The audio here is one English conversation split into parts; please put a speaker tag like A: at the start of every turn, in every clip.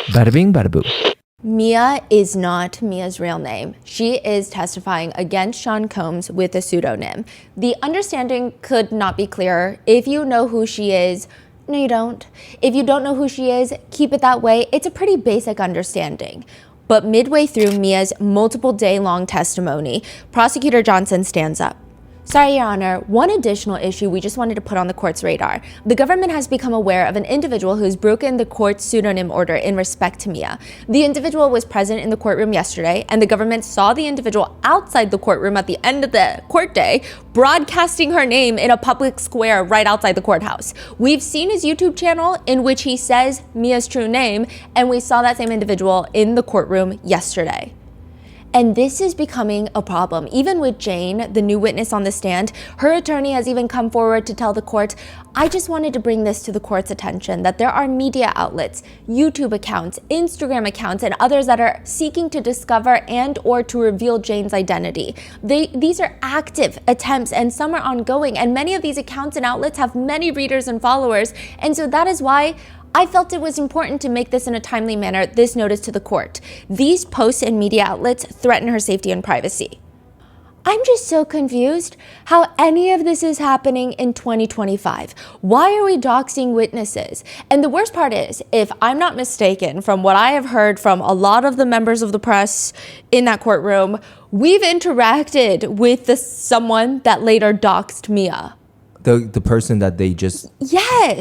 A: Bada bing, bada boo.
B: Mia is not Mia's real name. She is testifying against Sean Combs with a pseudonym. The understanding could not be clearer. If you know who she is, no, you don't. If you don't know who she is, keep it that way. It's a pretty basic understanding. But midway through Mia's multiple day-long testimony, Prosecutor Johnson stands up. Sorry, Your Honor, one additional issue we just wanted to put on the court's radar. The government has become aware of an individual who's broken the court's pseudonym order in respect to Mia. The individual was present in the courtroom yesterday, and the government saw the individual outside the courtroom at the end of the court day, broadcasting her name in a public square right outside the courthouse. We've seen his YouTube channel in which he says Mia's true name, and we saw that same individual in the courtroom yesterday. And this is becoming a problem. Even with Jane, the new witness on the stand, her attorney has even come forward to tell the court, I just wanted to bring this to the court's attention, that there are media outlets, YouTube accounts, Instagram accounts, and others that are seeking to discover and or to reveal Jane's identity. These are active attempts and some are ongoing, and many of these accounts and outlets have many readers and followers. And so that is why I felt it was important to make this in a timely manner, this notice to the court. These posts and media outlets threaten her safety and privacy. I'm just so confused how any of this is happening in 2025. Why are we doxing witnesses? And the worst part is, if I'm not mistaken, from what I have heard from a lot of the members of the press in that courtroom, we've interacted with someone that later doxed Mia.
A: The person that they just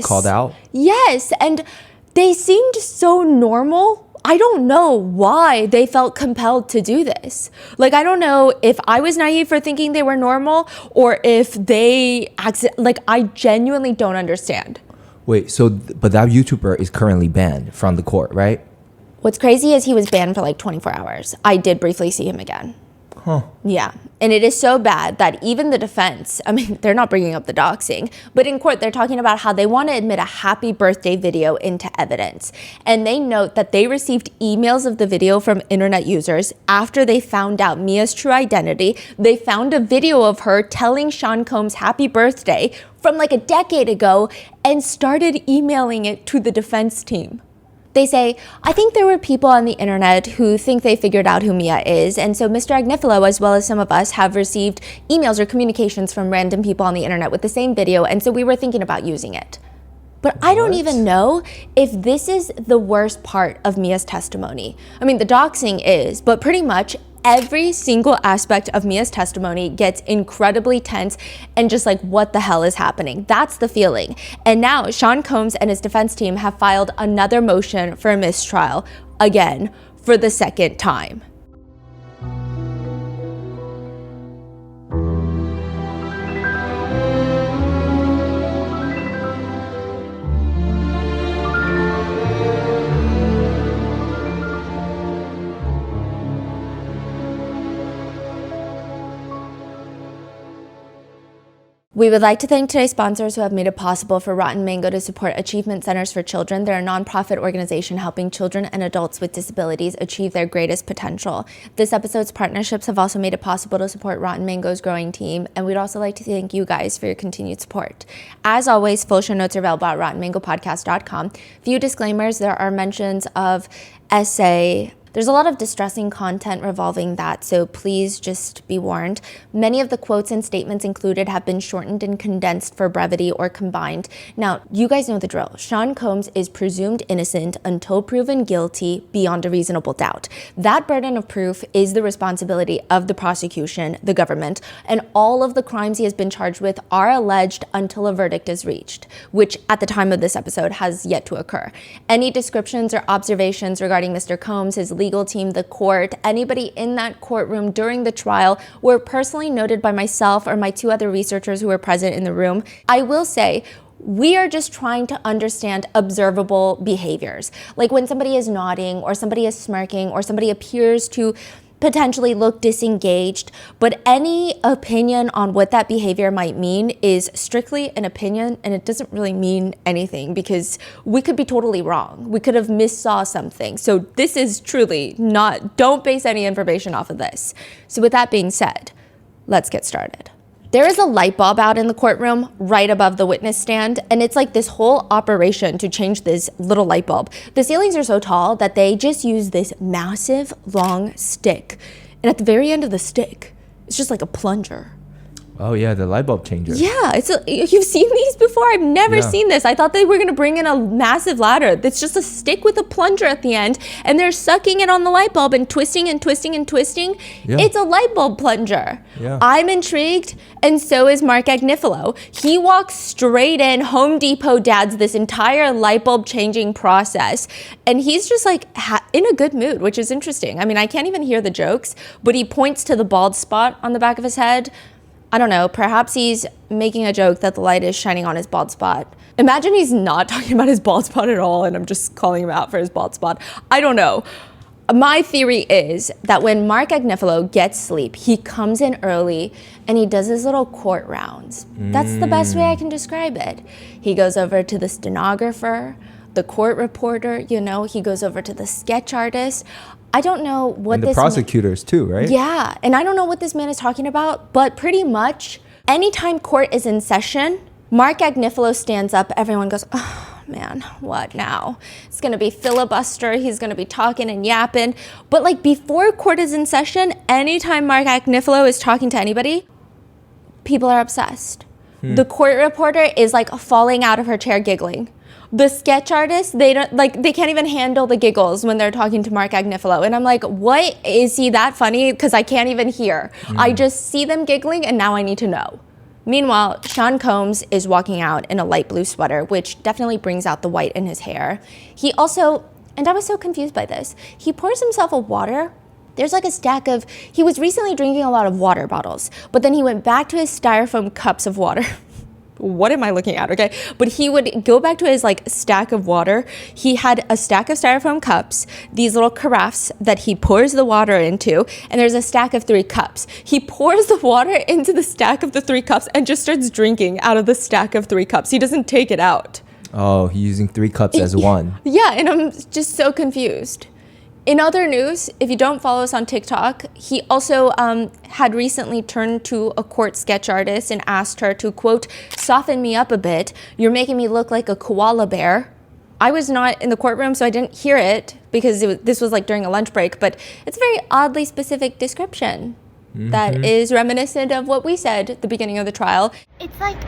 A: called out?
B: Yes, and they seemed so normal. I don't know why they felt compelled to do this. Like, I don't know if I was naive for thinking they were normal or if they I genuinely don't understand.
A: Wait, but that YouTuber is currently banned from the court, right?
B: What's crazy is he was banned for like 24 hours. I did briefly see him again.
A: Huh.
B: Yeah. And it is so bad that even the defense, I mean, they're not bringing up the doxing, but in court, they're talking about how they want to admit a happy birthday video into evidence. And they note that they received emails of the video from internet users after they found out Mia's true identity. They found a video of her telling Sean Combs happy birthday from like a decade ago and started emailing it to the defense team. They say, I think there were people on the internet who think they figured out who Mia is, and so Mr. Agnifilo, as well as some of us, have received emails or communications from random people on the internet with the same video, and so we were thinking about using it. But I don't even know if this is the worst part of Mia's testimony. I mean, the doxing is, but pretty much every single aspect of Mia's testimony gets incredibly tense and just like, what the hell is happening? That's the feeling. And now Sean Combs and his defense team have filed another motion for a mistrial, again, for the second time. We would like to thank today's sponsors who have made it possible for Rotten Mango to support Achievement Centers for Children. They're a nonprofit organization helping children and adults with disabilities achieve their greatest potential. This episode's partnerships have also made it possible to support Rotten Mango's growing team, and we'd also like to thank you guys for your continued support. As always, full show notes are available at rottenmangopodcast.com. Few disclaimers: there are mentions of essay. There's a lot of distressing content revolving that, so please just be warned. Many of the quotes and statements included have been shortened and condensed for brevity or combined. Now, you guys know the drill. Sean Combs is presumed innocent until proven guilty beyond a reasonable doubt. That burden of proof is the responsibility of the prosecution, the government, and all of the crimes he has been charged with are alleged until a verdict is reached, which at the time of this episode has yet to occur. Any descriptions or observations regarding Mr. Combs, his legal team, the court, anybody in that courtroom during the trial were personally noted by myself or my two other researchers who were present in the room. I will say, we are just trying to understand observable behaviors. Like when somebody is nodding or somebody is smirking or somebody appears to potentially look disengaged, but any opinion on what that behavior might mean is strictly an opinion, and it doesn't really mean anything because we could be totally wrong. We could have missaw something. So this is truly not, don't base any information off of this. So with that being said, let's get started. There is a light bulb out in the courtroom right above the witness stand, and it's like this whole operation to change this little light bulb. The ceilings are so tall that they just use this massive long stick. And at the very end of the stick, it's just like a plunger.
A: Oh yeah, the light bulb changer.
B: Yeah, you've seen these before? I've never seen this. I thought they were gonna bring in a massive ladder. It's just a stick with a plunger at the end, and they're sucking it on the light bulb and twisting and twisting and twisting. Yeah. It's a light bulb plunger.
A: Yeah.
B: I'm intrigued, and so is Mark Agnifilo. He walks straight in, Home Depot dads this entire light bulb changing process, and he's just like in a good mood, which is interesting. I mean, I can't even hear the jokes, but he points to the bald spot on the back of his head. I don't know, perhaps he's making a joke that the light is shining on his bald spot. Imagine he's not talking about his bald spot at all and I'm just calling him out for his bald spot. I don't know. My theory is that when Mark Agnifilo gets sleep, he comes in early and he does his little court rounds. That's the best way I can describe it. He goes over to the stenographer, the court reporter, he goes over to the sketch artist. I don't know what
A: and the prosecutors too, right?
B: Yeah, and I don't know what this man is talking about, but pretty much anytime court is in session, Mark Agnifilo stands up, everyone goes, oh man, what now? It's gonna be filibuster, he's gonna be talking and yapping. But like before court is in session, anytime Mark Agnifilo is talking to anybody, people are obsessed. The court reporter is like falling out of her chair giggling. The sketch artists, they can't even handle the giggles when they're talking to Mark Agnifilo. And I'm like, what, is he that funny? Because I can't even hear. I just see them giggling and now I need to know. Meanwhile, Sean Combs is walking out in a light blue sweater, which definitely brings out the white in his hair. He also, and I was so confused by this, he pours himself a water. There's like a stack of, he was recently drinking a lot of water bottles, but then he went back to his styrofoam cups of water. What am I looking at? Okay. But he would go back to his like stack of water. He had a stack of styrofoam cups, these little carafes that he pours the water into, and there's a stack of 3 cups. He pours the water into the stack of the 3 cups and just starts drinking out of the stack of 3 cups. He doesn't take it out.
A: Oh, he's using 3 cups as one.
B: Yeah, and I'm just so confused. In other news, if you don't follow us on TikTok, he also had recently turned to a court sketch artist and asked her to, quote, soften me up a bit. You're making me look like a koala bear. I was not in the courtroom, so I didn't hear it because this was like during a lunch break, but it's a very oddly specific description that is reminiscent of what we said at the beginning of the trial.
C: It's like,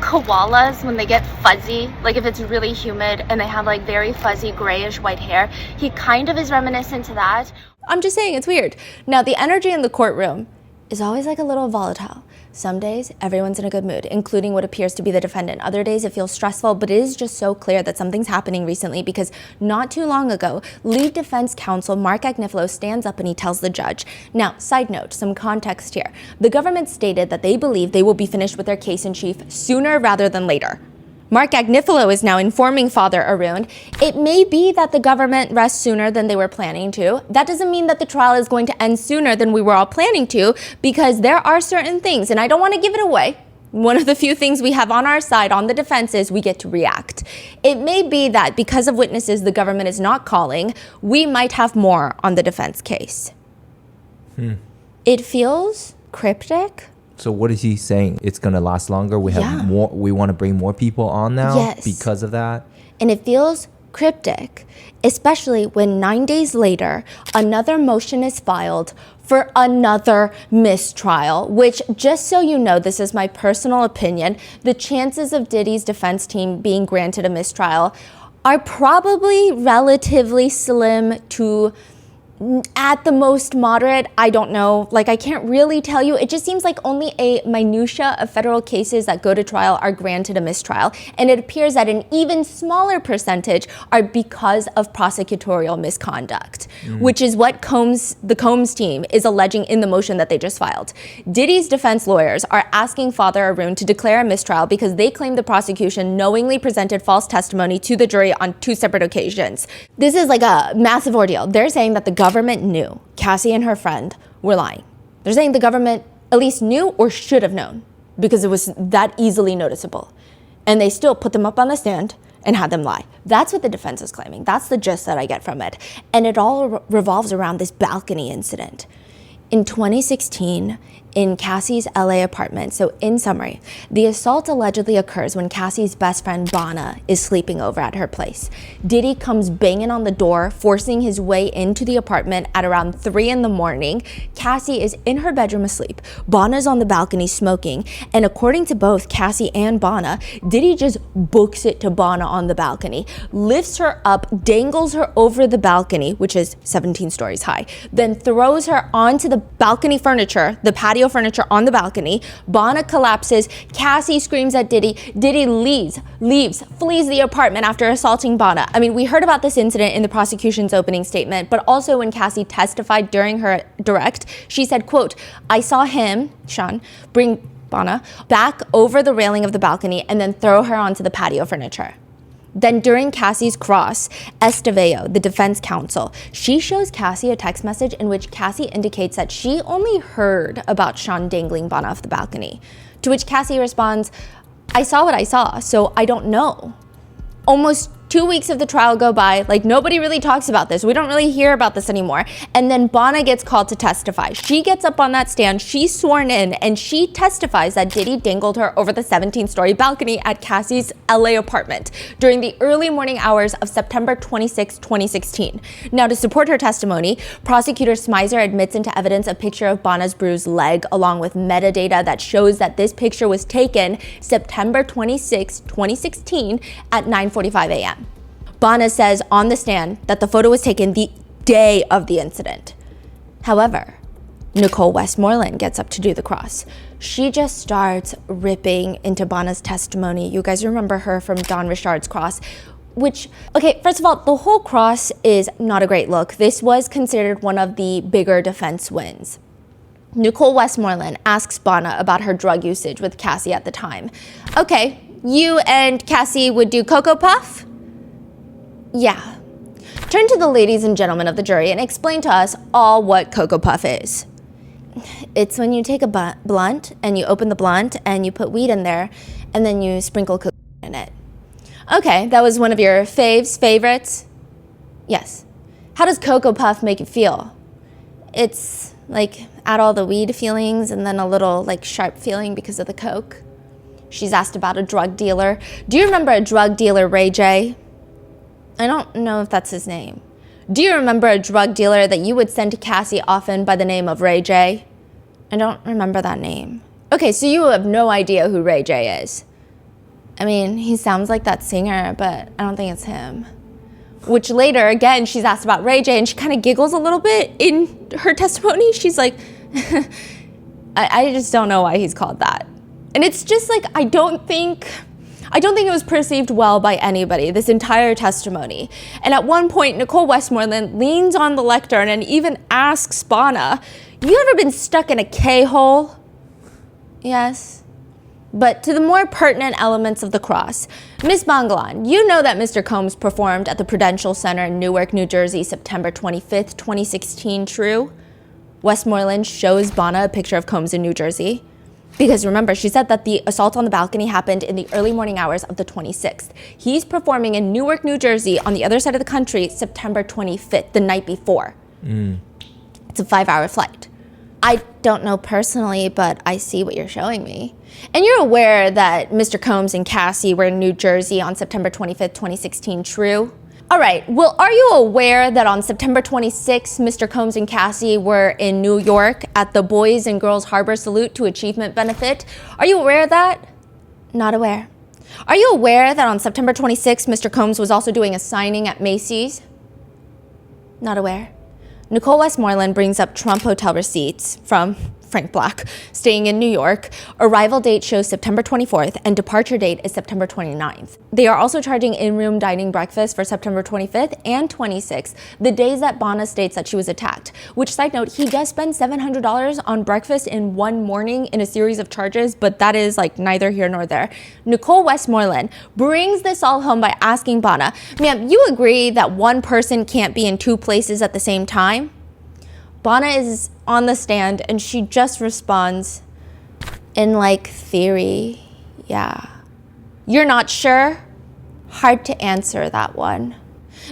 C: koalas when they get fuzzy, like if it's really humid and they have like very fuzzy grayish white hair, he kind of is reminiscent to that.
B: I'm just saying, it's weird. Now, the energy in the courtroom is always like a little volatile. Some days, everyone's in a good mood, including what appears to be the defendant. Other days, it feels stressful, but it is just so clear that something's happening recently because not too long ago, lead defense counsel Mark Agnifilo stands up and he tells the judge. Now, side note, some context here. The government stated that they believe they will be finished with their case in chief sooner rather than later. Mark Agnifilo is now informing Father Arun. It may be that the government rests sooner than they were planning to. That doesn't mean that the trial is going to end sooner than we were all planning to, because there are certain things, and I don't want to give it away. One of the few things we have on our side on the defense is we get to react. It may be that because of witnesses the government is not calling, we might have more on the defense case. It feels cryptic.
A: So what is he saying? It's going to last longer? We have more. We want to bring more people on now because of that?
B: And it feels cryptic, especially when 9 days later, another motion is filed for another mistrial, which, just so you know, this is my personal opinion, the chances of Diddy's defense team being granted a mistrial are probably relatively slim to at the most moderate. I don't know. Like, I can't really tell you. It just seems like only a minutia of federal cases that go to trial are granted a mistrial. And it appears that an even smaller percentage are because of prosecutorial misconduct, which is what the Combs team is alleging in the motion that they just filed. Diddy's defense lawyers are asking Father Arun to declare a mistrial because they claim the prosecution knowingly presented false testimony to the jury on 2 separate occasions. This is like a massive ordeal. They're saying that the government knew Cassie and her friend were lying. They're saying the government at least knew or should have known because it was that easily noticeable. And they still put them up on the stand and had them lie. That's what the defense is claiming. That's the gist that I get from it. And it all revolves around this balcony incident. In 2016, in Cassie's LA apartment. So in summary, the assault allegedly occurs when Cassie's best friend Bana is sleeping over at her place. Diddy comes banging on the door, forcing his way into the apartment at around 3 in the morning. Cassie is in her bedroom asleep. Bana's on the balcony smoking. And according to both Cassie and Bana, Diddy just books it to Bana on the balcony, lifts her up, dangles her over the balcony, which is 17 stories high, then throws her onto the balcony furniture, the patio furniture on the balcony. Bana collapses. Cassie screams at Diddy. Diddy leaves, flees the apartment after assaulting Bana. I mean, we heard about this incident in the prosecution's opening statement, but also when Cassie testified during her direct, she said, quote, "I saw him," Sean, "bring Bana back over the railing of the balcony and then throw her onto the patio furniture." Then during Cassie's cross, Esteveo, the defense counsel, she shows Cassie a text message in which Cassie indicates that she only heard about Sean dangling Bana off the balcony. To which Cassie responds, "I saw what I saw, so I don't know." Almost 2 weeks of the trial go by, like nobody really talks about this. We don't really hear about this anymore. And then Bana gets called to testify. She gets up on that stand, she's sworn in, and she testifies that Diddy dangled her over the 17-story balcony at Cassie's LA apartment during the early morning hours of September 26, 2016. Now, to support her testimony, prosecutor Smizer admits into evidence a picture of Bana's bruised leg, along with metadata that shows that this picture was taken September 26, 2016 at 9:45 a.m. Bana says on the stand that the photo was taken the day of the incident. However, Nicole Westmoreland gets up to do the cross. She just starts ripping into Bana's testimony. You guys remember her from Don Richard's cross, which, okay, first of all, the whole cross is not a great look. This was considered one of the bigger defense wins. Nicole Westmoreland asks Bana about her drug usage with Cassie at the time. "Okay, you and Cassie would do Cocoa Puff?" "Yeah." Turn to the ladies and gentlemen of the jury and explain to us all what Cocoa Puff is. "It's when you take a blunt and you open the blunt and you put weed in there and then you sprinkle cocaine in it." "Okay, that was one of your favorites?" "Yes." "How does Cocoa Puff make you feel?" "It's like add all the weed feelings and then a little like sharp feeling because of the coke." She's asked about a drug dealer. "Do you remember a drug dealer, Ray J?" "I don't know if that's his name." "Do you remember a drug dealer that you would send to Cassie often by the name of Ray J?" "I don't remember that name." "Okay, so you have no idea who Ray J is?" "I mean, he sounds like that singer, but I don't think it's him." Which later, again, she's asked about Ray J and she kind of giggles a little bit in her testimony. She's like, I just don't know why he's called that. And it's just like, I don't think it was perceived well by anybody, this entire testimony. And at one point, Nicole Westmoreland leans on the lectern and even asks Bana, "You ever been stuck in a K-hole?" "Yes." But to the more pertinent elements of the cross, Ms. Bangalan, you know that Mr. Combs performed at the Prudential Center in Newark, New Jersey, September 25th, 2016, true? Westmoreland shows Bana a picture of Combs in New Jersey. Because remember, she said that the assault on the balcony happened in the early morning hours of the 26th. He's performing in Newark, New Jersey, on the other side of the country, September 25th, the night before. It's a 5-hour flight. "I don't know personally, but I see what you're showing me." And you're aware that Mr. Combs and Cassie were in New Jersey on September 25th, 2016, true? All right, well, are you aware that on September 26th, Mr. Combs and Cassie were in New York at the Boys and Girls Harbor Salute to Achievement benefit? Are you aware of that? Not aware. Are you aware that on September 26th, Mr. Combs was also doing a signing at Macy's? Not aware. Nicole Westmoreland brings up Trump Hotel receipts from Frank Black, staying in New York. Arrival date shows September 24th and departure date is September 29th. They are also charging in-room dining breakfast for September 25th and 26th, the days that Bana states that she was attacked. Which, side note, he does spend $700 on breakfast in one morning in a series of charges, but that is like neither here nor there. Nicole Westmoreland brings this all home by asking Bana, "Ma'am, you agree that one person can't be in two places at the same time?" Bana is on the stand and she just responds, "In like theory, yeah." "You're not sure?" Hard to answer that one.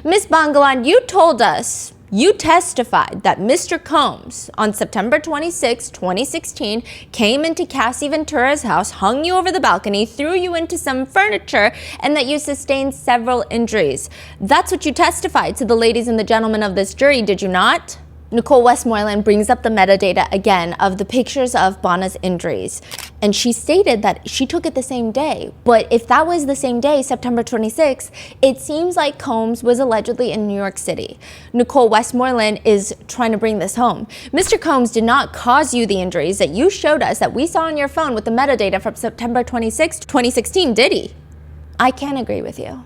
B: "Miss Bangalan, you told us You testified that Mr. Combs, on September 26, 2016, came into Cassie Ventura's house, hung you over the balcony, threw you into some furniture, and that you sustained several injuries. That's what you testified to the ladies and the gentlemen of this jury, did you not? Nicole Westmoreland brings up the metadata again of the pictures of Bonna's injuries. And she stated that she took it the same day. But if that was the same day, September 26th, it seems like Combs was allegedly in New York City. Nicole Westmoreland is trying to bring this home. Mr. Combs did not cause you the injuries that you showed us that we saw on your phone with the metadata from September 26th, 2016, did he? I can't agree with you.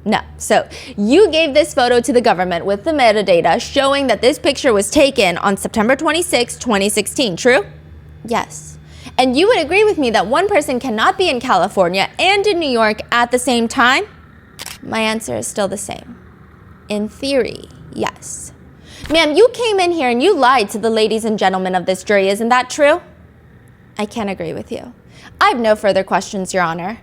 B: No. So you gave this photo to the government with the metadata showing that this picture was taken on September 26, 2016, true? Yes. And you would agree with me that one person cannot be in California and in New York at the same time? My answer is still the same. In theory, yes. Ma'am, you came in here and you lied to the ladies and gentlemen of this jury, isn't that true? I can't agree with you. I have no further questions, Your Honor.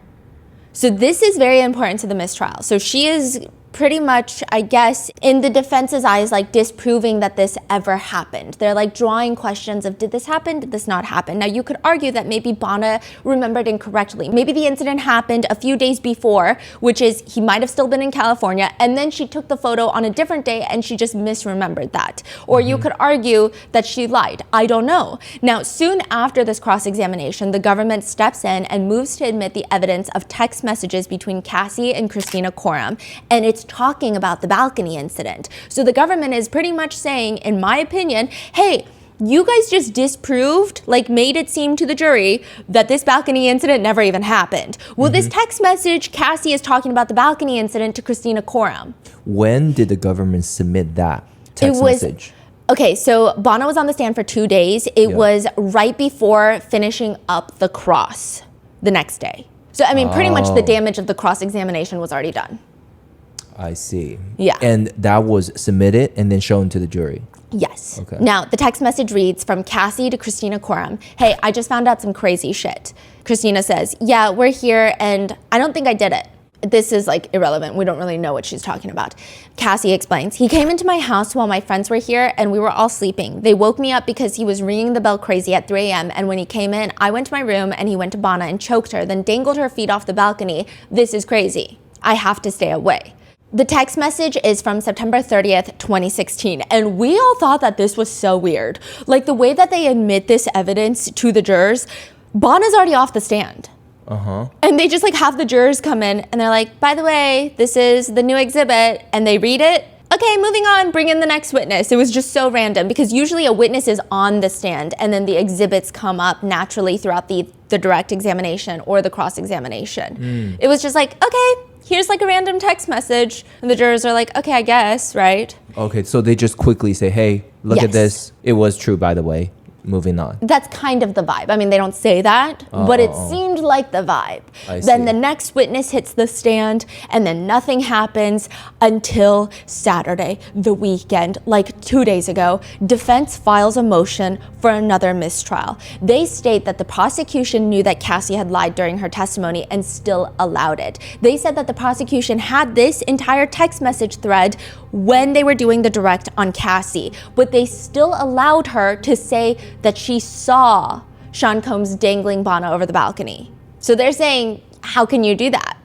B: So this is very important to the mistrial. So she is pretty much, I guess, in the defense's eyes, like disproving that this ever happened. They're like drawing questions of, did this happen? Did this not happen? Now you could argue that maybe Bonna remembered incorrectly. Maybe the incident happened a few days before, which is he might have still been in California, and then she took the photo on a different day and she just misremembered that. Or you could argue that she lied. I don't know. Now, soon after this cross-examination, the government steps in and moves to admit the evidence of text messages between Cassie and Christina Courtroom, and it's talking about the balcony incident. So the government is pretty much saying, in my opinion, hey, you guys just disproved, like made it seem to the jury that this balcony incident never even happened. Well, this text message, Cassie is talking about the balcony incident to Christina Courtroom.
A: When did the government submit that text message?
B: Okay, so Bonna was on the stand for 2 days. It was right before finishing up the cross the next day. So, I mean, pretty much the damage of the cross-examination was already done.
A: I see.
B: Yeah.
A: And that was submitted and then shown to the jury?
B: Yes.
A: Okay.
B: Now, the text message reads from Cassie to Christina Courtroom. Hey, I just found out some crazy shit. Christina says, yeah, we're here and I don't think I did it. This is like irrelevant. We don't really know what she's talking about. Cassie explains, he came into my house while my friends were here and we were all sleeping. They woke me up because he was ringing the bell crazy at 3 a.m. And when he came in, I went to my room and he went to Bonna and choked her, then dangled her feet off the balcony. This is crazy. I have to stay away. The text message is from September 30th, 2016, and we all thought that this was so weird. Like the way that they admit this evidence to the jurors, Bonna's already off the stand. And they just like have the jurors come in and they're like, by the way, this is the new exhibit, and they read it. Okay, moving on, bring in the next witness. It was just so random because usually a witness is on the stand and then the exhibits come up naturally throughout the direct examination or the cross-examination. It was just like, okay, here's like a random text message. And the jurors are like, okay, I guess, right?
A: Okay, so they just quickly say, hey, look at this. It was true, by the way. Moving on.
B: That's kind of the vibe. I mean, they don't say that, but it seemed like the vibe. Then the next witness hits the stand and then nothing happens until Saturday, the weekend, like 2 days ago. Defense files a motion for another mistrial. They state that the prosecution knew that Cassie had lied during her testimony and still allowed it. They said that the prosecution had this entire text message thread when they were doing the direct on Cassie, but they still allowed her to say that she saw Sean Combs dangling Bonna over the balcony. So they're saying, how can you do that?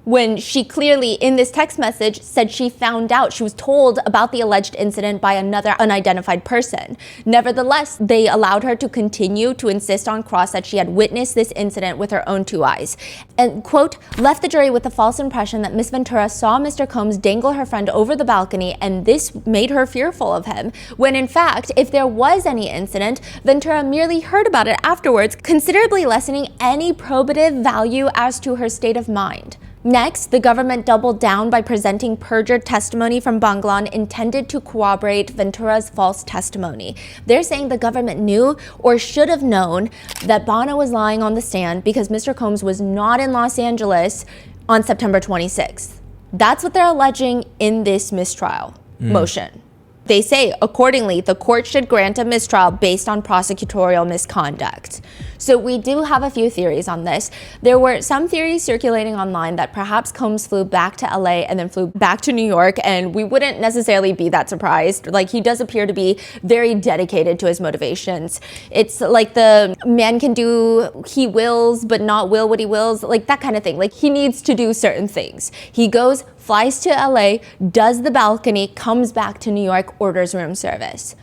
B: When she clearly, in this text message, said she found out, she was told about the alleged incident by another unidentified person. Nevertheless, they allowed her to continue to insist on cross that she had witnessed this incident with her own 2 eyes. And, quote, left the jury with the false impression that Miss Ventura saw Mr. Combs dangle her friend over the balcony and this made her fearful of him. When in fact, if there was any incident, Ventura merely heard about it afterwards, considerably lessening any probative value as to her state of mind. Next, the government doubled down by presenting perjured testimony from Banglan intended to corroborate Ventura's false testimony. They're saying the government knew or should have known that Bonna was lying on the stand because Mr. Combs was not in Los Angeles on September 26th. That's what they're alleging in this mistrial motion. They say, accordingly, the court should grant a mistrial based on prosecutorial misconduct. So we do have a few theories on this. There were some theories circulating online that perhaps Combs flew back to LA and then flew back to New York, and we wouldn't necessarily be that surprised. Like, he does appear to be very dedicated to his motivations. It's like the man can do, he wills, but not will what he wills, like that kind of thing. Like, he needs to do certain things. He goes, flies to LA, does the balcony, comes back to New York, orders room service.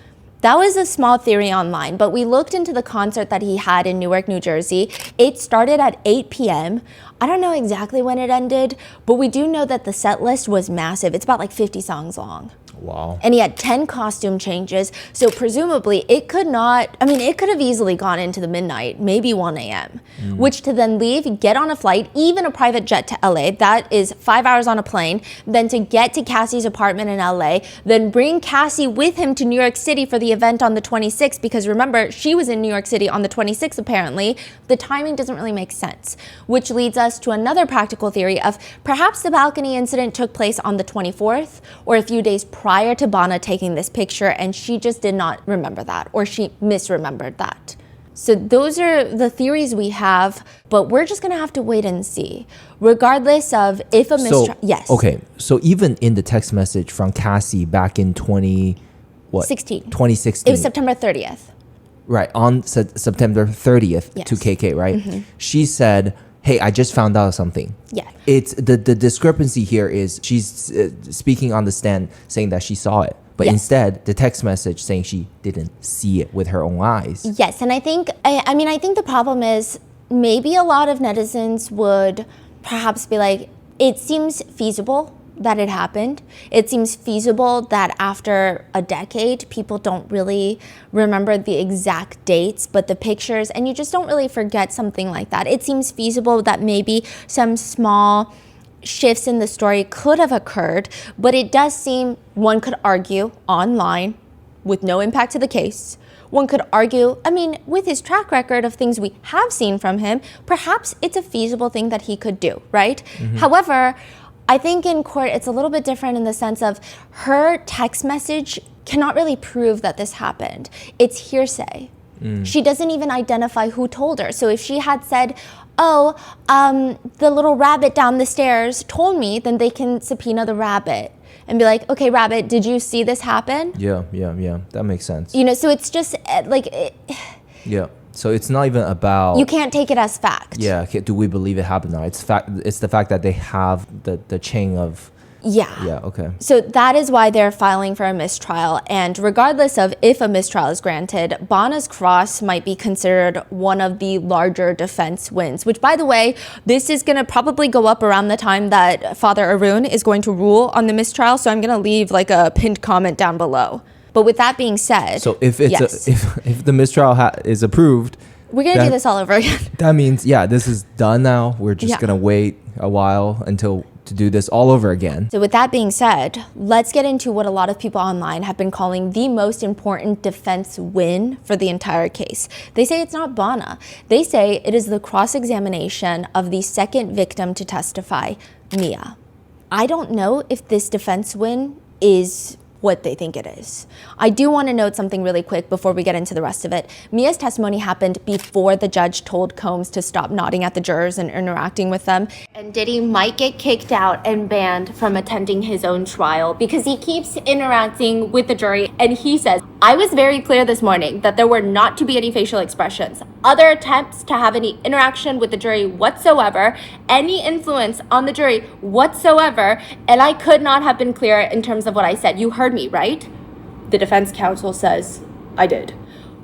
B: That was a small theory online, but we looked into the concert that he had in Newark, New Jersey. It started at 8 p.m. I don't know exactly when it ended, but we do know that the set list was massive. It's about like 50 songs long.
A: Wow.
B: And he had 10 costume changes. So presumably it could not, I mean, it could have easily gone into the midnight, maybe 1 a.m., which to then leave, get on a flight, even a private jet to LA, that is 5 hours on a plane, then to get to Cassie's apartment in LA, then bring Cassie with him to New York City for the event on the 26th, because remember, she was in New York City on the 26th apparently. The timing doesn't really make sense, which leads us to another practical theory of perhaps the balcony incident took place on the 24th or a few days prior to Bana taking this picture, and she just did not remember that, or she misremembered that. So those are the theories we have, but we're just gonna have to wait and see, regardless of if a mistrial. Yes.
A: Okay, so even in the text message from Cassie back in 2016.
B: It was September 30th.
A: Right, on September 30th
B: Yes.
A: to KK, right? She said, hey, I just found out something.
B: Yeah.
A: It's the discrepancy here is she's speaking on the stand saying that she saw it, but
B: Yes.
A: instead the text message saying she didn't see it with her own eyes.
B: Yes, and I think the problem is maybe a lot of netizens would perhaps be like, it seems feasible that it happened. It seems feasible that after a decade, people don't really remember the exact dates, but the pictures, and you just don't really forget something like that. It seems feasible that maybe some small shifts in the story could have occurred, but it does seem, one could argue online with no impact to the case. One could argue, I mean, with his track record of things we have seen from him, perhaps it's a feasible thing that he could do, right? However, I think in court, it's a little bit different in the sense of her text message cannot really prove that this happened. It's hearsay. She doesn't even identify who told her. So if she had said, oh, the little rabbit down the stairs told me, then they can subpoena the rabbit and be like, okay, rabbit, did you see this happen?
A: Yeah. That makes sense.
B: You know, so it's just like...
A: Yeah. So it's not even about...
B: You can't take it as fact.
A: Yeah. Okay, do we believe it happened or not? It's the fact that they have the chain of...
B: Yeah.
A: Yeah, okay.
B: So that is why they're filing for a mistrial. And regardless of if a mistrial is granted, Bana's cross might be considered one of the larger defense wins, which, by the way, this is going to probably go up around the time that Father Arun is going to rule on the mistrial. So I'm going to leave like a pinned comment down below. But with that being said...
A: So if it's if the mistrial is approved...
B: We're going to do this all over again.
A: That means, yeah, this is done now. We're just going to wait a while to do this all over again.
B: So with that being said, let's get into what a lot of people online have been calling the most important defense win for the entire case. They say it's not Bana. They say it is the cross-examination of the second victim to testify, Mia. I don't know if this defense win is what they think it is. I do want to note something really quick before we get into the rest of it. Mia's testimony happened before the judge told Combs to stop nodding at the jurors and interacting with them. And Diddy might get kicked out and banned from attending his own trial because he keeps interacting with the jury. And he says, I was very clear this morning that there were not to be any facial expressions, other attempts to have any interaction with the jury whatsoever, any influence on the jury whatsoever, and I could not have been clearer in terms of what I said. You heard me, right? The defense counsel says, I did.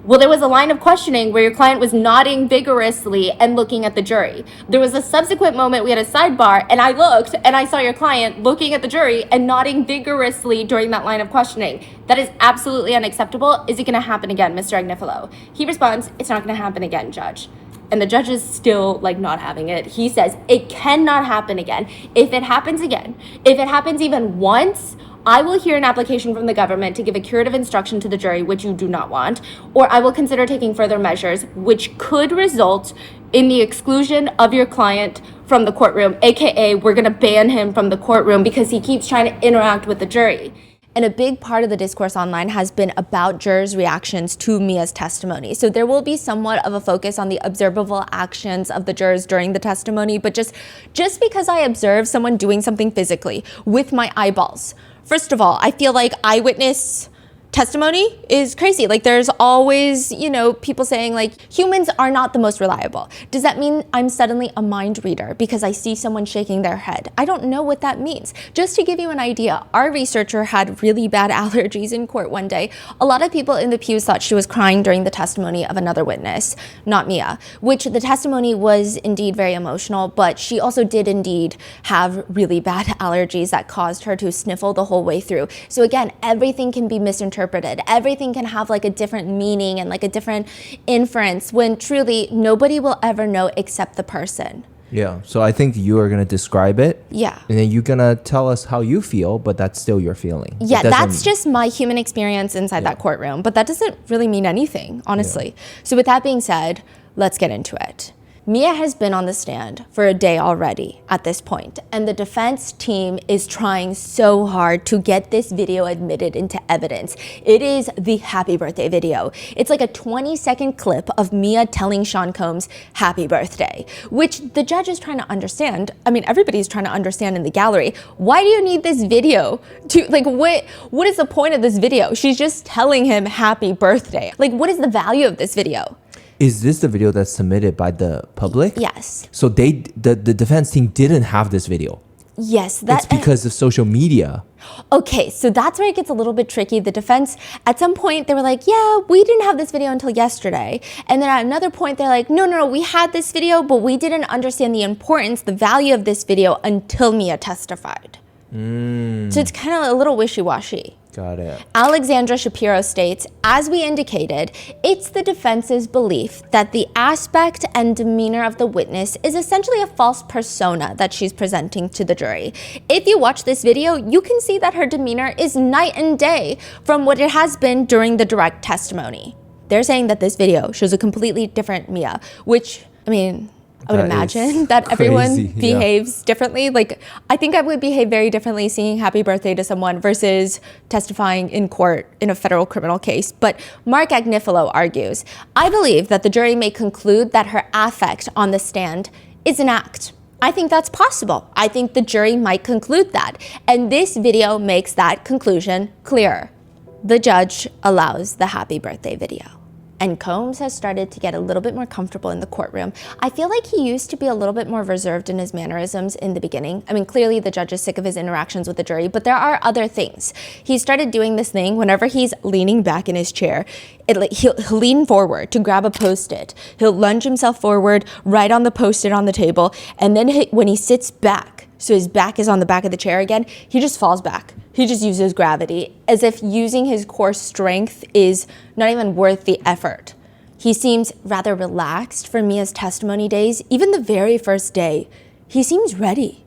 B: Well, there was a line of questioning where your client was nodding vigorously and looking at the jury. There was a subsequent moment we had a sidebar and I looked and I saw your client looking at the jury and nodding vigorously during that line of questioning. That is absolutely unacceptable. Is it going to happen again, Mr. Agnifilo? He responds, it's not going to happen again, Judge. And the judge is still like not having it. He says, it cannot happen again. If it happens again, if it happens even once, I will hear an application from the government to give a curative instruction to the jury, which you do not want, or I will consider taking further measures, which could result in the exclusion of your client from the courtroom, aka we're going to ban him from the courtroom because he keeps trying to interact with the jury. And a big part of the discourse online has been about jurors' reactions to Mia's testimony. So there will be somewhat of a focus on the observable actions of the jurors during the testimony, but just because I observe someone doing something physically with my eyeballs, first of all, I feel like eyewitness testimony is crazy. Like there's always, people saying like humans are not the most reliable. Does that mean I'm suddenly a mind reader because I see someone shaking their head? I don't know what that means. Just to give you an idea, our researcher had really bad allergies in court one day. A lot of people in the pews thought she was crying during the testimony of another witness, not Mia, which the testimony was indeed very emotional, but she also did indeed have really bad allergies that caused her to sniffle the whole way through. So again, everything can be misinterpreted. Everything can have like a different meaning and like a different inference when truly nobody will ever know except the person.
A: Yeah. So I think you are going to describe it.
B: Yeah.
A: And then you're going to tell us how you feel, but that's still your feeling.
B: Yeah, that's just my human experience inside that courtroom. But that doesn't really mean anything, honestly. Yeah. So with that being said, let's get into it. Mia has been on the stand for a day already at this point, and the defense team is trying so hard to get this video admitted into evidence. It is the happy birthday video. It's like a 20-second clip of Mia telling Sean Combs happy birthday, which the judge is trying to understand. I mean, everybody's trying to understand in the gallery. Why do you need this video? What is the point of this video? She's just telling him happy birthday. Like, what is the value of this video?
A: Is this the video that's submitted by the public?
B: Yes.
A: So the defense team didn't have this video.
B: Yes.
A: It's because of social media.
B: Okay, so that's where it gets a little bit tricky. The defense, at some point, they were like, yeah, we didn't have this video until yesterday. And then at another point, they're like, no, we had this video, but we didn't understand the importance, the value of this video until Mia testified. So it's kind of a little wishy-washy.
A: Got it.
B: Alexandra Shapiro states, as we indicated, it's the defense's belief that the aspect and demeanor of the witness is essentially a false persona that she's presenting to the jury. If you watch this video, you can see that her demeanor is night and day from what it has been during the direct testimony. They're saying that this video shows a completely different Mia, which, I mean, I would imagine that everyone behaves differently. Like, I think I would behave very differently singing happy birthday to someone versus testifying in court in a federal criminal case. But Mark Agnifilo argues, I believe that the jury may conclude that her affect on the stand is an act. I think that's possible. I think the jury might conclude that. And this video makes that conclusion clearer. The judge allows the happy birthday video. And Combs has started to get a little bit more comfortable in the courtroom. I feel like he used to be a little bit more reserved in his mannerisms in the beginning. I mean, clearly the judge is sick of his interactions with the jury, but there are other things. He started doing this thing whenever he's leaning back in his chair. He'll lean forward to grab a Post-it. He'll lunge himself forward, write on the Post-it on the table, and then when he sits back, so his back is on the back of the chair again, he just falls back. He just uses gravity, as if using his core strength is not even worth the effort. He seems rather relaxed for Mia's testimony days. Even the very first day, he seems ready.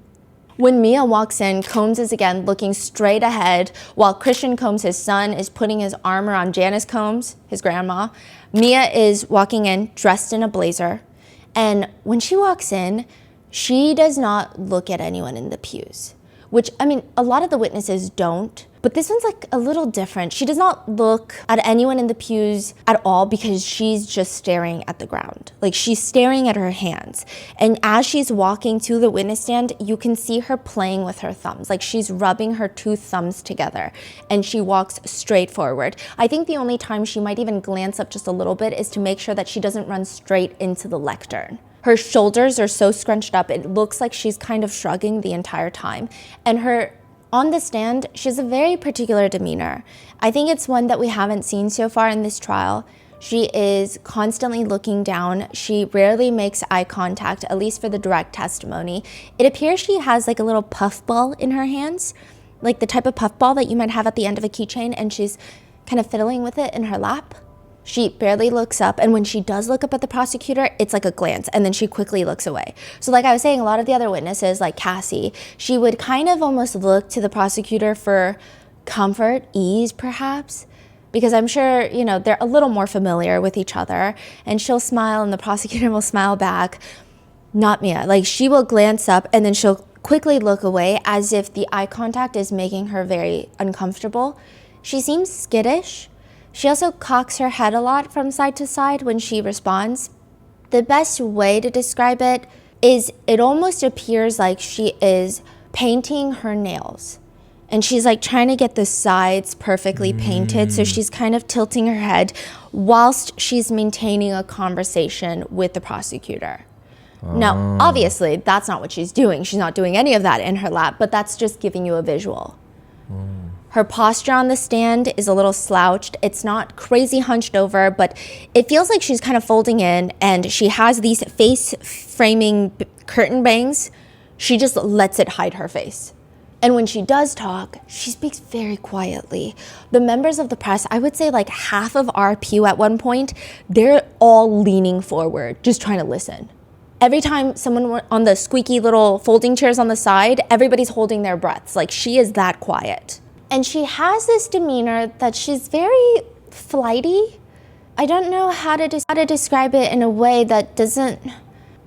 B: When Mia walks in, Combs is again looking straight ahead, while Christian Combs, his son, is putting his arm around Janice Combs, his grandma. Mia is walking in dressed in a blazer, and when she walks in, she does not look at anyone in the pews. Which, I mean, a lot of the witnesses don't, but this one's like a little different. She does not look at anyone in the pews at all because she's just staring at the ground. Like, she's staring at her hands. And as she's walking to the witness stand, you can see her playing with her thumbs. Like, she's rubbing her two thumbs together and she walks straight forward. I think the only time she might even glance up just a little bit is to make sure that she doesn't run straight into the lectern. Her shoulders are so scrunched up, it looks like she's kind of shrugging the entire time. And on the stand, she has a very particular demeanor. I think it's one that we haven't seen so far in this trial. She is constantly looking down. She rarely makes eye contact, at least for the direct testimony. It appears she has like a little puffball in her hands, like the type of puffball that you might have at the end of a keychain, and she's kind of fiddling with it in her lap. She barely looks up, and when she does look up at the prosecutor, it's like a glance, and then she quickly looks away. So like I was saying, a lot of the other witnesses, like Cassie, she would kind of almost look to the prosecutor for comfort, ease perhaps, because I'm sure, they're a little more familiar with each other, and she'll smile and the prosecutor will smile back. Not Mia. Like, she will glance up and then she'll quickly look away as if the eye contact is making her very uncomfortable. She seems skittish. She also cocks her head a lot from side to side when she responds. The best way to describe it is it almost appears like she is painting her nails. And she's like trying to get the sides perfectly painted. So she's kind of tilting her head whilst she's maintaining a conversation with the prosecutor. Now, obviously, that's not what she's doing. She's not doing any of that in her lap, but that's just giving you a visual. Her posture on the stand is a little slouched. It's not crazy hunched over, but it feels like she's kind of folding in, and she has these face framing curtain bangs. She just lets it hide her face. And when she does talk, she speaks very quietly. The members of the press, I would say like half of our pew at one point, they're all leaning forward, just trying to listen. Every time someone on the squeaky little folding chairs on the side, everybody's holding their breaths. Like, she is that quiet. And she has this demeanor that she's very flighty. I don't know how to describe it in a way that doesn't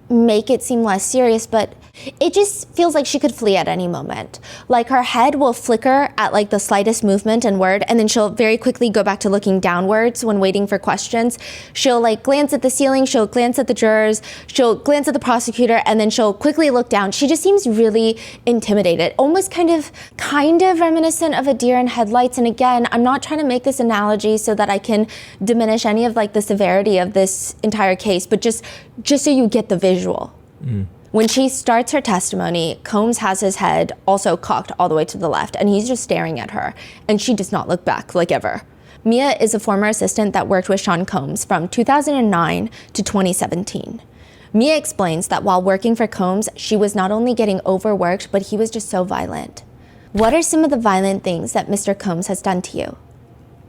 B: make it seem less serious, but it just feels like she could flee at any moment. Like, her head will flicker at like the slightest movement and word, and then she'll very quickly go back to looking downwards when waiting for questions. She'll like glance at the ceiling, she'll glance at the jurors, she'll glance at the prosecutor, and then she'll quickly look down. She just seems really intimidated, almost kind of reminiscent of a deer in headlights. And again, I'm not trying to make this analogy so that I can diminish any of like the severity of this entire case, but just so you get the visual. When she starts her testimony, Combs has his head also cocked all the way to the left, and he's just staring at her, and she does not look back, like ever. Mia is a former assistant that worked with Sean Combs from 2009 to 2017. Mia explains that while working for Combs, she was not only getting overworked, but he was just so violent. What are some of the violent things that Mr. Combs has done to you?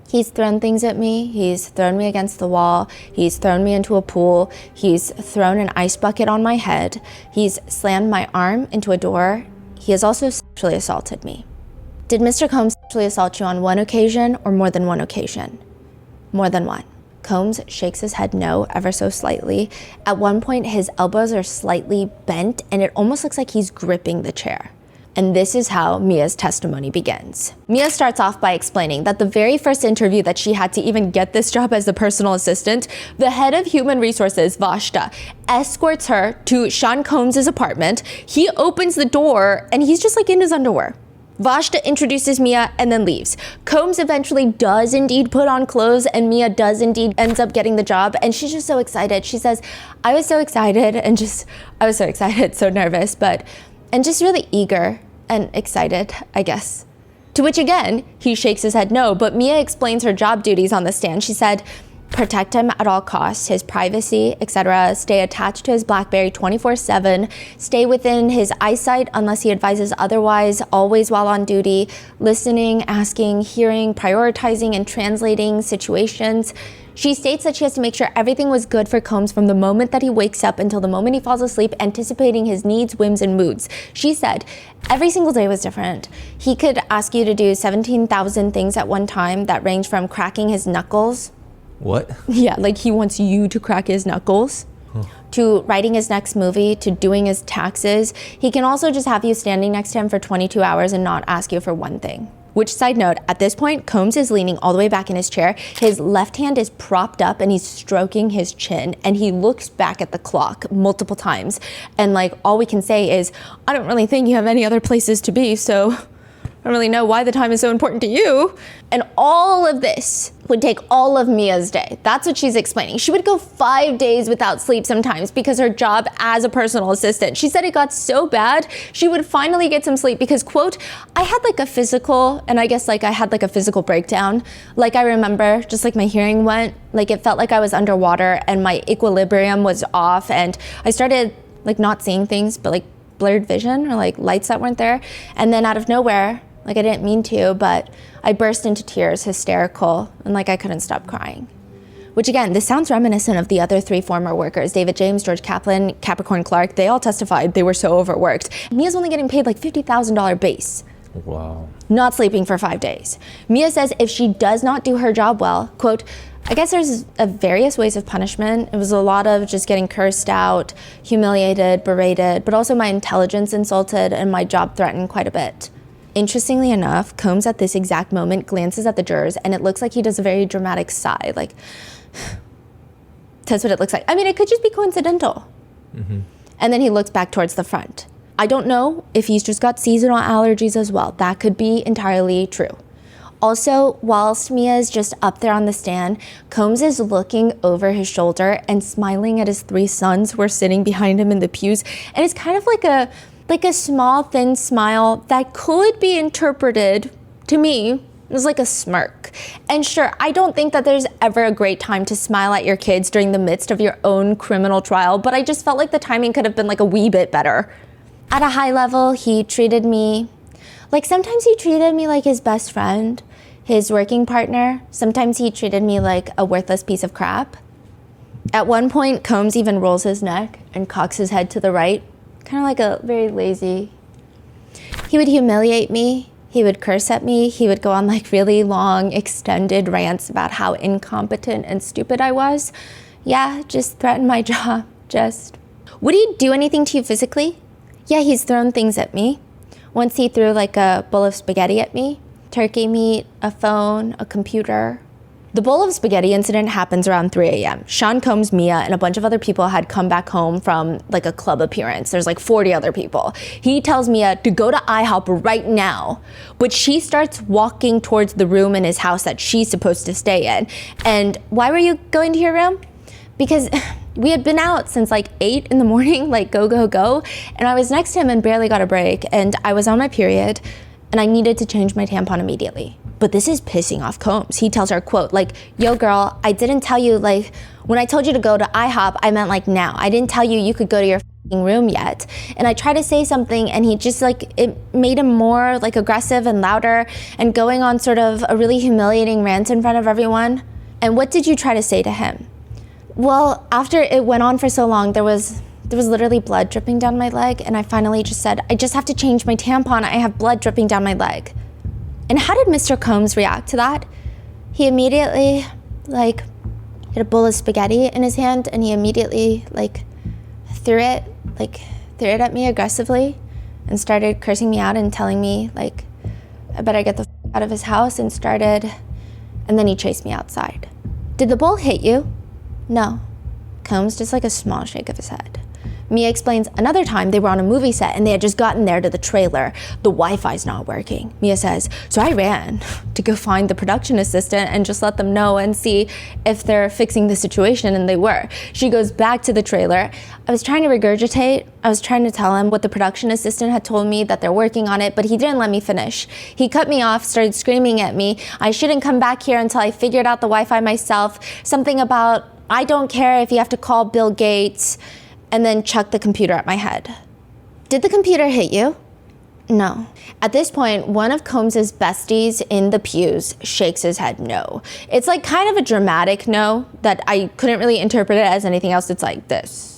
B: He's thrown things at me. He's thrown me against the wall. He's thrown me into a pool. He's thrown an ice bucket on my head. He's slammed my arm into a door. He has also sexually assaulted me. Did Mr. Combs sexually assault you on one occasion or more than one occasion? More than one. Combs shakes his head no, ever so slightly. At one point, his elbows are slightly bent, and it almost looks like he's gripping the chair. And this is how Mia's testimony begins. Mia starts off by explaining that the very first interview that she had to even get this job as the personal assistant, the head of human resources, Vashta, escorts her to Sean Combs' apartment. He opens the door and he's just like in his underwear. Vashta introduces Mia and then leaves. Combs eventually does indeed put on clothes, and Mia does indeed ends up getting the job, and she's just so excited. She says, I was so excited, so nervous, and just really eager and excited, I guess. To which again, he shakes his head no, but Mia explains her job duties on the stand. She said, protect him at all costs, his privacy, etc. Stay attached to his BlackBerry 24/7. Stay within his eyesight unless he advises otherwise, always while on duty. Listening, asking, hearing, prioritizing, and translating situations. She states that she has to make sure everything was good for Combs from the moment that he wakes up until the moment he falls asleep, anticipating his needs, whims, and moods. She said, every single day was different. He could ask you to do 17,000 things at one time that range from cracking his knuckles.
A: What?
B: Yeah, like he wants you to crack his knuckles. To writing his next movie, to doing his taxes. He can also just have you standing next to him for 22 hours and not ask you for one thing. Which, side note, at this point, Combs is leaning all the way back in his chair. His left hand is propped up and he's stroking his chin, and he looks back at the clock multiple times. And like, all we can say is, I don't really think you have any other places to be, so I don't really know why the time is so important to you. And all of this would take all of Mia's day. That's what she's explaining. She would go 5 days without sleep sometimes because her job as a personal assistant. She said it got so bad, she would finally get some sleep because, quote, I had like a physical, and I guess like I had like a physical breakdown. Like I remember just like my hearing went, like it felt like I was underwater and my equilibrium was off, and I started like not seeing things, but like blurred vision or like lights that weren't there. And then out of nowhere, like I didn't mean to, but I burst into tears, hysterical, and like I couldn't stop crying. Which again, this sounds reminiscent of the other three former workers, David James, George Kaplan, Capricorn Clark. They all testified they were so overworked. Mia's only getting paid like $50,000 base.
A: Wow.
B: Not sleeping for 5 days. Mia says if she does not do her job well, quote, I guess there's various ways of punishment. It was a lot of just getting cursed out, humiliated, berated, but also my intelligence insulted and my job threatened quite a bit. Interestingly enough, Combs at this exact moment glances at the jurors and it looks like he does a very dramatic sigh, like, that's what it looks like. I mean, it could just be coincidental. Mm-hmm. And then he looks back towards the front. I don't know if he's just got seasonal allergies as well. That could be entirely true. Also, whilst Mia's just up there on the stand, Combs is looking over his shoulder and smiling at his 3 sons who are sitting behind him in the pews. And it's kind of like a small, thin smile that could be interpreted, to me, as like a smirk. And sure, I don't think that there's ever a great time to smile at your kids during the midst of your own criminal trial, but I just felt like the timing could have been like a wee bit better. At a high level, he treated me sometimes he treated me like his best friend, his working partner. Sometimes he treated me like a worthless piece of crap. At one point, Combs even rolls his neck and cocks his head to the right, kind of like a very lazy. He would humiliate me. He would curse at me. He would go on like really long, extended rants about how incompetent and stupid I was. Yeah, just threaten my job. Would he do anything to you physically? Yeah, he's thrown things at me. Once he threw like a bowl of spaghetti at me, turkey meat, a phone, a computer. The bowl of spaghetti incident happens around 3 a.m. Sean Combs, Mia, and a bunch of other people had come back home from like a club appearance. There's like 40 other people. He tells Mia to go to IHOP right now, but she starts walking towards the room in his house that she's supposed to stay in. And why were you going to your room? Because we had been out since like 8 in the morning, like go, go, go. And I was next to him and barely got a break. And I was on my period and I needed to change my tampon immediately. But this is pissing off Combs. He tells her, quote, like, yo girl, I didn't tell you, like, when I told you to go to IHOP, I meant like now. I didn't tell you you could go to your room yet. And I tried to say something and he just like, it made him more like aggressive and louder and going on sort of a really humiliating rant in front of everyone. And what did you try to say to him? Well, after it went on for so long, there was literally blood dripping down my leg. And I finally just said, I just have to change my tampon. I have blood dripping down my leg. And how did Mr. Combs react to that? He immediately like had a bowl of spaghetti in his hand and he immediately like threw it at me aggressively and started cursing me out and telling me like, I better get the out of his house and then he chased me outside. Did the bowl hit you? No. Combs just like a small shake of his head. Mia explains another time they were on a movie set and they had just gotten there to the trailer. The Wi-Fi's not working. Mia says, so I ran to go find the production assistant and just let them know and see if they're fixing the situation, and they were. She goes back to the trailer. I was trying to regurgitate. I was trying to tell him what the production assistant had told me, that they're working on it, but he didn't let me finish. He cut me off, started screaming at me. I shouldn't come back here until I figured out the Wi-Fi myself. Something about, I don't care if you have to call Bill Gates, and then chucked the computer at my head. Did the computer hit you? No. At this point, one of Combs's besties in the pews shakes his head no. It's like kind of a dramatic no that I couldn't really interpret it as anything else. It's like this.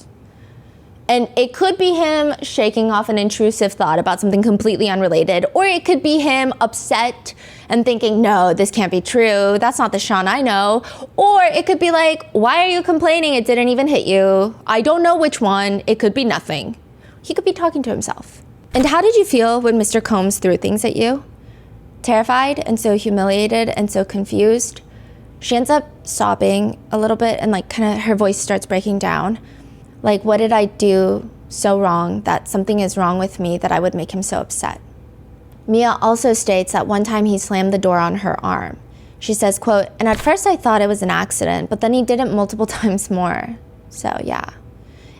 B: And it could be him shaking off an intrusive thought about something completely unrelated, or it could be him upset and thinking, no, this can't be true. That's not the Sean I know. Or it could be like, why are you complaining? It didn't even hit you. I don't know which one. It could be nothing. He could be talking to himself. And how did you feel when Mr. Combs threw things at you? Terrified and so humiliated and so confused. She ends up sobbing a little bit and like kind of her voice starts breaking down. Like, what did I do so wrong that something is wrong with me that I would make him so upset? Mia also states that one time he slammed the door on her arm. She says, quote, and at first I thought it was an accident, but then he did it multiple times more. So yeah.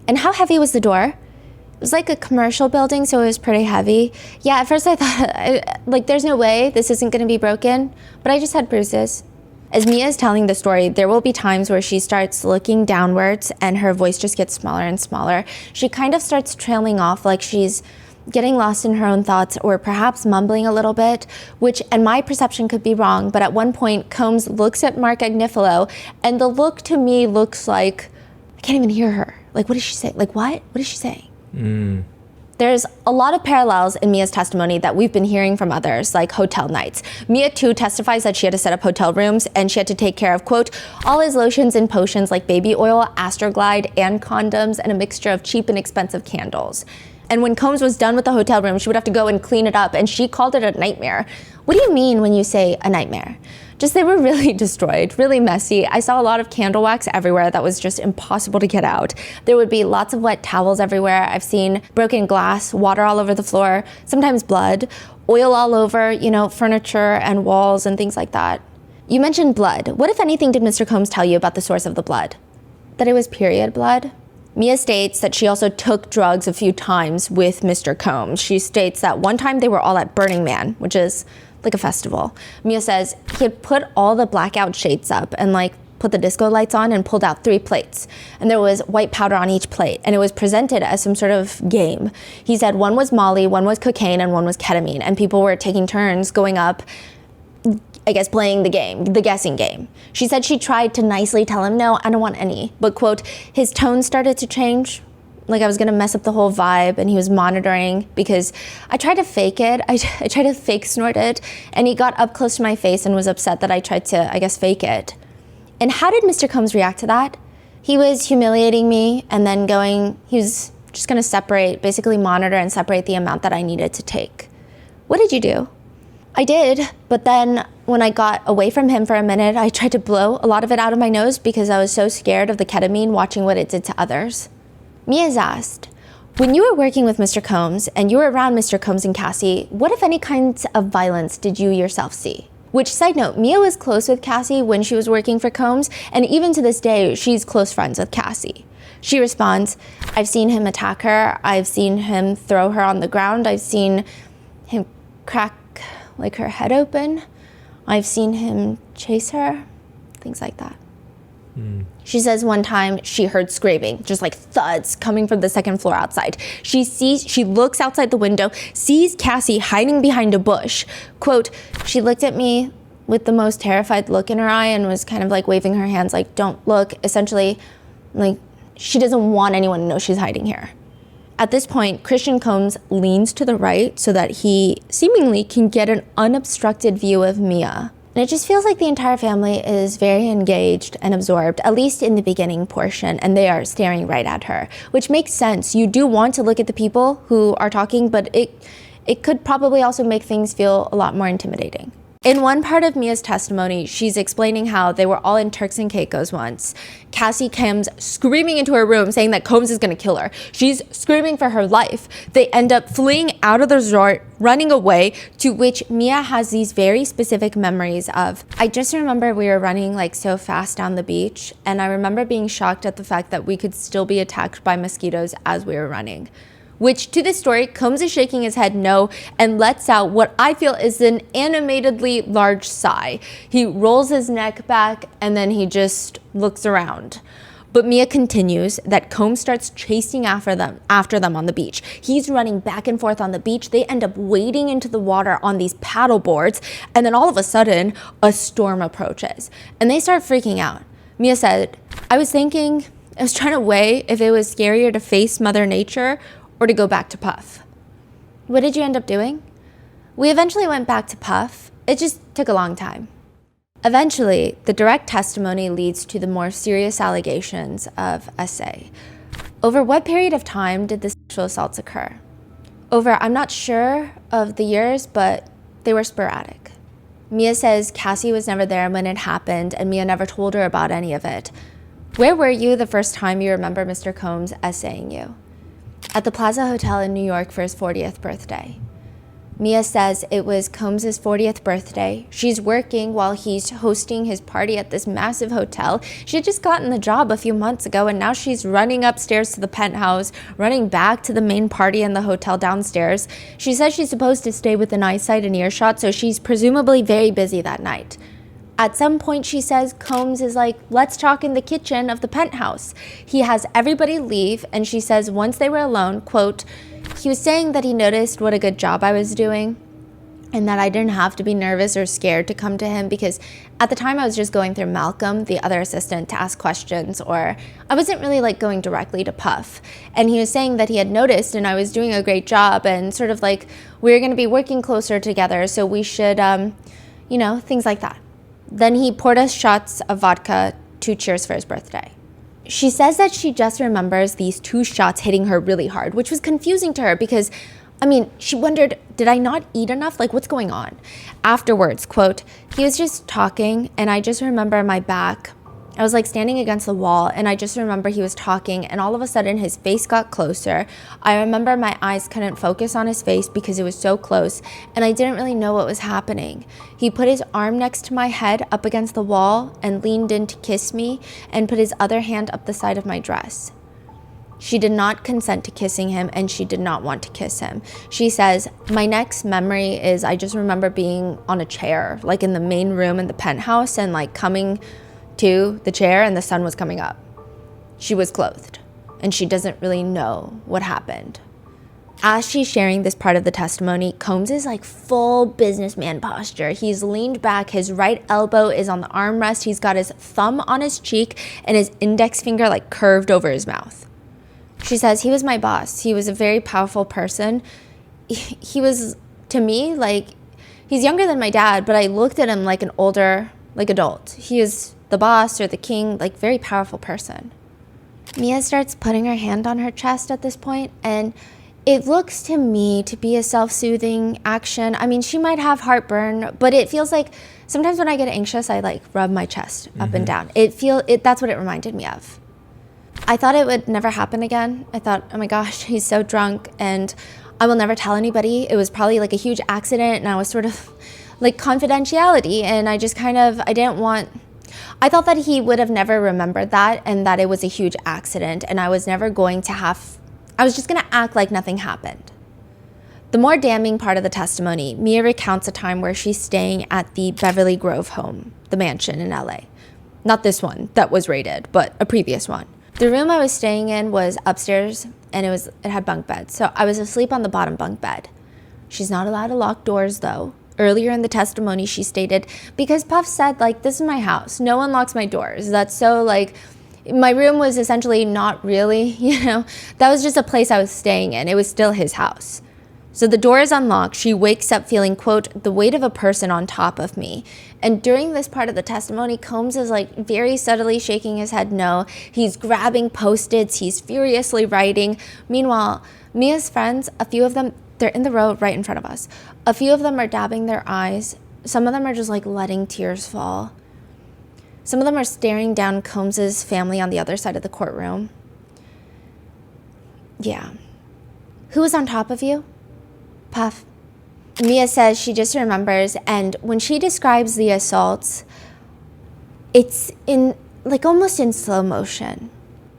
B: And how heavy was the door? It was like a commercial building, so it was pretty heavy. Yeah, at first I thought, like, there's no way this isn't gonna be broken, but I just had bruises. As Mia is telling the story, there will be times where she starts looking downwards and her voice just gets smaller and smaller. She kind of starts trailing off, like she's getting lost in her own thoughts or perhaps mumbling a little bit, which, and my perception could be wrong, but at one point Combs looks at Mark Agnifilo and the look to me looks like, I can't even hear her. Like, what did she say? Like, what? What is she saying? There's a lot of parallels in Mia's testimony that we've been hearing from others, like hotel nights. Mia, too, testifies that she had to set up hotel rooms and she had to take care of, quote, all his lotions and potions like baby oil, Astroglide, and condoms, and a mixture of cheap and expensive candles. And when Combs was done with the hotel room, she would have to go and clean it up, and she called it a nightmare. What do you mean when you say a nightmare? Just they were really destroyed, really messy. I saw a lot of candle wax everywhere that was just impossible to get out. There would be lots of wet towels everywhere. I've seen broken glass, water all over the floor, sometimes blood, oil all over, furniture and walls and things like that. You mentioned blood. What, if anything, did Mr. Combs tell you about the source of the blood? That it was period blood? Mia states that she also took drugs a few times with Mr. Combs. She states that one time they were all at Burning Man, which is like a festival. Mia says he had put all the blackout shades up and put the disco lights on and pulled out 3 plates. And there was white powder on each plate, and it was presented as some sort of game. He said one was Molly, one was cocaine, and one was ketamine. And people were taking turns going up, I guess, playing the game, the guessing game. She said she tried to nicely tell him, no, I don't want any. But, quote, his tone started to change. Like I was gonna mess up the whole vibe, and he was monitoring because I tried to fake it. I tried to fake snort it, and he got up close to my face and was upset that I tried to, I guess, fake it. And how did Mr. Combs react to that? He was humiliating me and then he was just gonna basically monitor and separate the amount that I needed to take. What did you do? I did, but then when I got away from him for a minute, I tried to blow a lot of it out of my nose because I was so scared of the ketamine watching what it did to others. Mia's asked, when you were working with Mr. Combs and you were around Mr. Combs and Cassie, what, if any, kinds of violence did you yourself see? Which, side note, Mia was close with Cassie when she was working for Combs, and even to this day, she's close friends with Cassie. She responds, I've seen him attack her. I've seen him throw her on the ground. I've seen him crack her head open. I've seen him chase her, things like that. She says one time she heard screaming, just like thuds coming from the second floor outside. She looks outside the window, sees Cassie hiding behind a bush. Quote, she looked at me with the most terrified look in her eye and was kind of waving her hands like, don't look. Essentially, she doesn't want anyone to know she's hiding here. At this point, Christian Combs leans to the right so that he seemingly can get an unobstructed view of Mia. And it just feels like the entire family is very engaged and absorbed, at least in the beginning portion, and they are staring right at her, which makes sense. You do want to look at the people who are talking, but it could probably also make things feel a lot more intimidating. In one part of Mia's testimony, she's explaining how they were all in Turks and Caicos once. Cassie comes screaming into her room saying that Combs is going to kill her. She's screaming for her life. They end up fleeing out of the resort, running away, to which Mia has these very specific memories of. I just remember we were running so fast down the beach, and I remember being shocked at the fact that we could still be attacked by mosquitoes as we were running. Which, to this story, Combs is shaking his head no and lets out what I feel is an animatedly large sigh. He rolls his neck back and then he just looks around. But Mia continues that Combs starts chasing after them on the beach. He's running back and forth on the beach. They end up wading into the water on these paddle boards, and then all of a sudden, a storm approaches. And they start freaking out. Mia said, I was trying to weigh if it was scarier to face Mother Nature or to go back to Puff. What did you end up doing? We eventually went back to Puff. It just took a long time. Eventually, the direct testimony leads to the more serious allegations of SA. Over what period of time did the sexual assaults occur? I'm not sure of the years, but they were sporadic. Mia says Cassie was never there when it happened, and Mia never told her about any of it. Where were you the first time you remember Mr. Combs essaying you? At the Plaza Hotel in New York for his 40th birthday. Mia says it was Combs' 40th birthday. She's working while he's hosting his party at this massive hotel. She had just gotten the job a few months ago, and now she's running upstairs to the penthouse, running back to the main party in the hotel downstairs. She says she's supposed to stay within eyesight and earshot, so she's presumably very busy that night. At some point, she says, Combs is like, let's talk in the kitchen of the penthouse. He has everybody leave, and she says once they were alone, quote, he was saying that he noticed what a good job I was doing. and that I didn't have to be nervous or scared to come to him, because at the time I was just going through Malcolm, the other assistant, to ask questions, or I wasn't really like going directly to Puff. And he was saying that he had noticed and I was doing a great job, and sort of like we were going to be working closer together, so we should, things like that. Then he poured us shots of vodka to cheers for his birthday. She says that she just remembers these 2 shots hitting her really hard, which was confusing to her because, she wondered, did I not eat enough? Like, what's going on? Afterwards, quote, he was just talking, and I just remember my back. I was like standing against the wall, and I just remember he was talking, and all of a sudden his face got closer. I remember my eyes couldn't focus on his face because it was so close, and I didn't really know what was happening. He put his arm next to my head up against the wall and leaned in to kiss me and put his other hand up the side of my dress. She did not consent to kissing him, and she did not want to kiss him. She says, my next memory is I just remember being on a chair, like in the main room in the penthouse, and like coming to the chair and the sun was coming up. She was clothed, and she doesn't really know what happened. As she's sharing this part of the testimony, Combs is like full businessman posture. He's leaned back, his right elbow is on the armrest, he's got his thumb on his cheek, and his index finger like curved over his mouth. She says, he was my boss. He was a very powerful person. He was, to me, like, he's younger than my dad, but I looked at him like an older, like, adult. He is the boss or the king, like, very powerful person. Mia starts putting her hand on her chest at this point, and it looks to me to be a self-soothing action. She might have heartburn, but it feels like sometimes when I get anxious, I, like, rub my chest up and down. That's what it reminded me of. I thought it would never happen again. I thought, oh my gosh, he's so drunk and I will never tell anybody. It was probably like a huge accident, and I was sort of like confidentiality, and I thought that he would have never remembered that, and that it was a huge accident, and I was just going to act like nothing happened. The more damning part of the testimony, Mia recounts a time where she's staying at the Beverly Grove home, the mansion in LA. Not this one that was raided, but a previous one. The room I was staying in was upstairs, and it had bunk beds, so I was asleep on the bottom bunk bed. She's not allowed to lock doors, though. Earlier in the testimony, she stated, because Puff said, like, this is my house. No one locks my doors. That's so, like, my room was essentially not really, that was just a place I was staying in. It was still his house. So the door is unlocked. She wakes up feeling, quote, the weight of a person on top of me. And during this part of the testimony, Combs is like very subtly shaking his head no. He's grabbing Post-its. He's furiously writing. Meanwhile, Mia's friends, a few of them, they're in the row right in front of us. A few of them are dabbing their eyes. Some of them are just like letting tears fall. Some of them are staring down Combs's family on the other side of the courtroom. Yeah. Who was on top of you? Puff. Mia says she just remembers, and when she describes the assaults, it's in like almost in slow motion.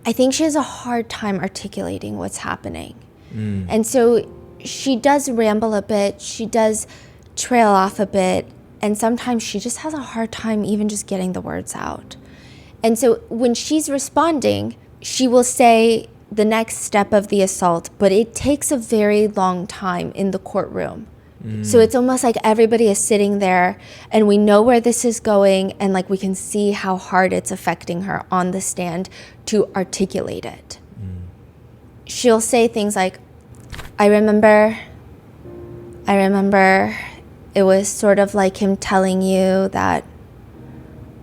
B: I think she has a hard time articulating what's happening. And so she does ramble a bit, she does trail off a bit, and sometimes she just has a hard time even just getting the words out. And so when she's responding, she will say the next step of the assault, but it takes a very long time in the courtroom. So it's almost like everybody is sitting there and we know where this is going, and like we can see how hard it's affecting her on the stand to articulate it. She'll say things like, I remember it was sort of like him telling you that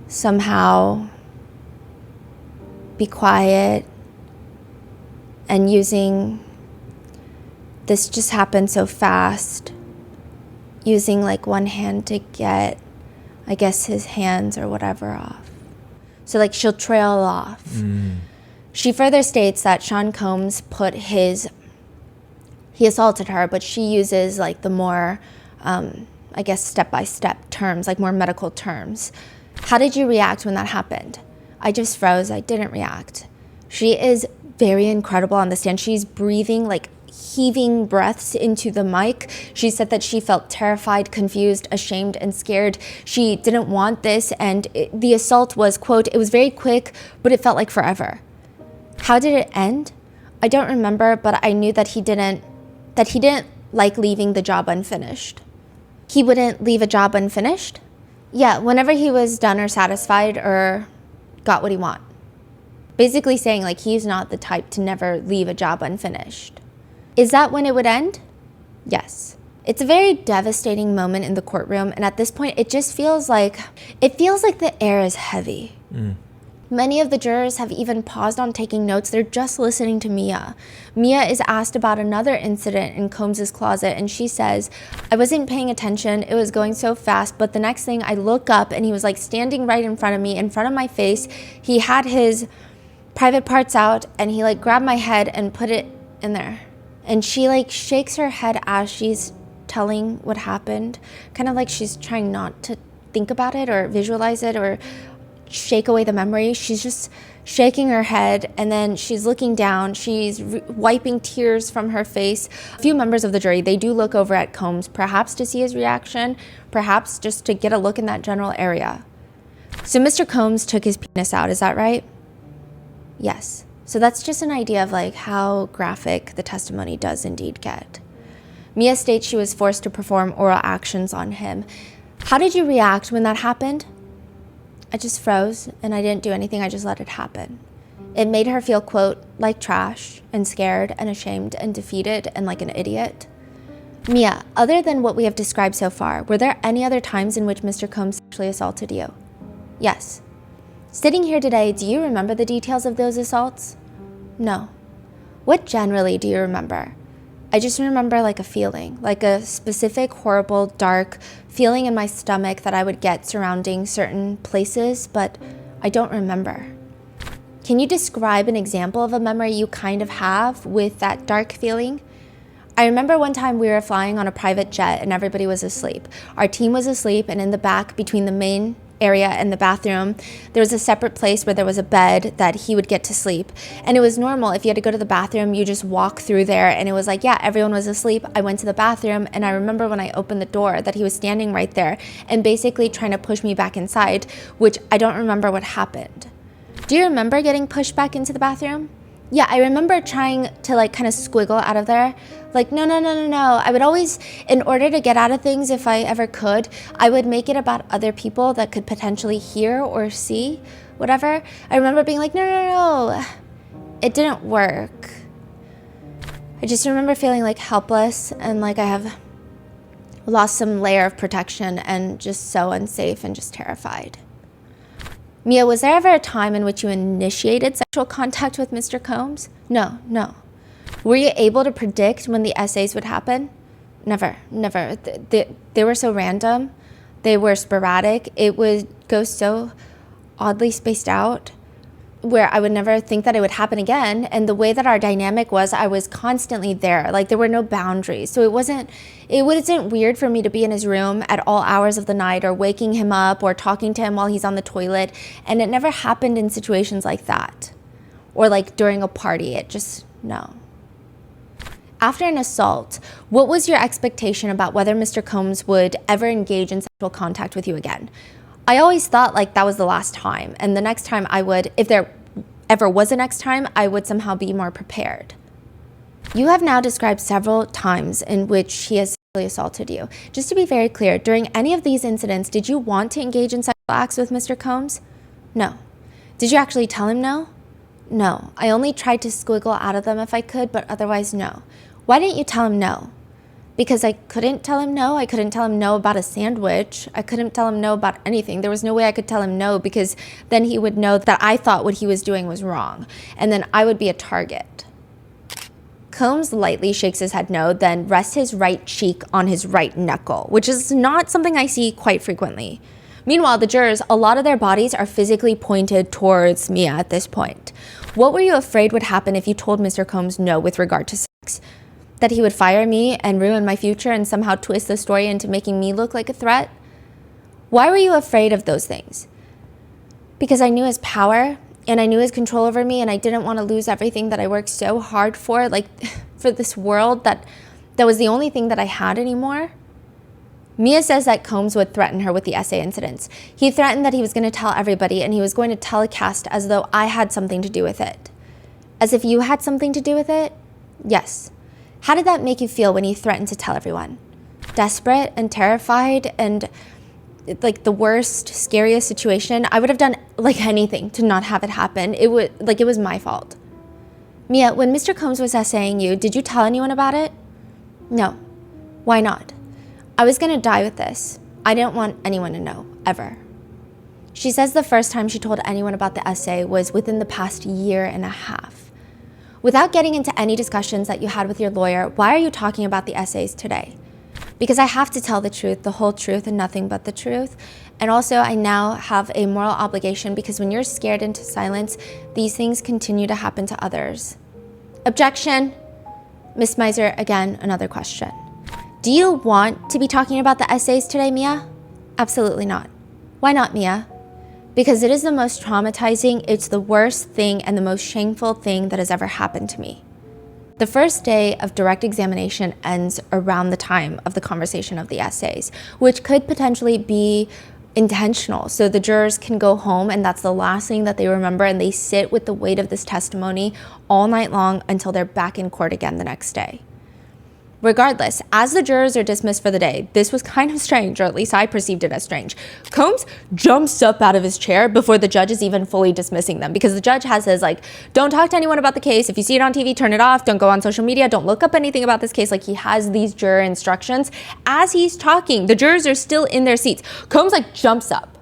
B: somehow be quiet, and using this just happened so fast, using like one hand to get, I guess, his hands or whatever off. So like she'll trail off. She further states that Sean Combs he assaulted her, but she uses like the more, I guess, step-by-step terms, like more medical terms. How did you react when that happened? I just froze. I didn't react. She is very incredible on the stand. She's breathing, like heaving breaths into the mic. She said that she felt terrified, confused, ashamed, and scared. She didn't want this, and the assault was, quote, it was very quick, but it felt like forever. How did it end? I don't remember, but I knew that he didn't like leaving the job unfinished. He wouldn't leave a job unfinished? Yeah, whenever he was done or satisfied or got what he want. Basically saying like he's not the type to never leave a job unfinished. Is that when it would end? Yes. It's a very devastating moment in the courtroom, and at this point it feels like the air is heavy. Many of the jurors have even paused on taking notes. They're just listening to Mia. Mia is asked about another incident in Combs's closet, and she says, I wasn't paying attention. It was going so fast, but the next thing I look up and he was like standing right in front of me, in front of my face. He had his private parts out and he like grabbed my head and put it in there. And she like shakes her head as she's telling what happened, kind of like she's trying not to think about it or visualize it or shake away the memory. She's just shaking her head, and then she's looking down. She's wiping tears from her face. A few members of the jury, they do look over at Combs, perhaps to see his reaction, perhaps just to get a look in that general area. So Mr. Combs took his penis out, is that right? Yes. So that's just an idea of like how graphic the testimony does indeed get. Mia states she was forced to perform oral actions on him. How did you react when that happened? I just froze and I didn't do anything. I just let it happen. It made her feel, quote, like trash and scared and ashamed and defeated and like an idiot. Mia, other than what we have described so far, were there any other times in which Mr. Combs sexually assaulted you? Yes. Sitting here today, do you remember the details of those assaults? No. What generally do you remember? I just remember like a feeling, like a specific, horrible, dark feeling in my stomach that I would get surrounding certain places, but I don't remember. Can you describe an example of a memory you kind of have with that dark feeling? I remember one time we were flying on a private jet and everybody was asleep. Our team was asleep, and in the back between the main area and the bathroom, there was a separate place where there was a bed that he would get to sleep. And it was normal. If you had to go to the bathroom, you just walk through there, and it was like, yeah, everyone was asleep. I went to the bathroom, and I remember when I opened the door that he was standing right there and basically trying to push me back inside, which I don't remember what happened. Do you remember getting pushed back into the bathroom? Yeah, I remember trying to like kind of squiggle out of there. Like, no. I would always, in order to get out of things, if I ever could, I would make it about other people that could potentially hear or see, whatever. I remember being like, no. It didn't work. I just remember feeling like helpless and like I have lost some layer of protection and just so unsafe and just terrified. Mia, was there ever a time in which you initiated sexual contact with Mr. Combs? No. Were you able to predict when the essays would happen? Never. They were so random. They were sporadic. It would go so oddly spaced out where I would never think that it would happen again. And the way that our dynamic was, I was constantly there. Like there were no boundaries. So it wasn't weird for me to be in his room at all hours of the night or waking him up or talking to him while he's on the toilet. And it never happened in situations like that. Or like during a party. It just, no. After an assault, what was your expectation about whether Mr. Combs would ever engage in sexual contact with you again? I always thought like that was the last time, and the next time I would, if there ever was a next time, I would somehow be more prepared. You have now described several times in which he has sexually assaulted you. Just to be very clear, during any of these incidents, did you want to engage in sexual acts with Mr. Combs? No. Did you actually tell him no? No. I only tried to squiggle out of them if I could, but otherwise no. Why didn't you tell him no? Because I couldn't tell him no. I couldn't tell him no about a sandwich. I couldn't tell him no about anything. There was no way I could tell him no because then he would know that I thought what he was doing was wrong. And then I would be a target. Combs lightly shakes his head no, then rests his right cheek on his right knuckle, which is not something I see quite frequently. Meanwhile, the jurors, a lot of their bodies are physically pointed towards Mia at this point. What were you afraid would happen if you told Mr. Combs no with regard to sex? That he would fire me and ruin my future and somehow twist the story into making me look like a threat? Why were you afraid of those things? Because I knew his power and I knew his control over me, and I didn't want to lose everything that I worked so hard for, like for this world that was the only thing that I had anymore. Mia says that Combs would threaten her with the essay incidents. He threatened that he was going to tell everybody, and he was going to telecast as though I had something to do with it. As if you had something to do with it? Yes. How did that make you feel when he threatened to tell everyone? desperate and terrified and like the worst, scariest situation, I would have done like anything to not have it happen. It was my fault. Mia, when Mr. Combs was essaying you, did you tell anyone about it? No. Why not? I was gonna die with this. I didn't want anyone to know, ever. She says the first time she told anyone about the essay was within the past year and a half. Without getting into any discussions that you had with your lawyer, why are you talking about the essays today? Because I have to tell the truth, the whole truth, and nothing but the truth. And also, I now have a moral obligation because when you're scared into silence, these things continue to happen to others. Objection. Miss Miser, again, another question. Do you want to be talking about the essays today, Mia? Absolutely not. Why not, Mia? Because it is the most traumatizing, it's the worst thing and the most shameful thing that has ever happened to me. The first day of direct examination ends around the time of the conversation of the essays, which could potentially be intentional. So the jurors can go home and that's the last thing that they remember, and they sit with the weight of this testimony all night long until they're back in court again the next day. Regardless, as the jurors are dismissed for the day, this was kind of strange, or at least I perceived it as strange. Combs jumps up out of his chair before the judge is even fully dismissing them, because the judge has his don't talk to anyone about the case. If you see it on TV, turn it off. Don't go on social media. Don't look up anything about this case. He has these juror instructions. As he's talking, the jurors are still in their seats. Combs jumps up.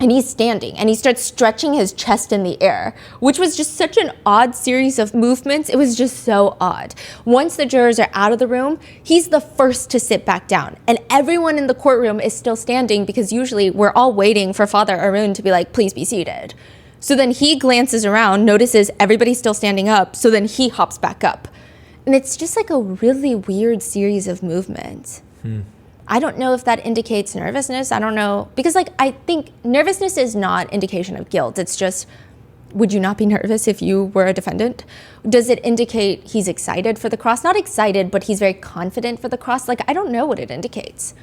B: And he's standing and he starts stretching his chest in the air, which was just such an odd series of movements. It was just so odd. Once the jurors are out of the room, he's the first to sit back down. And everyone in the courtroom is still standing because usually we're all waiting for Father Arun to be please be seated. So then he glances around, notices everybody's still standing up. So then he hops back up. And it's just a really weird series of movements. I don't know if that indicates nervousness. I don't know. Because I think nervousness is not indication of guilt. It's just, would you not be nervous if you were a defendant? Does it indicate he's excited for the cross? Not excited, but he's very confident for the cross. I don't know what it indicates.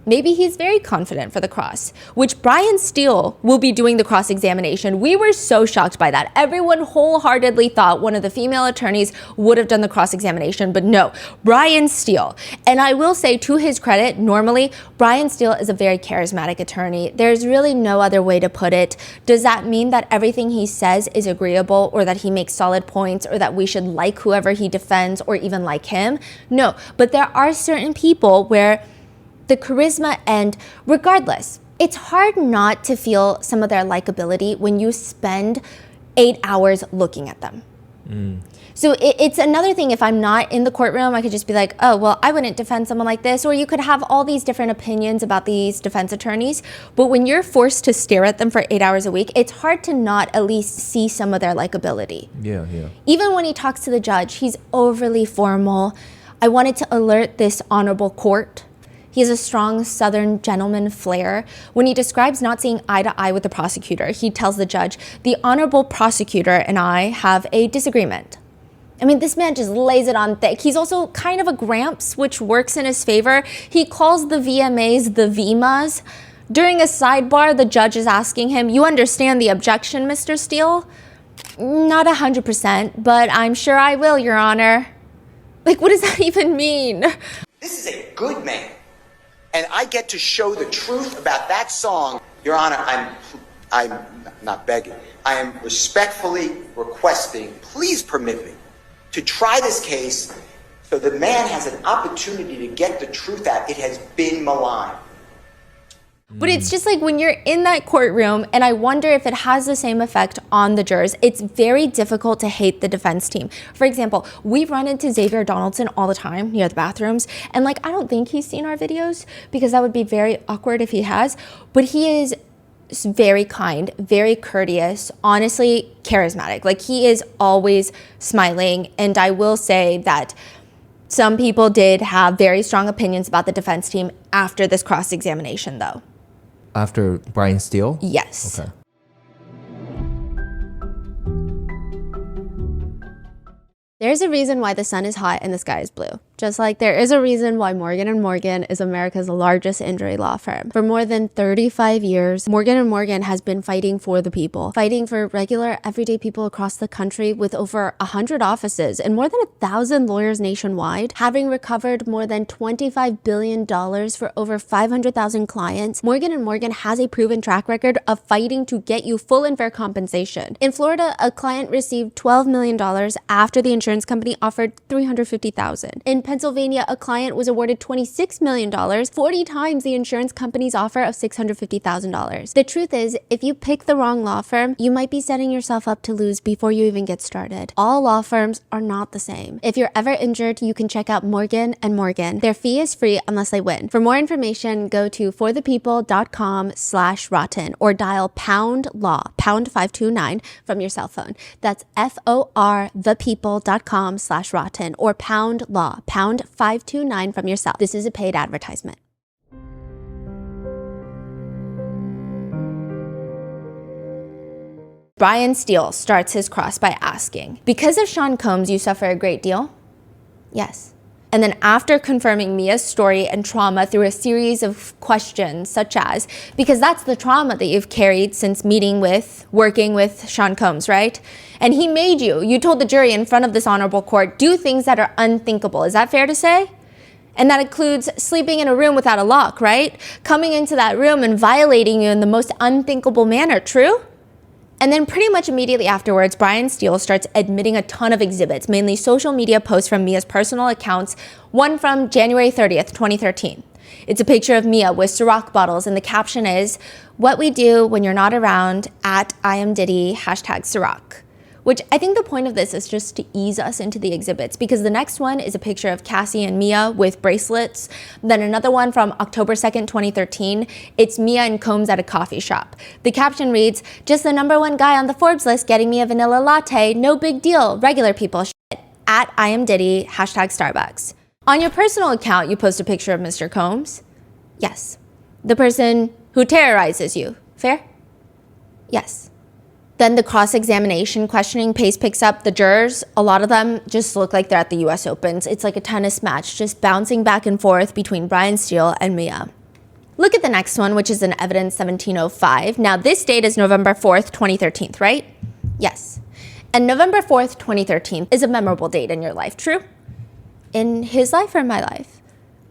B: Maybe he's very confident for the cross, which Brian Steele will be doing the cross-examination. We were so shocked by that. Everyone wholeheartedly thought one of the female attorneys would have done the cross-examination, but no, Brian Steele. And I will say, to his credit, normally, Brian Steele is a very charismatic attorney. There's really no other way to put it. Does that mean that everything he says is agreeable, or that he makes solid points, or that we should like whoever he defends, or even like him? No, but there are certain people where the charisma, and regardless, it's hard not to feel some of their likability when you spend 8 hours looking at them. So it's another thing if I'm not in the courtroom, I could just be oh, well, I wouldn't defend someone like this. Or you could have all these different opinions about these defense attorneys. But when you're forced to stare at them for 8 hours a week, it's hard to not at least see some of their likability.
A: Yeah.
B: Even when he talks to the judge, he's overly formal. I wanted to alert this honorable court. He has a strong Southern gentleman flair. When he describes not seeing eye to eye with the prosecutor, he tells the judge, the honorable prosecutor and I have a disagreement. I mean, this man just lays it on thick. He's also kind of a gramps, which works in his favor. He calls the VMAs the VMAs. During a sidebar, the judge is asking him, you understand the objection, Mr. Steele? Not 100%, but I'm sure I will, Your Honor. What does that even mean?
D: This is a good man. And I get to show the truth about that song. Your Honor, I'm not begging. I am respectfully requesting, please permit me to try this case so the man has an opportunity to get the truth out. It has been maligned.
B: But it's just when you're in that courtroom, and I wonder if it has the same effect on the jurors, it's very difficult to hate the defense team. For example, we run into Xavier Donaldson all the time near the bathrooms, and I don't think he's seen our videos because that would be very awkward if he has, but he is very kind, very courteous, honestly charismatic. He is always smiling, and I will say that some people did have very strong opinions about the defense team after this cross-examination, though.
A: After Brian Steele?
B: Yes.
A: Okay.
B: There's a reason why the sun is hot and the sky is blue. Just like there is a reason why Morgan & Morgan is America's largest injury law firm. For more than 35 years, Morgan & Morgan has been fighting for the people, fighting for regular, everyday people across the country with over 100 offices and more than 1,000 lawyers nationwide, having recovered more than $25 billion for over 500,000 clients. Morgan & Morgan has a proven track record of fighting to get you full and fair compensation. In Florida, a client received $12 million after the insurance company offered $350,000. In Pennsylvania, a client was awarded $26 million, 40 times the insurance company's offer of $650,000. The truth is, if you pick the wrong law firm, you might be setting yourself up to lose before you even get started. All law firms are not the same. If you're ever injured, you can check out Morgan & Morgan. Their fee is free unless they win. For more information, go to forthepeople.com/rotten or dial #law, pound 529 from your cell phone. That's forthepeople.com/rotten or #law, pound 529 from your cell. This is a paid advertisement. Brian Steele starts his cross by asking, because of Sean Combs, you suffer a great deal? Yes. And then after confirming Mia's story and trauma through a series of questions such as, because that's the trauma that you've carried since working with Sean Combs, right? And he made you told the jury in front of this honorable court, do things that are unthinkable. Is that fair to say? And that includes sleeping in a room without a lock, right? Coming into that room and violating you in the most unthinkable manner, true? And then pretty much immediately afterwards, Brian Steele starts admitting a ton of exhibits, mainly social media posts from Mia's personal accounts, one from January 30th, 2013. It's a picture of Mia with Ciroc bottles, and the caption is, "What we do when you're not around, at I am Diddy, #Ciroc." Which I think the point of this is just to ease us into the exhibits, because the next one is a picture of Cassie and Mia with bracelets. Then another one from October 2nd, 2013. It's Mia and Combs at a coffee shop. The caption reads, "Just the #1 guy on the Forbes list getting me a vanilla latte. No big deal. Regular people shit. At I am Diddy, #Starbucks." On your personal account, you post a picture of Mr. Combs. Yes. The person who terrorizes you. Fair? Yes. Then the cross-examination questioning pace picks up. The jurors, a lot of them just look like they're at the US Opens. It's like a tennis match, just bouncing back and forth between Brian Steele and Mia. Look at the next one, which is an evidence 1705. Now this date is November 4th, 2013, right? Yes. And November 4th, 2013 is a memorable date in your life, true? In his life or in my life?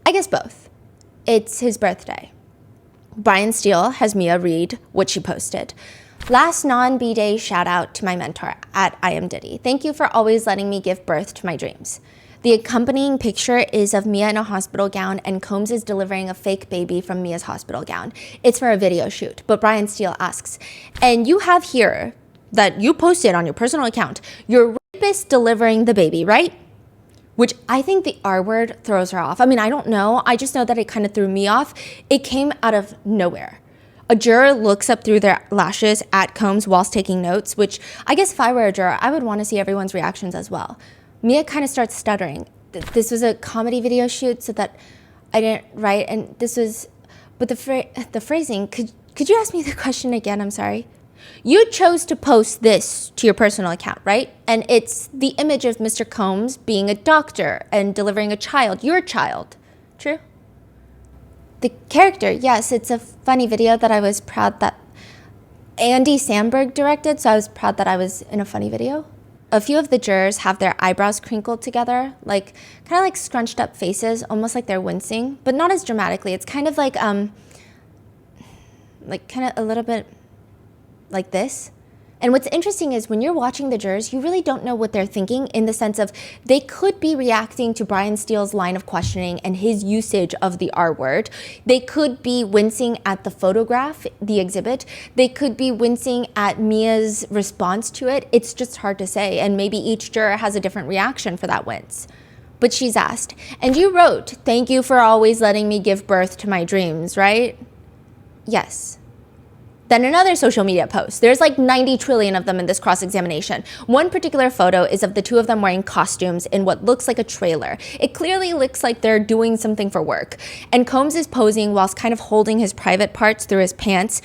B: I guess both. It's his birthday. Brian Steele has Mia read what she posted. "Last non-B-Day shout out to my mentor at I am Diddy. Thank you for always letting me give birth to my dreams." The accompanying picture is of Mia in a hospital gown, and Combs is delivering a fake baby from Mia's hospital gown. It's for a video shoot, but Brian Steele asks, "And you have here that you posted on your personal account, your rapist delivering the baby, right?" Which I think the R word throws her off. I mean, I don't know. I just know that it kind of threw me off. It came out of nowhere. A juror looks up through their lashes at Combs whilst taking notes, which I guess if I were a juror, I would want to see everyone's reactions as well. Mia kind of starts stuttering. This was a comedy video shoot, so that I didn't write, and this was, but the phrasing, could you ask me the question again? I'm sorry. You chose to post this to your personal account, right? And it's the image of Mr. Combs being a doctor and delivering a child, your child, true? The character, yes, it's a funny video that I was proud that Andy Samberg directed, so I was proud that I was in a funny video. A few of the jurors have their eyebrows crinkled together, like kind of like scrunched up faces, almost like they're wincing, but not as dramatically. It's kind of like kind of a little bit like this. And what's interesting is when you're watching the jurors, you really don't know what they're thinking, in the sense of they could be reacting to Brian Steele's line of questioning and his usage of the R word. They could be wincing at the photograph, the exhibit. They could be wincing at Mia's response to it. It's just hard to say. And maybe each juror has a different reaction for that wince. But she's asked, "And you wrote, 'Thank you for always letting me give birth to my dreams,' right?" Yes. Then another social media post. There's like 90 trillion of them in this cross-examination. One particular photo is of the two of them wearing costumes in what looks like a trailer. It clearly looks like they're doing something for work. And Combs is posing whilst kind of holding his private parts through his pants.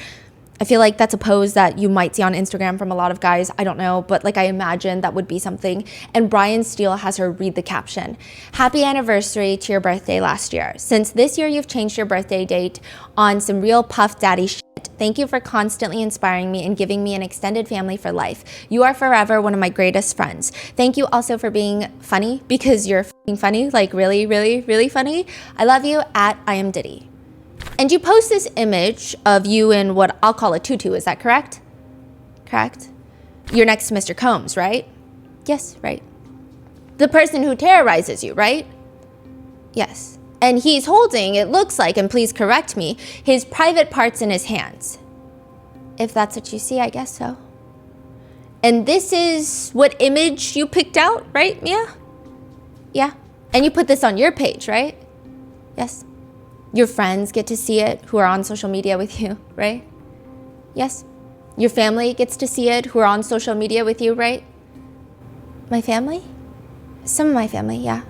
B: I feel like that's a pose that you might see on Instagram from a lot of guys. I don't know, but like I imagine that would be something. And Brian Steele has her read the caption. Happy anniversary to your birthday last year. Since this year you've changed your birthday date on some real Puff Daddy shit. Thank you for constantly inspiring me and giving me an extended family for life. You are forever one of my greatest friends. Thank you also for being funny, because you're f***ing funny, like really, really, really funny. I love you, at I am Diddy. And you post this image of you in what I'll call a tutu, is that correct? Correct? You're next to Mr. Combs, right? Yes, right. The person who terrorizes you, right? Yes. And he's holding, it looks like, and please correct me, his private parts in his hands. If that's what you see, I guess so. And this is what image you picked out, right, Mia? Yeah. And you put this on your page, right? Yes. Your friends get to see it who are on social media with you, right? Yes. Your family gets to see it who are on social media with you, right? My family? Some of my family, yeah.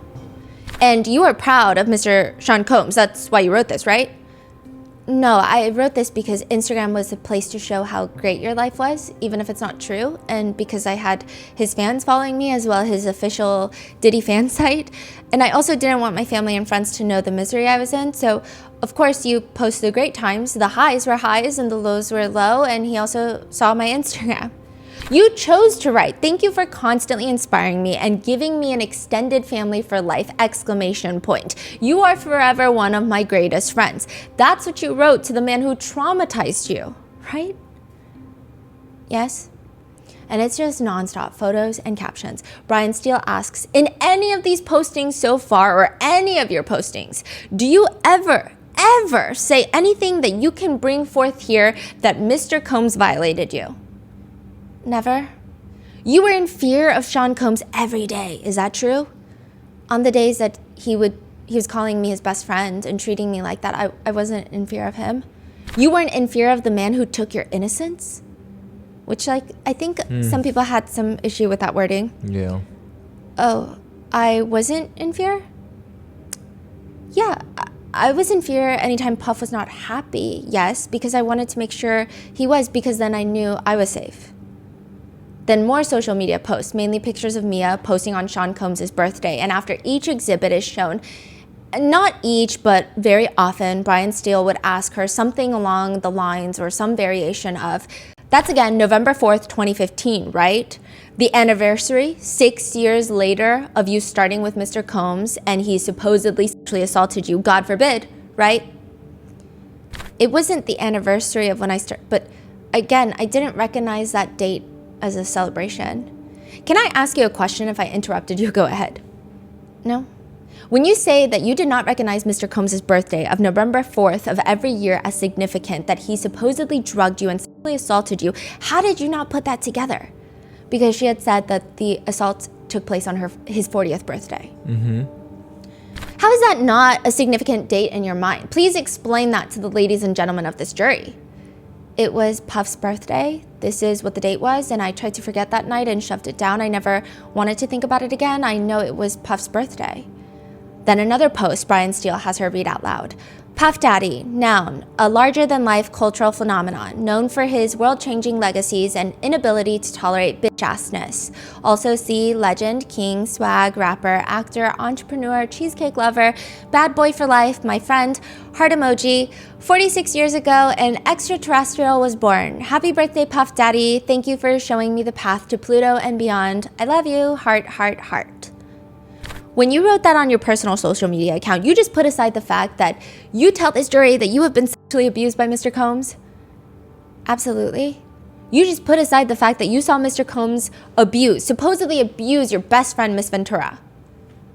B: And you are proud of Mr. Sean Combs. That's why you wrote this, right? No, I wrote this because Instagram was a place to show how great your life was, even if it's not true. And because I had his fans following me as well as his official Diddy fan site. And I also didn't want my family and friends to know the misery I was in. So, of course, you post the great times. The highs were highs and the lows were low. And he also saw my Instagram. You chose to write, thank you for constantly inspiring me and giving me an extended family for life, exclamation point. You are forever one of my greatest friends. That's what you wrote to the man who traumatized you, right? Yes? And it's just nonstop photos and captions. Brian Steele asks, in any of these postings so far, or any of your postings, do you ever say anything that you can bring forth here that Mr. Combs violated you? Never. You were in fear of Sean Combs every day. Is that true? On the days that he was calling me his best friend and treating me like that, I wasn't in fear of him. You weren't in fear of the man who took your innocence? Which, like, I think some people had some issue with that wording.
A: Yeah.
B: Oh, I wasn't in fear? Yeah, I was in fear anytime Puff was not happy, yes, because I wanted to make sure he was, because then I knew I was safe. Then more social media posts, mainly pictures of Mia posting on Sean Combs' birthday. And after each exhibit is shown, not each, but very often, Brian Steele would ask her something along the lines or some variation of, that's again November 4th, 2015, right? The anniversary, 6 years later, of you starting with Mr. Combs and he supposedly sexually assaulted you, God forbid, right? It wasn't the anniversary of when I started, but again, I didn't recognize that date as a celebration. Can I ask you a question? If I interrupted you, go ahead. No? When you say that you did not recognize Mr. Combs' birthday of November 4th of every year as significant, that he supposedly drugged you and sexually assaulted you, how did you not put that together? Because she had said that the assault took place on his 40th birthday. Mm-hmm. How is that not a significant date in your mind? Please explain that to the ladies and gentlemen of this jury. It was Puff's birthday. This is what the date was, and I tried to forget that night and shoved it down. I never wanted to think about it again. I know it was Puff's birthday. Then another post, Brian Steele has her read out loud. Puff Daddy, noun, a larger-than-life cultural phenomenon, known for his world-changing legacies and inability to tolerate bitch-assness. Also see legend, king, swag, rapper, actor, entrepreneur, cheesecake lover, bad boy for life, my friend, heart emoji. 46 years ago, an extraterrestrial was born. Happy birthday, Puff Daddy. Thank you for showing me the path to Pluto and beyond. I love you, heart, heart, heart. When you wrote that on your personal social media account, you just put aside the fact that you tell this jury that you have been sexually abused by Mr. Combs? Absolutely. You just put aside the fact that you saw Mr. Combs supposedly abuse your best friend, Miss Ventura.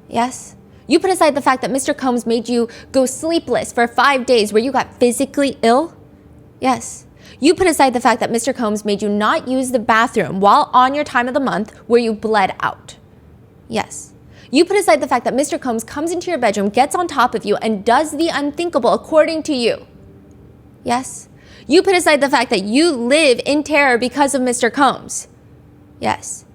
B: Yes? You put aside the fact that Mr. Combs made you go sleepless for 5 days where you got physically ill? Yes. You put aside the fact that Mr. Combs made you not use the bathroom while on your time of the month where you bled out? Yes. You put aside the fact that Mr. Combs comes into your bedroom, gets on top of you, and does the unthinkable according to you. Yes. You put aside the fact that you live in terror because of Mr. Combs. Yes.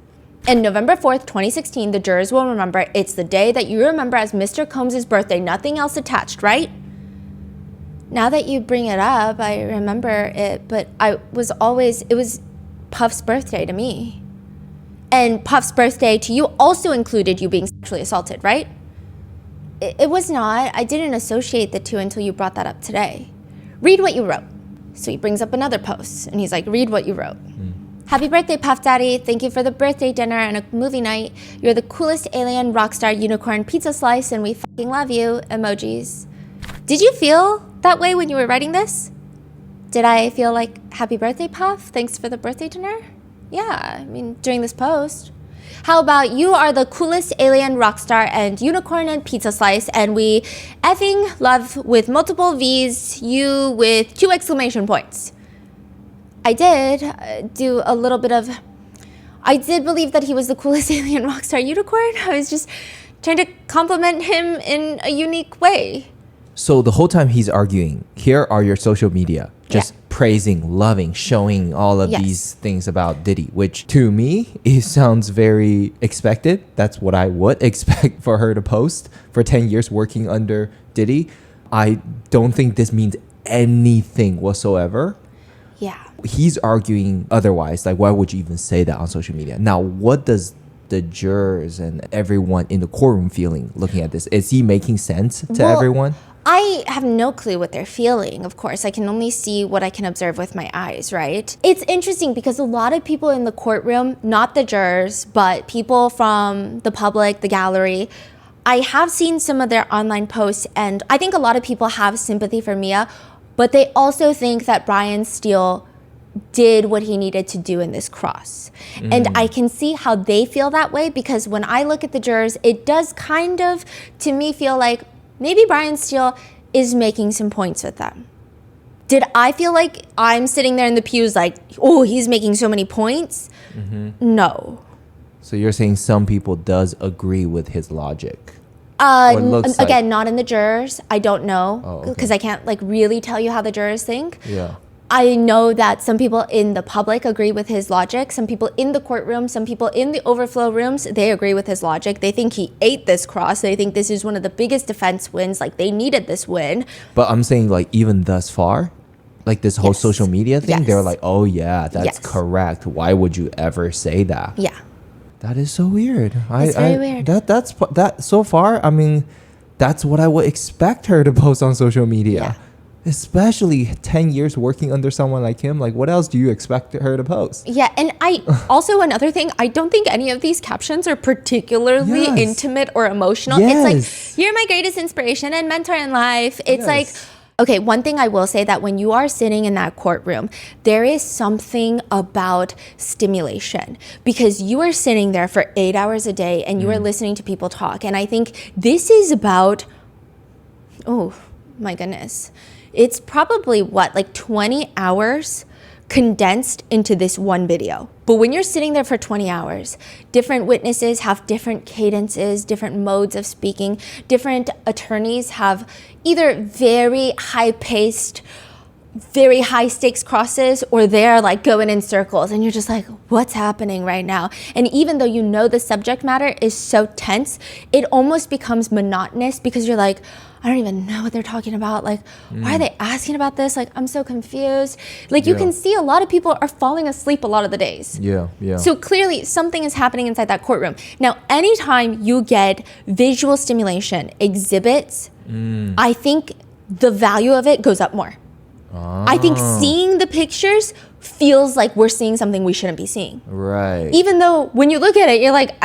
B: And November 4th, 2016, the jurors will remember it's the day that you remember as Mr. Combs' birthday, nothing else attached, right? Now that you bring it up, I remember it, but it was Puff's birthday to me. And Puff's birthday to you also included you being sexually assaulted, right? It was not. I didn't associate the two until you brought that up today. Read what you wrote. So he brings up another post, and he's like, read what you wrote. Happy birthday, Puff Daddy. Thank you for the birthday dinner and a movie night. You're the coolest alien, rockstar, unicorn, pizza slice, and we fucking love you. Emojis. Did you feel that way when you were writing this? Did I feel like, happy birthday, Puff? Thanks for the birthday dinner? Yeah, I mean, during this post. How about you are the coolest alien, rockstar, and unicorn and pizza slice, and we effing love with multiple V's, you with 2 exclamation points. I did do a little bit of... I did believe that he was the coolest alien, rockstar, unicorn. I was just trying to compliment him in a unique way.
A: So the whole time he's arguing, here are your social media, just praising, loving, showing all of these things about Diddy, which to me, it sounds very expected. That's what I would expect for her to post for 10 years working under Diddy. I don't think this means anything whatsoever.
B: Yeah.
A: He's arguing otherwise. Like, why would you even say that on social media? Now, what does the jurors and everyone in the courtroom feeling looking at this? Is he making sense to everyone?
B: I have no clue what they're feeling, of course. I can only see what I can observe with my eyes, right? It's interesting because a lot of people in the courtroom, not the jurors, but people from the public, the gallery, I have seen some of their online posts, and I think a lot of people have sympathy for Mia, but they also think that Brian Steele did what he needed to do in this cross. And I can see how they feel that way, because when I look at the jurors, it does kind of, to me, feel like maybe Brian Steele is making some points with them. Did I feel like I'm sitting there in the pews like, oh, he's making so many points? No.
A: So you're saying some people does agree with his logic?
B: Again, not in the jurors. I don't know, because I can't like really tell you how the jurors think.
A: Yeah.
B: I know that some people in the public agree with his logic. Some people in the courtroom, some people in the overflow rooms, they agree with his logic. They think he ate this cross. They think this is one of the biggest defense wins. Like, they needed this win.
A: But I'm saying, like, even thus far, like this whole social media thing, they're like, oh yeah, that's correct. Why would you ever say that?
B: Yeah.
A: That is so weird.
B: It's very weird.
A: That so far, I mean, that's what I would expect her to post on social media.
B: Yeah.
A: Especially 10 years working under someone like him. Like, what else do you expect her to post?
B: Yeah, and I also, another thing, I don't think any of these captions are particularly intimate or emotional. It's like, you're my greatest inspiration and mentor in life. It's like, okay, one thing I will say, that when you are sitting in that courtroom, there is something about stimulation, because you are sitting there for 8 hours a day and you are listening to people talk. And I think this is about, oh my goodness, it's probably like 20 hours condensed into this one video. But when you're sitting there for 20 hours, different witnesses have different cadences, different modes of speaking. Different attorneys have either very high-paced, very high stakes crosses, or they're like going in circles, and you're just like, what's happening right now? And even though you know the subject matter is so tense, it almost becomes monotonous, because you're like, I don't even know what they're talking about. Like, why are they asking about this? Like, I'm so confused. Like, you can see a lot of people are falling asleep a lot of the days.
A: Yeah.
B: So clearly something is happening inside that courtroom. Now, anytime you get visual stimulation, exhibits, I think the value of it goes up more. I think seeing the pictures feels like we're seeing something we shouldn't be seeing.
A: Right.
B: Even though when you look at it, you're like,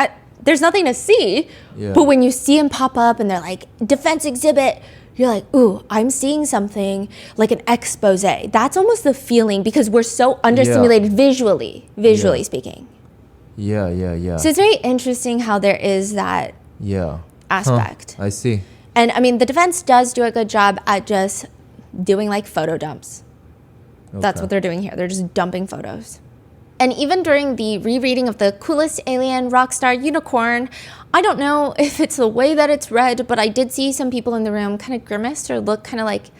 B: there's nothing to see. Yeah. But when you see them pop up and they're like, defense exhibit, you're like, ooh, I'm seeing something like an expose. That's almost the feeling, because we're so understimulated visually speaking.
A: Yeah.
B: So it's very interesting how there is that aspect.
A: I see.
B: And I mean, the defense does do a good job at just doing like photo dumps. That's what they're doing here. They're just dumping photos. And even during the rereading of the coolest alien, rockstar, unicorn, I don't know if it's the way that it's read, but I did see some people in the room kind of grimace or look kind of like,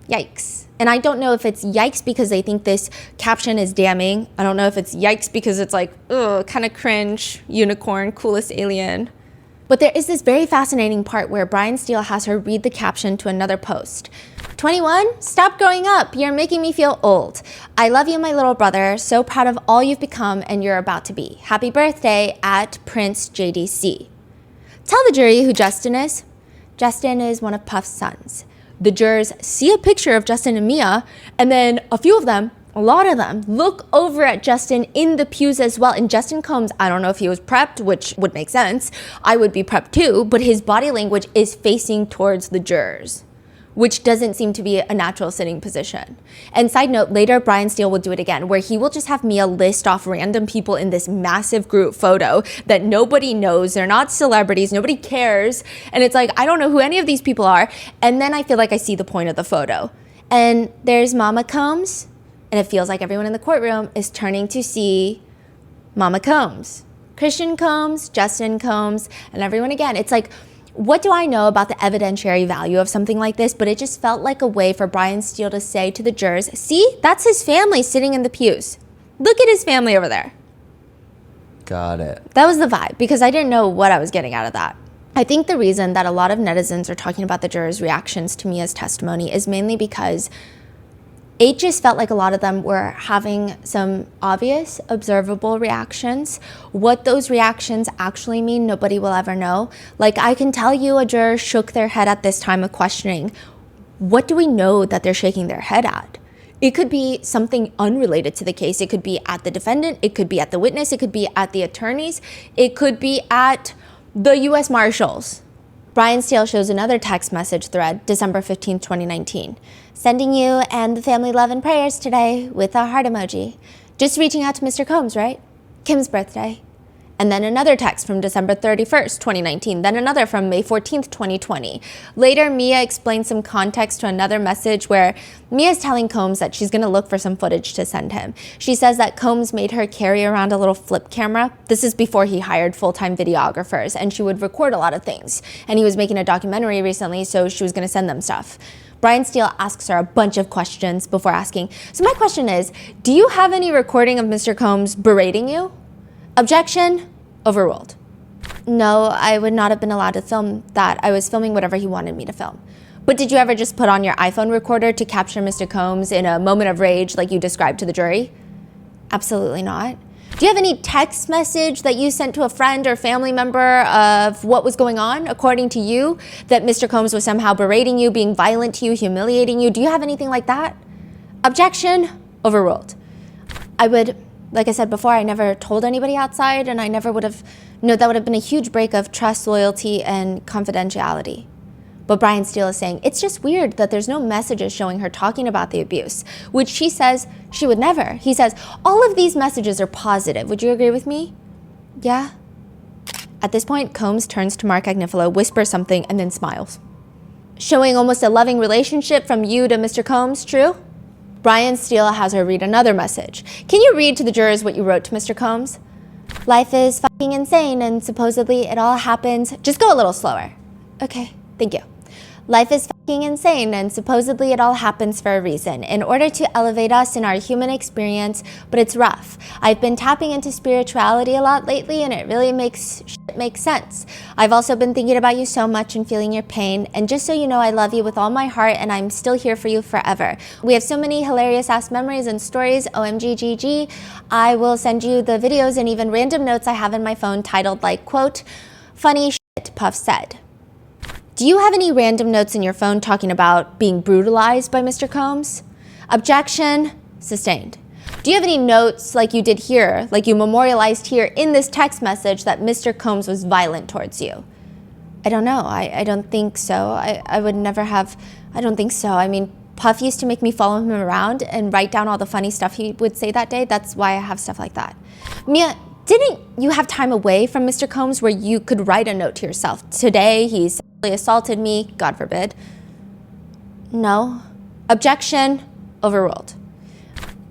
B: yikes. And I don't know if it's yikes because they think this caption is damning. I don't know if it's yikes because it's like, ugh, kind of cringe, unicorn, coolest alien. But there is this very fascinating part where Brian Steele has her read the caption to another post. 21, stop growing up. You're making me feel old. I love you, my little brother. So proud of all you've become and you're about to be. Happy birthday at Prince JDC. Tell the jury who Justin is. Justin is one of Puff's sons. The jurors see a picture of Justin and Mia, and then a lot of them, look over at Justin in the pews as well. And Justin Combs, I don't know if he was prepped, which would make sense. I would be prepped too, but his body language is facing towards the jurors, which doesn't seem to be a natural sitting position. And side note, later Brian Steele will do it again, where he will just have Mia list off random people in this massive group photo that nobody knows. They're not celebrities. Nobody cares. And it's like, I don't know who any of these people are. And then I feel like I see the point of the photo. And there's Mama Combs. And it feels like everyone in the courtroom is turning to see Mama Combs. Christian Combs, Justin Combs, and everyone again. It's like, what do I know about the evidentiary value of something like this? But it just felt like a way for Brian Steele to say to the jurors, see, that's his family sitting in the pews. Look at his family over there.
A: Got it.
B: That was the vibe, because I didn't know what I was getting out of that. I think the reason that a lot of netizens are talking about the jurors' reactions to Mia's testimony is mainly because it just felt like a lot of them were having some obvious, observable reactions. What those reactions actually mean, nobody will ever know. Like, I can tell you a juror shook their head at this time of questioning. What do we know that they're shaking their head at? It could be something unrelated to the case. It could be at the defendant. It could be at the witness. It could be at the attorneys. It could be at the U.S. Marshals. Brian Steele shows another text message thread, December 15, 2019. Sending you and the family love and prayers today with a heart emoji. Just reaching out to Mr. Combs, right? Kim's birthday. And then another text from December 31st, 2019. Then another from May 14th, 2020. Later, Mia explains some context to another message where Mia's telling Combs that she's going to look for some footage to send him. She says that Combs made her carry around a little flip camera. This is before he hired full-time videographers, and she would record a lot of things. And he was making a documentary recently, so she was going to send them stuff. Brian Steele asks her a bunch of questions before asking, so my question is, do you have any recording of Mr. Combs berating you? Objection, overruled. No, I would not have been allowed to film that. I was filming whatever he wanted me to film. But did you ever just put on your iPhone recorder to capture Mr. Combs in a moment of rage like you described to the jury? Absolutely not. Do you have any text message that you sent to a friend or family member of what was going on, according to you, that Mr. Combs was somehow berating you, being violent to you, humiliating you? Do you have anything like that? Objection, overruled. Like I said before, I never told anybody outside, and I never would have, that would have been a huge break of trust, loyalty, and confidentiality. But Brian Steele is saying, it's just weird that there's no messages showing her talking about the abuse, which she says she would never. He says, all of these messages are positive. Would you agree with me? Yeah. At this point, Combs turns to Mark Agnifilo, whispers something, and then smiles. Showing almost a loving relationship from you to Mr. Combs, true? Brian Steele has her read another message. Can you read to the jurors what you wrote to Mr. Combs? Life is fucking insane, and supposedly it all happens. Just go a little slower. Okay, thank you. Life is fucking insane, and supposedly it all happens for a reason, in order to elevate us in our human experience, but it's rough. I've been tapping into spirituality a lot lately, and it really makes shit make sense. I've also been thinking about you so much and feeling your pain, and just so you know, I love you with all my heart, and I'm still here for you forever. We have so many hilarious-ass memories and stories, OMGGG. I will send you the videos and even random notes I have in my phone titled, like, quote, funny shit, Puff said. Do you have any random notes in your phone talking about being brutalized by Mr. Combs? Objection, sustained. Do you have any notes like you did here, like you memorialized here in this text message that Mr. Combs was violent towards you? I don't know. I don't think so. I would never have. I don't think so. I mean, Puff used to make me follow him around and write down all the funny stuff he would say that day. That's why I have stuff like that. Mia, didn't you have time away from Mr. Combs where you could write a note to yourself? Today, he's assaulted me, God forbid. No. Objection, overruled.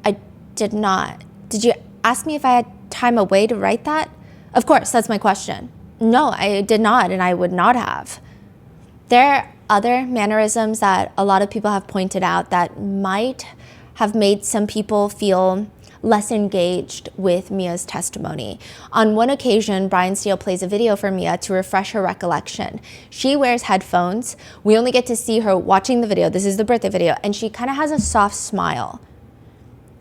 B: I did not. Did you ask me if I had time away to write that? Of course, that's my question. No, I did not, and I would not have. There are other mannerisms that a lot of people have pointed out that might have made some people feel less engaged with Mia's testimony. On one occasion, Brian Steele plays a video for Mia to refresh her recollection. She wears headphones. We only get to see her watching the video. This is the birthday video, and she kind of has a soft smile.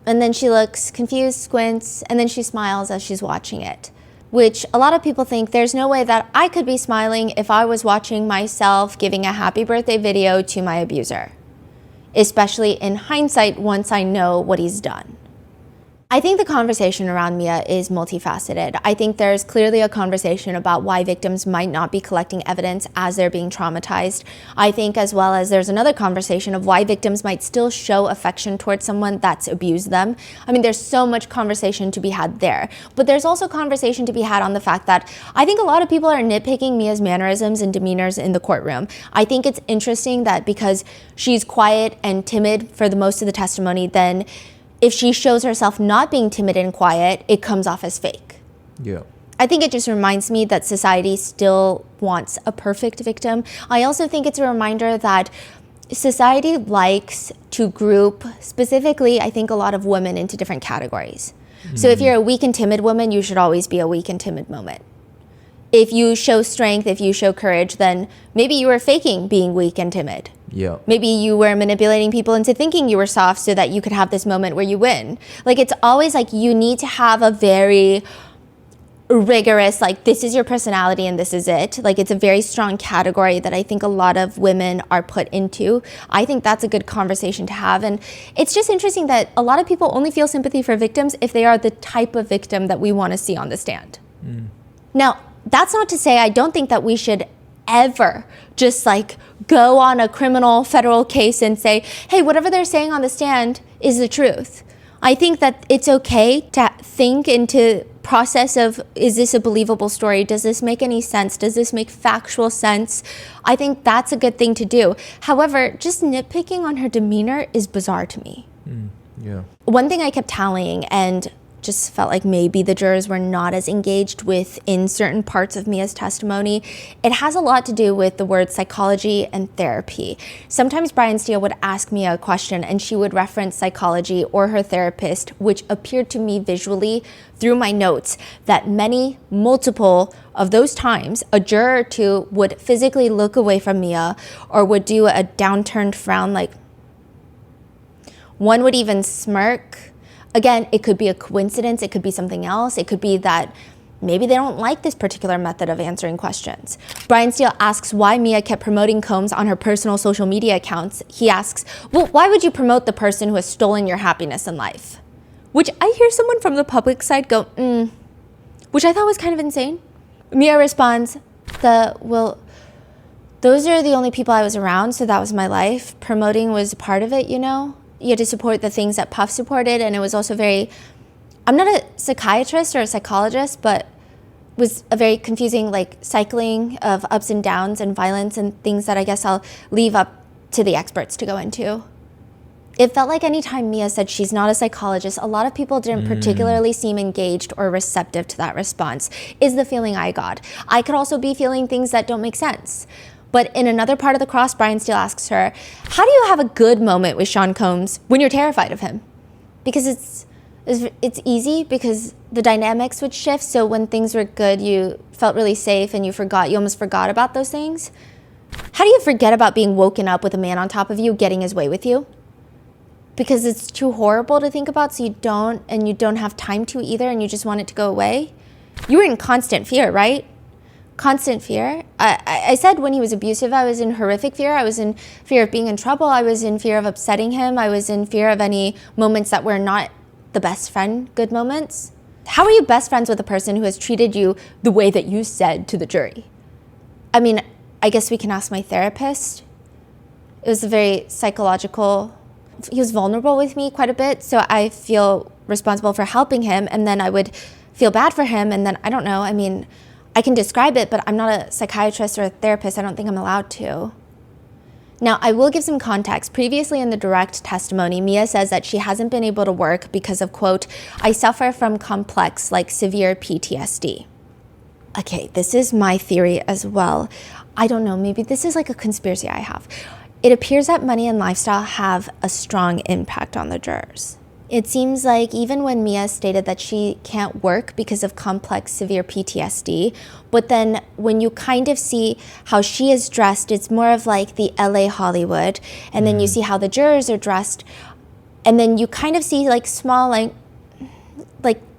B: And then she looks confused, squints, and then she smiles as she's watching it, which a lot of people think there's no way that I could be smiling if I was watching myself giving a happy birthday video to my abuser, especially in hindsight once I know what he's done. I think the conversation around Mia is multifaceted. I think there's clearly a conversation about why victims might not be collecting evidence as they're being traumatized. I think as well as there's another conversation of why victims might still show affection towards someone that's abused them. I mean, there's so much conversation to be had there. But there's also conversation to be had on the fact that I think a lot of people are nitpicking Mia's mannerisms and demeanors in the courtroom. I think it's interesting that because she's quiet and timid for the most of the testimony, then if she shows herself not being timid and quiet, it comes off as fake.
A: Yeah.
B: I think it just reminds me that society still wants a perfect victim. I also think it's a reminder that society likes to group, specifically, I think, a lot of women into different categories. So if you're a weak and timid woman, you should always be a weak and timid moment. If you show strength, if you show courage, then maybe you were faking being weak and timid.
A: Yeah.
B: Maybe you were manipulating people into thinking you were soft so that you could have this moment where you win. Like, it's always like you need to have a very rigorous, like, this is your personality and this is it. Like, it's a very strong category that I think a lot of women are put into. I think that's a good conversation to have. And it's just interesting that a lot of people only feel sympathy for victims if they are the type of victim that we want to see on the stand. Now, that's not to say I don't think that we should ever just like go on a criminal federal case and say, hey, whatever they're saying on the stand is the truth. I think that it's okay to think into process of, is this a believable story? Does this make any sense? Does this make factual sense? I think that's a good thing to do. However, just nitpicking on her demeanor is bizarre to me.
A: Yeah.
B: One thing I kept tallying and just felt like maybe the jurors were not as engaged with in certain parts of Mia's testimony. It has a lot to do with the word psychology and therapy. Sometimes Brian Steele would ask Mia a question and she would reference psychology or her therapist, which appeared to me visually through my notes that multiple of those times, a juror or two would physically look away from Mia or would do a downturned frown, like one would even smirk. Again, it could be a coincidence, it could be something else, it could be that maybe they don't like this particular method of answering questions. Brian Steele asks why Mia kept promoting Combs on her personal social media accounts. He asks, well, why would you promote the person who has stolen your happiness in life? Which I hear someone from the public side go, which I thought was kind of insane. Mia responds, well, those are the only people I was around, so that was my life. Promoting was part of it, you know? You had to support the things that Puff supported, and it was also I'm not a psychiatrist or a psychologist, but was a very confusing cycling of ups and downs and violence and things that I guess I'll leave up to the experts to go into. It felt like anytime Mia said she's not a psychologist, a lot of people didn't particularly seem engaged or receptive to that response, is the feeling I got. I could also be feeling things that don't make sense. But in another part of the cross, Brian Steele asks her, how do you have a good moment with Sean Combs when you're terrified of him? Because it's easy because the dynamics would shift. So when things were good, you felt really safe and you almost forgot about those things. How do you forget about being woken up with a man on top of you getting his way with you? Because it's too horrible to think about, so you don't have time to either, and you just want it to go away. You were in constant fear, right? Constant fear. I said when he was abusive, I was in horrific fear. I was in fear of being in trouble. I was in fear of upsetting him. I was in fear of any moments that were not the best friend good moments. How are you best friends with a person who has treated you the way that you said to the jury? I mean, I guess we can ask my therapist. It was a very psychological. He was vulnerable with me quite a bit, so I feel responsible for helping him, and then I would feel bad for him, and then I don't know. I mean, I can describe it, but I'm not a psychiatrist or a therapist. I don't think I'm allowed to. Now, I will give some context. Previously in the direct testimony, Mia says that she hasn't been able to work because of, quote, I suffer from complex, severe PTSD. Okay, this is my theory as well. I don't know, maybe this is a conspiracy I have. It appears that money and lifestyle have a strong impact on the jurors. It seems like even when Mia stated that she can't work because of complex severe PTSD, but then when you kind of see how she is dressed, it's more of like the LA Hollywood, and then you see how the jurors are dressed, and then you kind of see like small like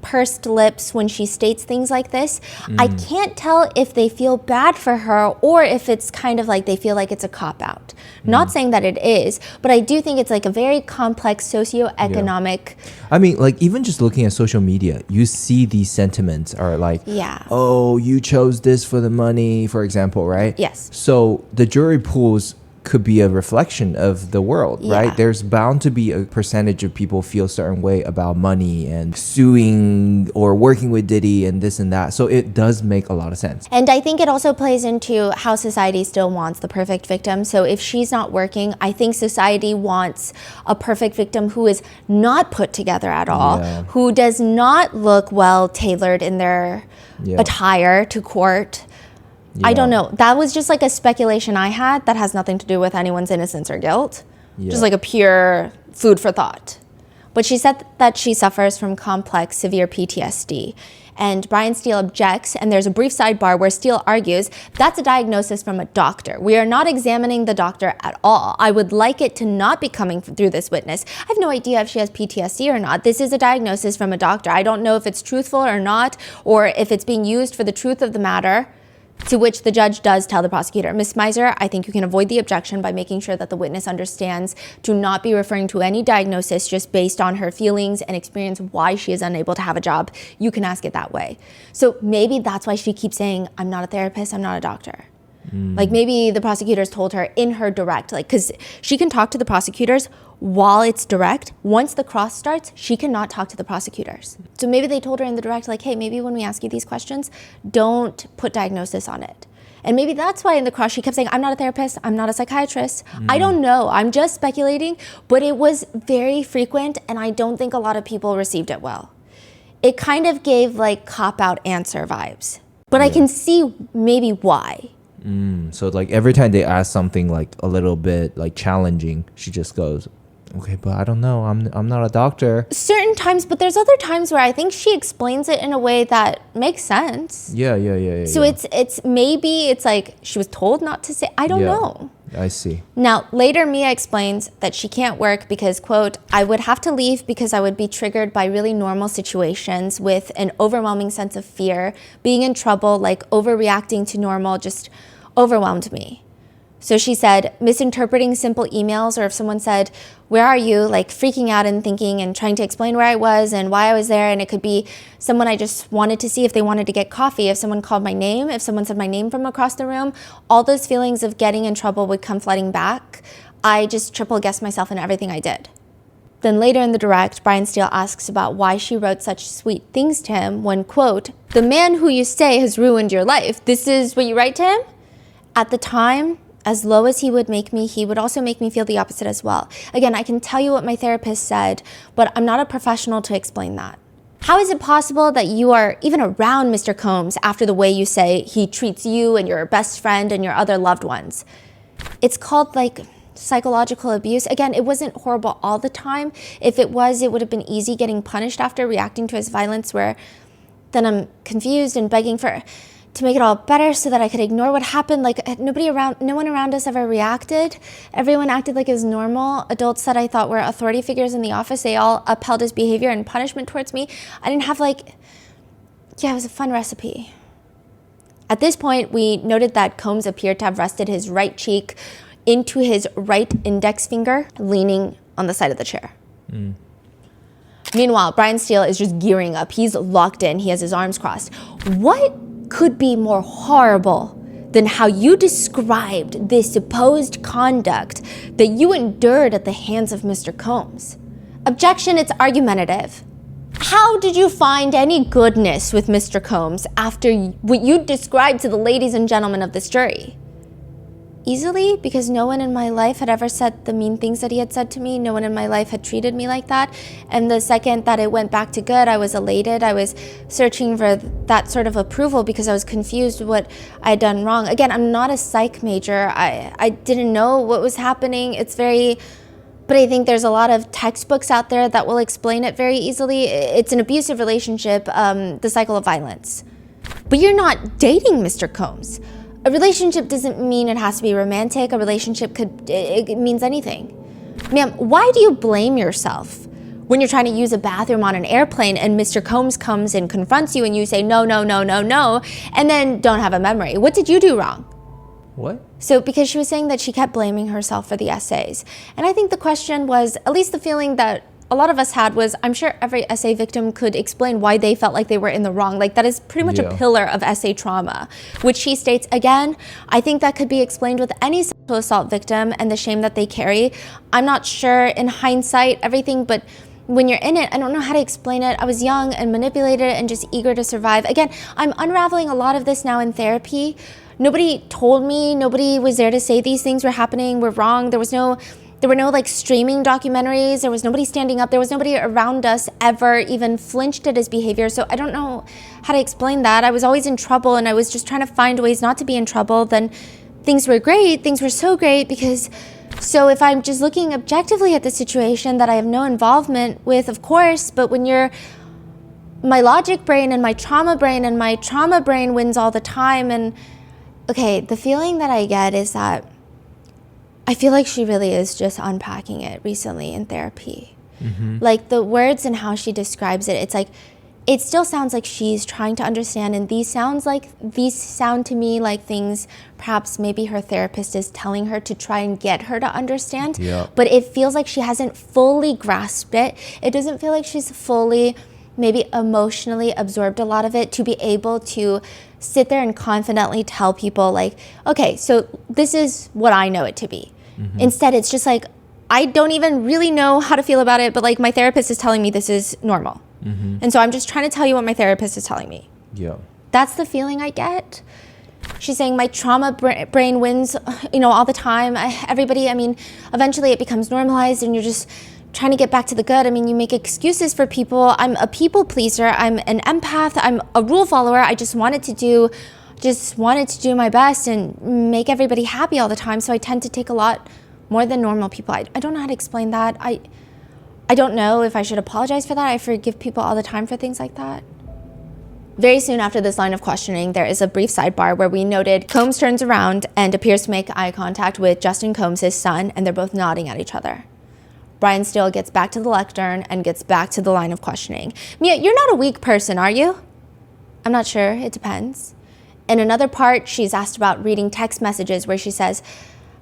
B: pursed lips when she states things like this. I can't tell if they feel bad for her or if it's kind of like they feel like it's a cop-out. Not saying that it is, but I do think it's like a very complex socioeconomic.
A: I mean, like even just looking at social media, you see these sentiments are like, oh, you chose this for the money, for example, right?
B: Yes.
A: So the jury pools could be a reflection of the world, right? There's bound to be a percentage of people feel a certain way about money and suing or working with Diddy and this and that. So it does make a lot of sense.
B: And I think it also plays into how society still wants the perfect victim. So if she's not working, I think society wants a perfect victim who is not put together at all, who does not look well tailored in their attire to court. I don't know. That was just like a speculation I had that has nothing to do with anyone's innocence or guilt. Just like a pure food for thought. But she said that she suffers from complex severe PTSD. And Brian Steele objects, and there's a brief sidebar where Steele argues that's a diagnosis from a doctor. We are not examining the doctor at all. I would like it to not be coming through this witness. I have no idea if she has PTSD or not. This is a diagnosis from a doctor. I don't know if it's truthful or not, or if it's being used for the truth of the matter. To which the judge does tell the prosecutor, Ms. Meiser, I think you can avoid the objection by making sure that the witness understands to not be referring to any diagnosis just based on her feelings and experience why she is unable to have a job. You can ask it that way. So maybe that's why she keeps saying, I'm not a therapist, I'm not a doctor. Like maybe the prosecutors told her in her direct, like, because she can talk to the prosecutors while it's direct. Once the cross starts, she cannot talk to the prosecutors. So maybe they told her in the direct, like, hey, maybe when we ask you these questions, don't put diagnosis on it. And maybe that's why in the cross she kept saying, I'm not a therapist, I'm not a psychiatrist. I don't know, I'm just speculating, but it was very frequent and I don't think a lot of people received it well. It kind of gave like cop-out answer vibes, but I can see maybe why.
A: So like every time they ask something like a little bit like challenging, she just goes, okay, but I don't know. I'm not a doctor.
B: Certain times, but there's other times where I think she explains it in a way that makes sense.
A: Yeah.
B: So it's maybe it's like she was told not to say. I don't know.
A: I see.
B: Now, later Mia explains that she can't work because, quote, I would have to leave because I would be triggered by really normal situations with an overwhelming sense of fear. Being in trouble, like overreacting to normal, just overwhelmed me. So she said, misinterpreting simple emails, or if someone said, where are you? Like freaking out and thinking and trying to explain where I was and why I was there. And it could be someone I just wanted to see if they wanted to get coffee. If someone called my name, if someone said my name from across the room, all those feelings of getting in trouble would come flooding back. I just triple guessed myself in everything I did. Then later in the direct, Brian Steele asks about why she wrote such sweet things to him when, quote, the man who you say has ruined your life. This is what you write to him? At the time, as low as he would make me, he would also make me feel the opposite as well. Again, I can tell you what my therapist said, but I'm not a professional to explain that. How is it possible that you are even around Mr. Combs after the way you say he treats you and your best friend and your other loved ones? It's called like psychological abuse. Again, it wasn't horrible all the time. If it was, it would have been easy getting punished after reacting to his violence, where then I'm confused and begging to make it all better so that I could ignore what happened. Like no one around us ever reacted. Everyone acted like it was normal. Adults that I thought were authority figures in the office, they all upheld his behavior and punishment towards me. I didn't have it was a fun recipe. At this point, we noted that Combs appeared to have rested his right cheek into his right index finger, leaning on the side of the chair. Meanwhile, Brian Steele is just gearing up. He's locked in. He has his arms crossed. What could be more horrible than how you described this supposed conduct that you endured at the hands of Mr. Combs? Objection, it's argumentative. How did you find any goodness with Mr. Combs after what you described to the ladies and gentlemen of this jury? Easily, because no one in my life had ever said the mean things that he had said to me. No one in my life had treated me like that. And the second that it went back to good, I was elated. I was searching for that sort of approval because I was confused what I had done wrong. Again, I'm not a psych major. I didn't know what was happening. It's very But I think there's a lot of textbooks out there that will explain it very easily. It's an abusive relationship, the cycle of violence. But you're not dating Mr. Combs. A relationship doesn't mean it has to be romantic. A relationship it means anything. Ma'am, why do you blame yourself when you're trying to use a bathroom on an airplane and Mr. Combs comes and confronts you and you say, no, no, no, no, no, and then don't have a memory? What did you do wrong?
A: What?
B: So because she was saying that she kept blaming herself for the essays. And I think the question was, at least the feeling that a lot of us had was, I'm sure every essay victim could explain why they felt like they were in the wrong. Like that is pretty much a pillar of essay trauma, which she states, again, I think that could be explained with any sexual assault victim and the shame that they carry. I'm not sure in hindsight everything, but when you're in it, I don't know how to explain it. I was young and manipulated and just eager to survive. Again, I'm unraveling a lot of this now in therapy. Nobody told me, nobody was there to say these things were happening, were wrong. There were no like streaming documentaries. There was nobody standing up. There was nobody around us ever even flinched at his behavior. So I don't know how to explain that. I was always in trouble and I was just trying to find ways not to be in trouble. Then things were great. Things were so great because, so if I'm just looking objectively at the situation that I have no involvement with, of course, but when you're my logic brain and my trauma brain wins all the time. And okay, the feeling that I get is that I feel like she really is just unpacking it recently in therapy. Like the words and how she describes it, it's like, it still sounds like she's trying to understand, and these sound to me like things perhaps maybe her therapist is telling her to try and get her to understand. But it feels like she hasn't fully grasped it. It doesn't feel like she's fully maybe emotionally absorbed a lot of it to be able to sit there and confidently tell people like, okay, so this is what I know it to be. Instead, it's just like, I don't even really know how to feel about it, but like my therapist is telling me this is normal. And so I'm just trying to tell you what my therapist is telling me. That's the feeling I get. She's saying my trauma brain wins, all the time. Eventually it becomes normalized and you're just trying to get back to the good. You make excuses for people. I'm a people pleaser. I'm an empath. I'm a rule follower. I just wanted to do my best and make everybody happy all the time. So I tend to take a lot more than normal people. I don't know how to explain that. I don't know if I should apologize for that. I forgive people all the time for things like that. Very soon after this line of questioning, there is a brief sidebar where we noted Combs turns around and appears to make eye contact with Justin Combs, his son, and they're both nodding at each other. Brian Steele gets back to the lectern and gets back to the line of questioning. Mia, you're not a weak person, are you? I'm not sure. It depends. In another part, she's asked about reading text messages where she says,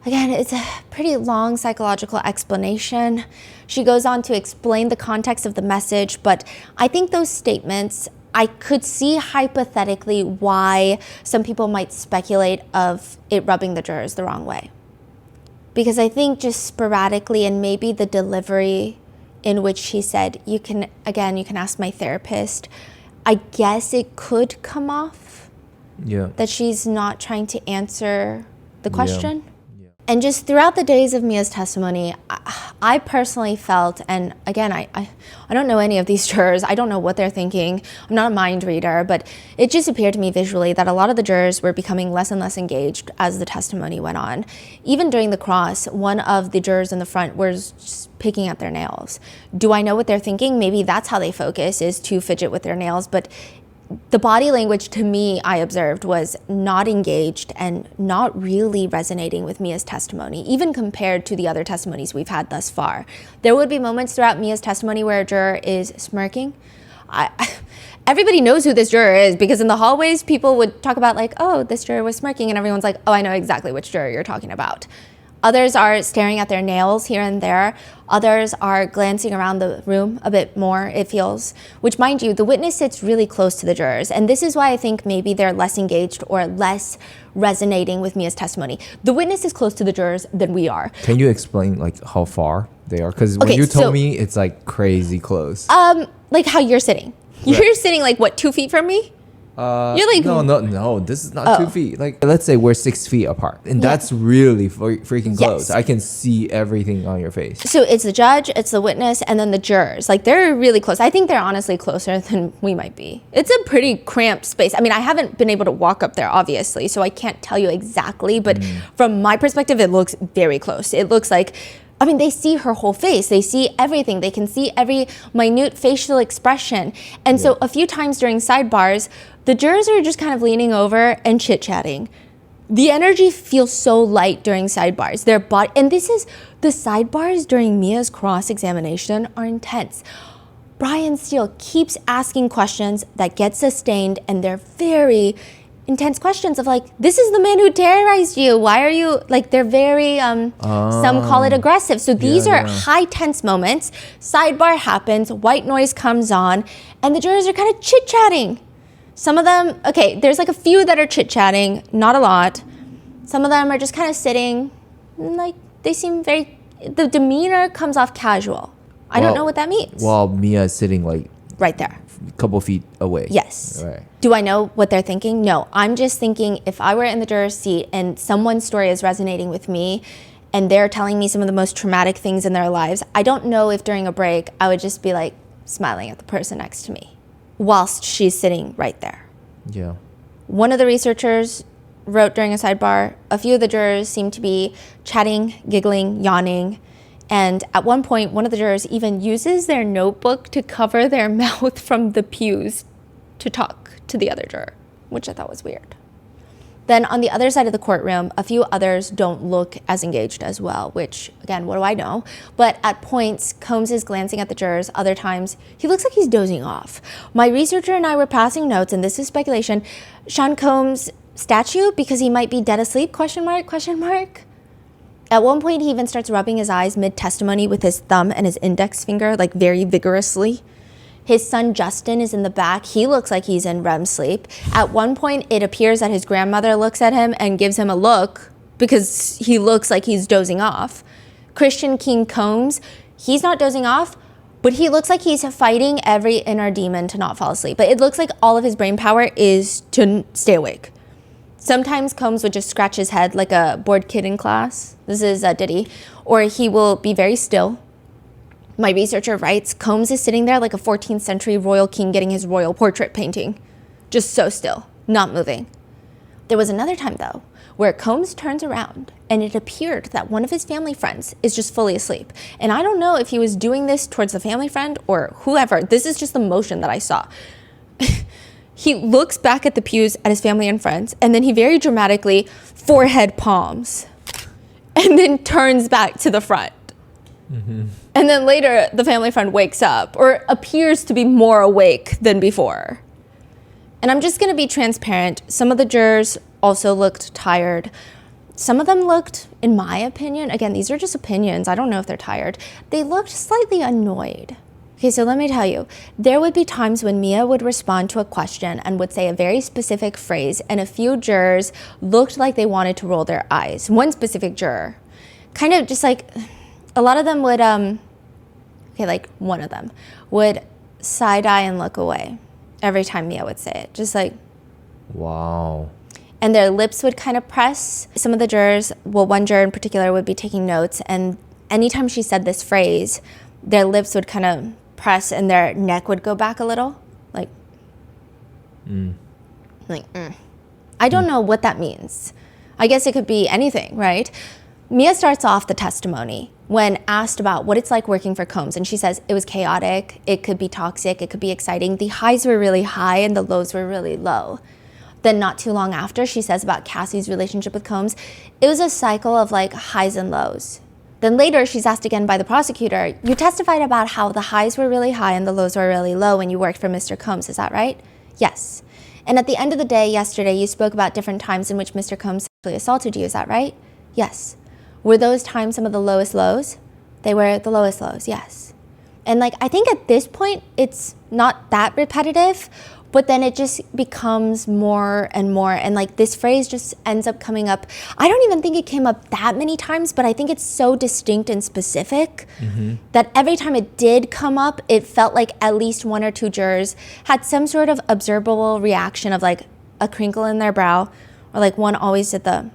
B: again, it's a pretty long psychological explanation. She goes on to explain the context of the message, but I think those statements, I could see hypothetically why some people might speculate of it rubbing the jurors the wrong way. Because I think just sporadically and maybe the delivery in which she said, you can ask my therapist, I guess it could come off that she's not trying to answer the question. And just throughout the days of Mia's testimony, I personally felt, and again, I don't know any of these jurors. I don't know what they're thinking. I'm not a mind reader, but it just appeared to me visually that a lot of the jurors were becoming less and less engaged as the testimony went on. Even during the cross, one of the jurors in the front was just picking at their nails. Do I know what they're thinking? Maybe that's how they focus, is to fidget with their nails, but the body language to me, I observed, was not engaged and not really resonating with Mia's testimony, even compared to the other testimonies we've had thus far. There would be moments throughout Mia's testimony where a juror is smirking. Everybody knows who this juror is because in the hallways, people would talk about like, oh, this juror was smirking, and everyone's like, oh, I know exactly which juror you're talking about. Others are staring at their nails here and there. Others are glancing around the room a bit more, it feels, which, mind you, the witness sits really close to the jurors. And this is why I think maybe they're less engaged or less resonating with Mia's testimony. The witness is close to the jurors than we are.
A: Can you explain like how far they are? Because when you told me, it's like crazy close.
B: Like how you're sitting. You're sitting like, what, 2 feet from me? You're like,
A: no, this is not 2 feet. Like, let's say we're 6 feet apart, and that's really freaking close. I can see everything on your face.
B: So it's the judge, it's the witness, and then the jurors. Like, they're really close. I think they're honestly closer than we might be. It's a pretty cramped space. I haven't been able to walk up there, obviously, so I can't tell you exactly, but from my perspective, it looks very close. It looks like I mean, they see her whole face. They see everything. They can see every minute facial expression. And so a few times during sidebars, the jurors are just kind of leaning over and chit-chatting. The energy feels so light during sidebars. And this is, the sidebars during Mia's cross-examination are intense. Brian Steele keeps asking questions that get sustained, and they're very intense questions of like, this is the man who terrorized you. Why are you, like, they're very, some call it aggressive. So these are high tense moments. Sidebar happens, white noise comes on, and the jurors are kind of chit-chatting. Some of them, okay, there's like a few that are chit-chatting, not a lot. Some of them are just kind of sitting, like, they seem very, the demeanor comes off casual. I don't know what that means.
A: While Mia is sitting like
B: right there,
A: a couple feet away.
B: Yes.
A: Right.
B: Do I know what they're thinking? No. I'm just thinking if I were in the juror's seat and someone's story is resonating with me and they're telling me some of the most traumatic things in their lives, I don't know if during a break I would just be like smiling at the person next to me whilst she's sitting right there.
A: Yeah.
B: One of the researchers wrote during a sidebar, a few of the jurors seemed to be chatting, giggling, yawning. And at one point, one of the jurors even uses their notebook to cover their mouth from the pews to talk to the other juror, which I thought was weird. Then on the other side of the courtroom, a few others don't look as engaged as well, which, again, what do I know? But at points, Combs is glancing at the jurors. Other times, he looks like he's dozing off. My researcher and I were passing notes, and this is speculation. Sean Combs' statue, because he might be dead asleep, question mark, question mark. At one point, he even starts rubbing his eyes mid-testimony with his thumb and his index finger, like very vigorously. His son, Justin, is in the back. He looks like he's in REM sleep. At one point, it appears that his grandmother looks at him and gives him a look because he looks like he's dozing off. Christian King Combs, he's not dozing off, but he looks like he's fighting every inner demon to not fall asleep. But it looks like all of his brain power is to stay awake. Sometimes Combs would just scratch his head like a bored kid in class. This is Diddy. Or he will be very still. My researcher writes, Combs is sitting there like a 14th century royal king getting his royal portrait painting. Just so still, not moving. There was another time, though, where Combs turns around and it appeared that one of his family friends is just fully asleep. And I don't know if he was doing this towards the family friend or whoever. This is just the motion that I saw. He looks back at the pews at his family and friends, and then he very dramatically forehead palms and then turns back to the front. Mm-hmm. And then later, the family friend wakes up or appears to be more awake than before. And I'm just going to be transparent. Some of the jurors also looked tired. Some of them looked, in my opinion, again, these are just opinions. I don't know if they're tired. They looked slightly annoyed. Okay, so let me tell you, there would be times when Mia would respond to a question and would say a very specific phrase, and a few jurors looked like they wanted to roll their eyes. One specific juror, kind of just like, a lot of them would, like one of them would side-eye and look away every time Mia would say it, just like,
A: wow.
B: And their lips would kind of press. Some of the jurors, well, one juror in particular would be taking notes, and anytime she said this phrase, their lips would kind of press and their neck would go back a little, like, I don't know what that means. I guess it could be anything, right? Mia starts off the testimony when asked about what it's like working for Combs, and she says it was chaotic, it could be toxic, it could be exciting. The highs were really high and the lows were really low. Then not too long after, she says about Cassie's relationship with Combs, it was a cycle of like highs and lows. Then later, she's asked again by the prosecutor, you testified about how the highs were really high and the lows were really low when you worked for Mr. Combs, is that right? Yes. And at the end of the day, yesterday, you spoke about different times in which Mr. Combs sexually assaulted you, is that right? Yes. Were those times some of the lowest lows? They were the lowest lows, yes. And like, I think at this point, it's not that repetitive, but then it just becomes more and more. And like this phrase just ends up coming up. I don't even think it came up that many times, but I think it's so distinct and specific that every time it did come up, it felt like at least one or two jurors had some sort of observable reaction of like a crinkle in their brow, or like one always did the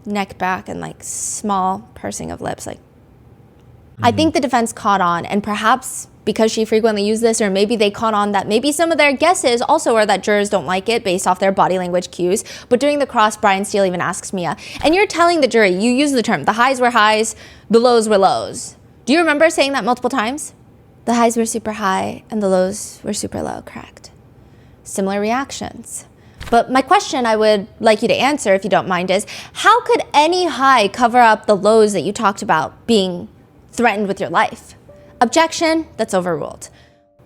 B: neck back and like small pursing of lips. Like, I think the defense caught on, and perhaps because she frequently used this, or maybe they caught on that maybe some of their guesses also are that jurors don't like it based off their body language cues. But during the cross, Brian Steele even asks Mia, and you're telling the jury, you use the term, the highs were highs, the lows were lows. Do you remember saying that multiple times? The highs were super high and the lows were super low, correct? Similar reactions. But my question I would like you to answer, if you don't mind, is how could any high cover up the lows that you talked about being threatened with your life? Objection, that's overruled.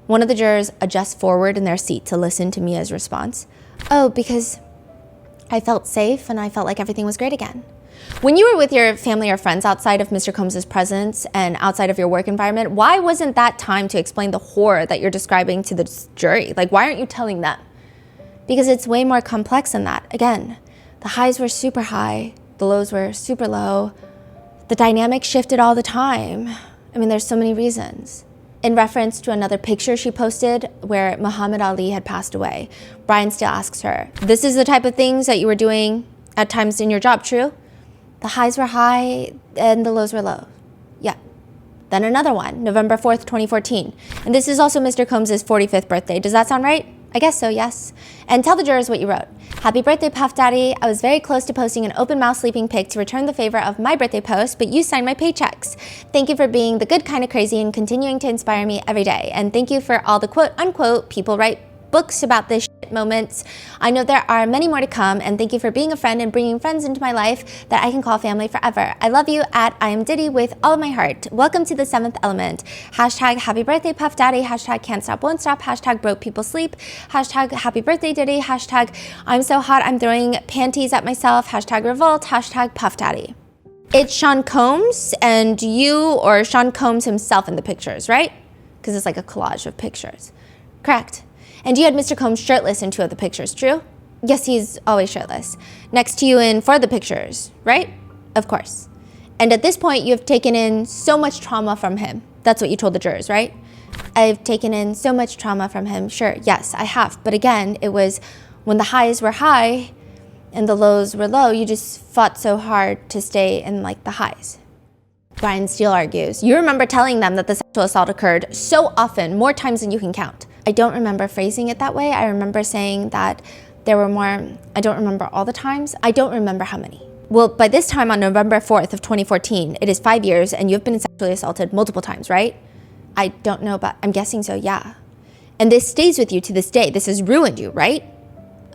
B: One of the jurors adjusts forward in their seat to listen to Mia's response. Oh, because I felt safe and I felt like everything was great again. When you were with your family or friends outside of Mr. Combs's presence and outside of your work environment, why wasn't that time to explain the horror that you're describing to the jury? Like, why aren't you telling them? Because it's way more complex than that. Again, the highs were super high, the lows were super low. The dynamic shifted all the time. I mean, there's so many reasons. In reference to another picture she posted where Muhammad Ali had passed away, Brian Steele asks her, this is the type of things that you were doing at times in your job, true? The highs were high and the lows were low. Yeah. Then another one, November 4th, 2014. And this is also Mr. Combs's 45th birthday. Does that sound right? I guess so, yes. And tell the jurors what you wrote. Happy birthday, Puff Daddy. I was very close to posting an open mouth sleeping pic to return the favor of my birthday post, but you signed my paychecks. Thank you for being the good kind of crazy and continuing to inspire me every day. And thank you for all the quote unquote people write books about this shit moments. I know there are many more to come, and thank you for being a friend and bringing friends into my life that I can call family forever. I love you at I am Diddy with all of my heart. Welcome to the seventh element. Hashtag happy birthday Puff Daddy. Hashtag can't stop won't stop. Hashtag broke people sleep. Hashtag happy birthday Diddy. Hashtag I'm so hot I'm throwing panties at myself. Hashtag revolt. Hashtag Puff Daddy. It's Sean Combs and you or Sean Combs himself in the pictures, right? Because it's like a collage of pictures. Correct. And you had Mr. Combs shirtless in two of the pictures, true? Yes, he's always shirtless. Next to you in four of the pictures, right? Of course. And at this point, you have taken in so much trauma from him. That's what you told the jurors, right? I've taken in so much trauma from him. Sure, yes, I have. But again, it was when the highs were high and the lows were low, you just fought so hard to stay in like the highs. Brian Steele argues, you remember telling them that the sexual assault occurred so often, more times than you can count. I don't remember phrasing it that way. I remember saying that there were more. I don't remember all the times. I don't remember how many. Well, by this time on November 4th of 2014, it is 5 years and you've been sexually assaulted multiple times, right? I don't know, but I'm guessing so, yeah. And this stays with you to this day. This has ruined you, right?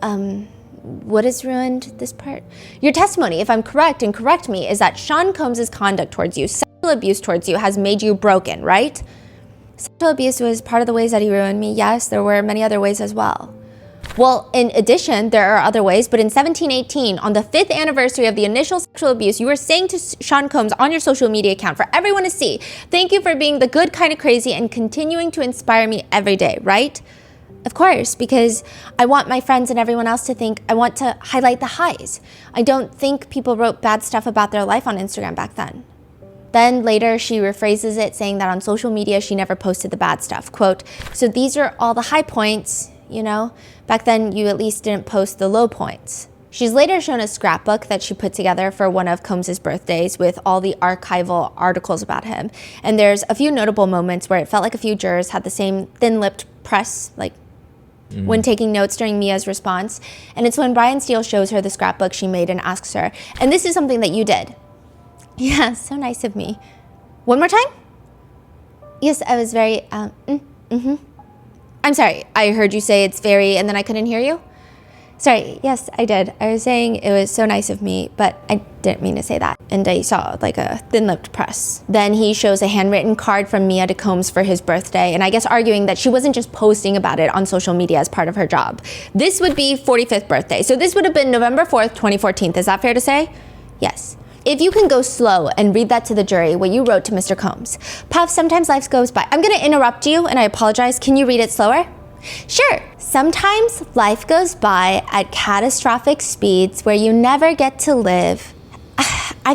B: What has ruined this part? Your testimony, if I'm correct, and correct me, is that Sean Combs' conduct towards you, sexual abuse towards you, has made you broken, right? Sexual abuse was part of the ways that he ruined me. Yes, there were many other ways as well. Well, in addition, there are other ways, but in 1718, on the 5th anniversary of the initial sexual abuse, you were saying to Sean Combs on your social media account for everyone to see, thank you for being the good kind of crazy and continuing to inspire me every day, right? Of course, because I want my friends and everyone else to think I want to highlight the highs. I don't think people wrote bad stuff about their life on Instagram back then. Then later she rephrases it saying that on social media she never posted the bad stuff. Quote, so these are all the high points, you know? Back then you at least didn't post the low points. She's later shown a scrapbook that she put together for one of Combs' birthdays with all the archival articles about him. And there's a few notable moments where it felt like a few jurors had the same thin-lipped press, like when taking notes during Mia's response. And it's when Brian Steele shows her the scrapbook she made and asks her, and this is something that you did. Yeah, so nice of me. One more time? Yes, I was very, I'm sorry, I heard you say it's very, and then I couldn't hear you? Sorry, yes, I did. I was saying it was so nice of me, but I didn't mean to say that. And I saw like a thin-lipped press. Then he shows a handwritten card from Mia to Combs for his birthday, and I guess arguing that she wasn't just posting about it on social media as part of her job. This would be 45th birthday, so this would have been November 4th, 2014. Is that fair to say? Yes. If you can go slow and read that to the jury, what you wrote to Mr. Combs. Puff, sometimes life goes by. I'm gonna interrupt you and I apologize. Can you read it slower? Sure. Sometimes life goes by at catastrophic speeds where you never get to live. I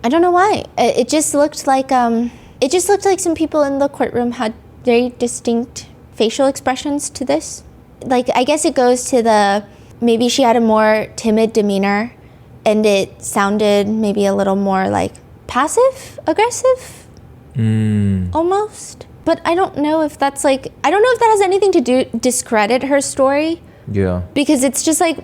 B: don't know why. It just looked like some people in the courtroom had very distinct facial expressions to this. Like, I guess it goes to maybe she had a more timid demeanor and it sounded maybe a little more like passive aggressive almost. But I don't know if that's like, I don't know if that has anything to do discredit her story.
A: Yeah.
B: Because it's just like,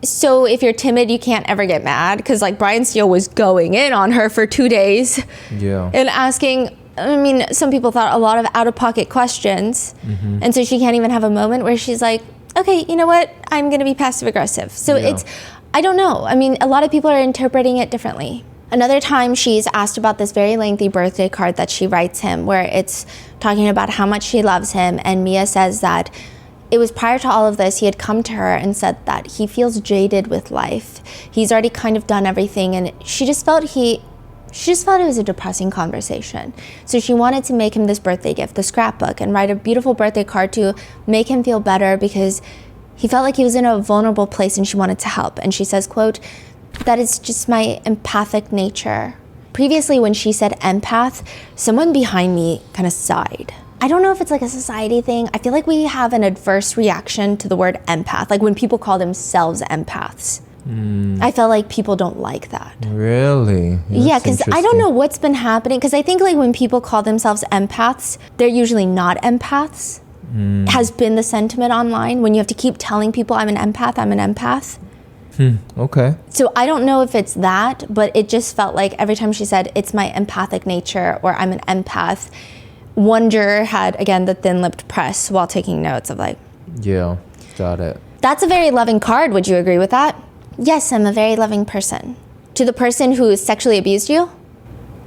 B: so if you're timid, you can't ever get mad. Because like Brian Steele was going in on her for 2 days.
A: Yeah.
B: And asking, I mean, some people thought a lot of out-of-pocket questions. And so she can't even have a moment where she's like, okay, you know what? I'm going to be passive-aggressive. So it's, I don't know. I mean, a lot of people are interpreting it differently. Another time she's asked about this very lengthy birthday card that she writes him, where it's talking about how much she loves him. And Mia says that it was prior to all of this, he had come to her and said that he feels jaded with life. He's already kind of done everything. And she just felt it was a depressing conversation. So she wanted to make him this birthday gift, the scrapbook, and write a beautiful birthday card to make him feel better because he felt like he was in a vulnerable place and she wanted to help. And she says, quote, "That is just my empathic nature." Previously, when she said empath, someone behind me kind of sighed. I don't know if it's like a society thing. I feel like we have an adverse reaction to the word empath, like when people call themselves empaths. I felt like people don't like that.
A: Really?
B: Yeah, because I don't know what's been happening. Because I think like when people call themselves empaths, they're usually not empaths. Has been the sentiment online when you have to keep telling people I'm an empath, I'm an empath.
A: Okay.
B: So I don't know if it's that, but it just felt like every time she said it's my empathic nature or I'm an empath, one juror had, again, the thin-lipped press while taking notes of like,
A: Yeah, got it.
B: that's a very loving card. Would you agree with that? Yes, I'm a very loving person. To the person who sexually abused you?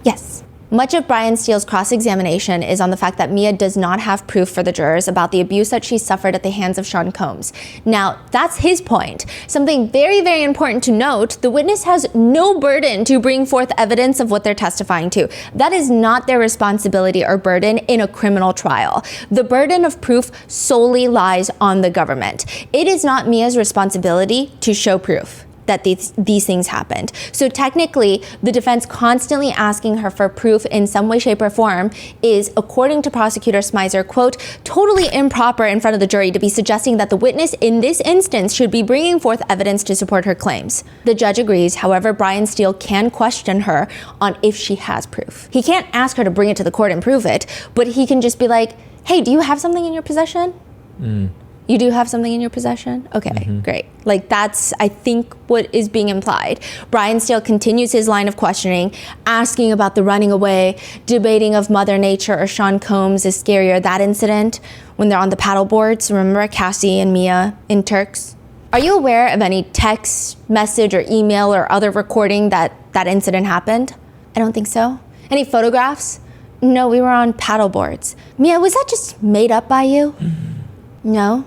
B: Yes. Much of Brian Steele's cross-examination is on the fact that Mia does not have proof for the jurors about the abuse that she suffered at the hands of Sean Combs. Now, that's his point. Something very, very important to note, the witness has no burden to bring forth evidence of what they're testifying to. That is not their responsibility or burden in a criminal trial. The burden of proof solely lies on the government. It is not Mia's responsibility to show proof that these things happened. So technically, the defense constantly asking her for proof in some way, shape, or form is, according to prosecutor Smizer, quote, totally improper in front of the jury to be suggesting that the witness in this instance should be bringing forth evidence to support her claims. The judge agrees, however, Brian Steele can question her on if she has proof. He can't ask her to bring it to the court and prove it, but he can just be like, hey, do you have something in your possession? You do have something in your possession? Okay, great. Like that's, I think, what is being implied. Brian Steele continues his line of questioning, asking about the running away, debating of Mother Nature or Sean Combs is scarier, that incident when they're on the paddle boards. Remember Cassie and Mia in Turks? Are you aware of any text, message, or email or other recording that incident happened? I don't think so. Any photographs? No, we were on paddle boards. Mia, was that just made up by you? No.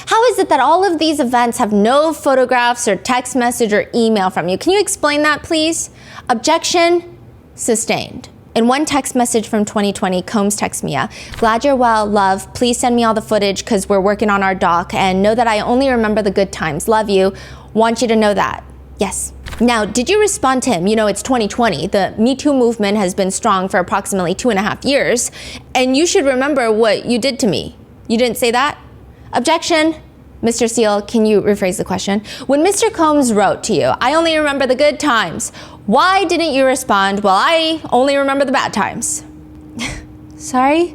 B: How is it that all of these events have no photographs or text message or email from you? Can you explain that, please? Objection sustained. In one text message from 2020, Combs texts Mia, "Glad you're well, love. Please send me all the footage because we're working on our doc, and know that I only remember the good times. Love you. Want you to know that." Yes. Now, did you respond to him? You know, it's 2020. The Me Too movement has been strong for approximately 2.5 years, and you should remember what you did to me. You didn't say that? Objection. Mr. Steele, can you rephrase the question? When Mr. Combs wrote to you, "I only remember the good times," why didn't you respond, "Well, I only remember the bad times"? Sorry?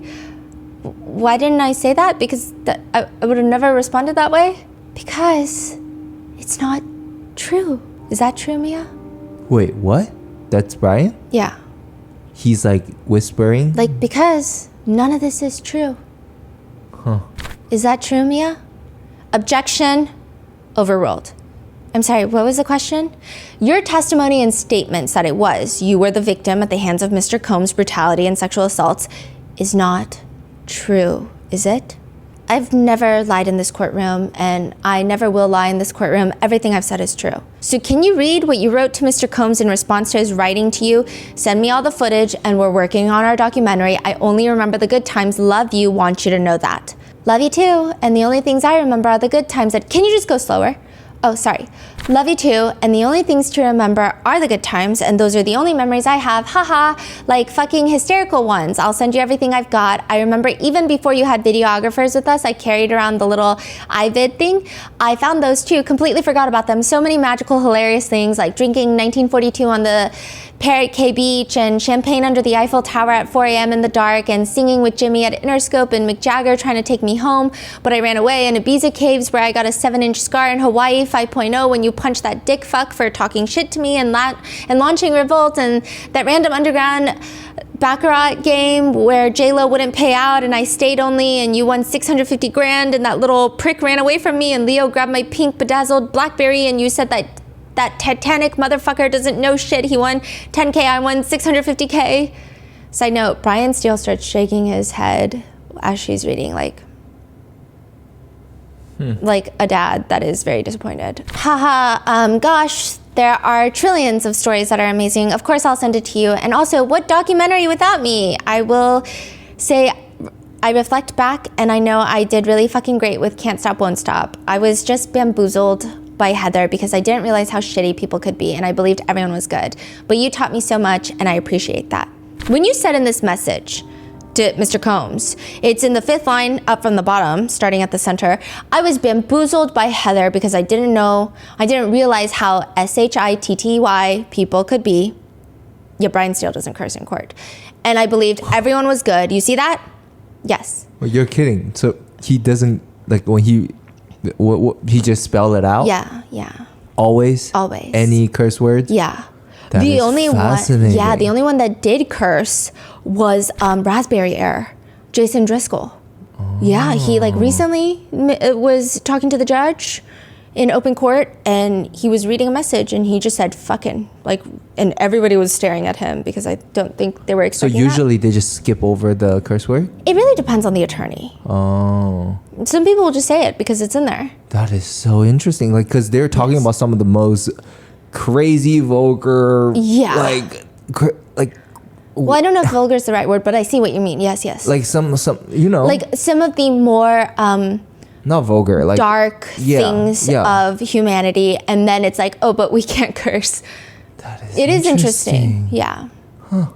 B: Why didn't I say that? Because I would have never responded that way? Because it's not true. Is that true, Mia?
A: Wait, what? That's Brian?
B: Yeah.
A: He's like whispering?
B: Like, because none of this is true.
A: Huh.
B: Is that true, Mia? Objection. Overruled. I'm sorry, what was the question? Your testimony and statements that it was you were the victim at the hands of Mr. Combs' brutality and sexual assaults is not true, is it? I've never lied in this courtroom, and I never will lie in this courtroom. Everything I've said is true. So can you read what you wrote to Mr. Combs in response to his writing to you? Send me all the footage, and we're working on our documentary. I only remember the good times. Love you. Want you to know that. Love you too. And the only things I remember are the good times. Can you just go slower? Oh, sorry. Love you too, and the only things to remember are the good times, and those are the only memories I have, haha, like fucking hysterical ones. I'll send you everything I've got. I remember even before you had videographers with us, I carried around the little iVid thing. I found those too, completely forgot about them. So many magical, hilarious things, like drinking 1942 on the Parrot Cay Beach and champagne under the Eiffel Tower at 4 a.m. in the dark and singing with Jimmy at Interscope and Mick Jagger trying to take me home, but I ran away, and Ibiza Caves where I got a 7-inch scar in Hawaii 5.0 when you punched that dick fuck for talking shit to me and launching Revolt, and that random underground Baccarat game where J-Lo wouldn't pay out and I stayed only and you won 650 grand and that little prick ran away from me and Leo grabbed my pink bedazzled BlackBerry and you said that Titanic motherfucker doesn't know shit. He won 10K, I won 650K. Side note, Brian Steele starts shaking his head as she's reading, like a dad that is very disappointed. Haha, gosh, there are trillions of stories that are amazing. Of course, I'll send it to you. And also, what documentary without me? I will say, I reflect back and I know I did really fucking great with Can't Stop, Won't Stop. I was just bamboozled by Heather because I didn't realize how shitty people could be and I believed everyone was good. But you taught me so much and I appreciate that. When you said in this message to Mr. Combs, it's in the 5th line up from the bottom, starting at the center, I was bamboozled by Heather because I didn't realize how shitty people could be. Yeah, Brian Steele doesn't curse in court. And I believed everyone was good. You see that? Yes.
A: Well, you're kidding. So he doesn't, like when he just spelled it out?
B: Yeah.
A: Always? Any curse words?
B: Yeah.
A: That
B: the
A: is
B: only
A: fascinating.
B: one, the only one that did curse was Raspberry Air, Jason Driscoll. Oh. Yeah, he recently was talking to the judge in open court and he was reading a message and he just said fucking, and everybody was staring at him because I don't think they were expecting
A: So usually they just skip over the curse word?
B: It really depends on the attorney.
A: Oh.
B: Some people will just say it because it's in there.
A: That is so interesting. Because they're talking about some of the most crazy, vulgar,
B: well, I don't know if vulgar is the right word, but I see what you mean. Yes.
A: Like some, like
B: some of the more
A: not vulgar, like
B: dark things of humanity, and then it's like, oh, but we can't curse. It is interesting. Yeah. Huh.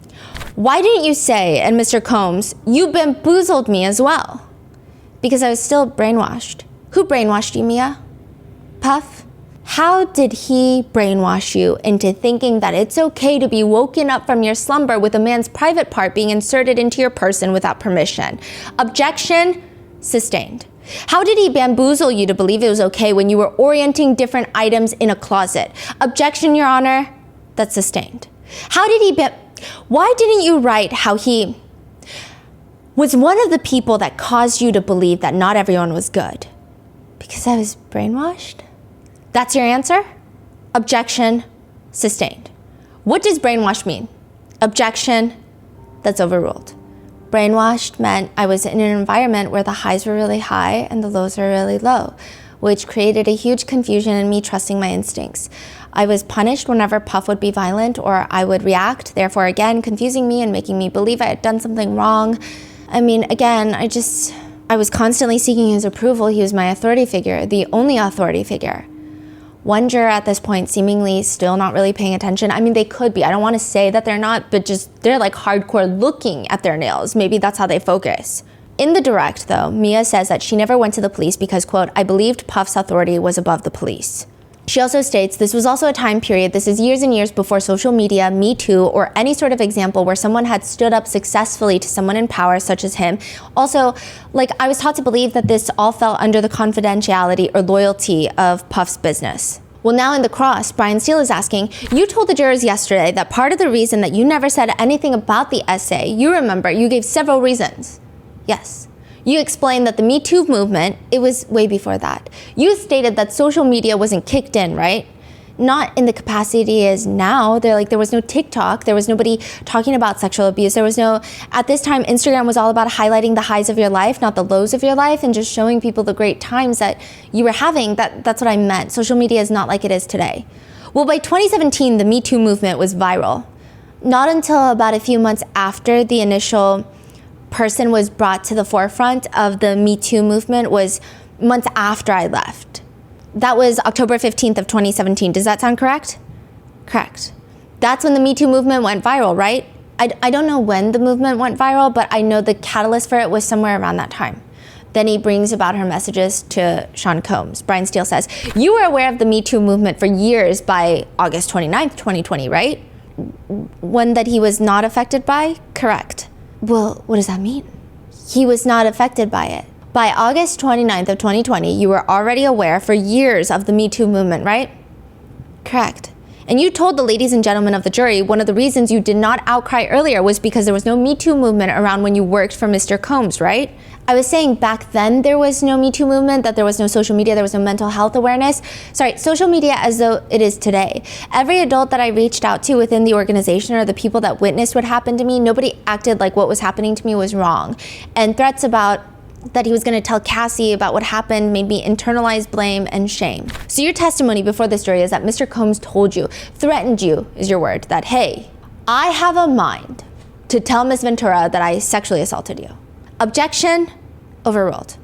B: Why didn't you say, and Mr. Combs, you bamboozled me as well? Because I was still brainwashed. Who brainwashed you, Mia? Puff? How did he brainwash you into thinking that it's okay to be woken up from your slumber with a man's private part being inserted into your person without permission? Objection sustained. How did he bamboozle you to believe it was okay when you were orienting different items in a closet? Objection, Your Honor. That's sustained. How did he why didn't you write how he was one of the people that caused you to believe that not everyone was good? Because I was brainwashed? That's your answer? Objection, sustained. What does brainwashed mean? Objection, that's overruled. Brainwashed meant I was in an environment where the highs were really high and the lows were really low, which created a huge confusion in me trusting my instincts. I was punished whenever Puff would be violent or I would react, therefore again confusing me and making me believe I had done something wrong. I mean, again, I was constantly seeking his approval. He was my authority figure, the only authority figure. One juror at this point seemingly still not really paying attention. I mean, they could be. I don't want to say that they're not, but just they're like hardcore looking at their nails. Maybe that's how they focus. In the direct, though, Mia says that she never went to the police because, quote, I believed Puff's authority was above the police. She also states this was also a time period, this is years and years before social media, Me Too, or any sort of example where someone had stood up successfully to someone in power such as him. Also, I was taught to believe that this all fell under the confidentiality or loyalty of Puff's business. Well, now in the cross, Brian Steele is asking, you told the jurors yesterday that part of the reason that you never said anything about the essay, you remember, you gave several reasons. Yes. You explained that the Me Too movement, it was way before that. You stated that social media wasn't kicked in, right? Not in the capacity as now. There was no TikTok. There was nobody talking about sexual abuse. There was no, at this time, Instagram was all about highlighting the highs of your life, not the lows of your life, and just showing people the great times that you were having. That's what I meant. Social media is not like it is today. Well, by 2017, the Me Too movement was viral. Not until about a few months after the initial person was brought to the forefront of the Me Too movement was months after I left. That was October 15th of 2017. Does that sound correct? Correct. That's when the Me Too movement went viral, right? I don't know when the movement went viral, but I know the catalyst for it was somewhere around that time. Then he brings about her messages to Sean Combs. Brian Steele says, you were aware of the Me Too movement for years by August 29th, 2020, right? One that he was not affected by? Correct. Well, what does that mean? He was not affected by it. By August 29th of 2020, you were already aware for years of the Me Too movement, right? Correct. And you told the ladies and gentlemen of the jury one of the reasons you did not outcry earlier was because there was no Me Too movement around when you worked for Mr. Combs, right? I was saying back then there was no Me Too movement, that there was no social media, there was no mental health awareness. Sorry, social media as though it is today. Every adult that I reached out to within the organization or the people that witnessed what happened to me, nobody acted like what was happening to me was wrong. And threats about that he was going to tell Cassie about what happened made me internalize blame and shame. So your testimony before this jury is that Mr. Combs told you, threatened you is your word, that, hey, I have a mind to tell Miss Ventura that I sexually assaulted you. Objection, overruled.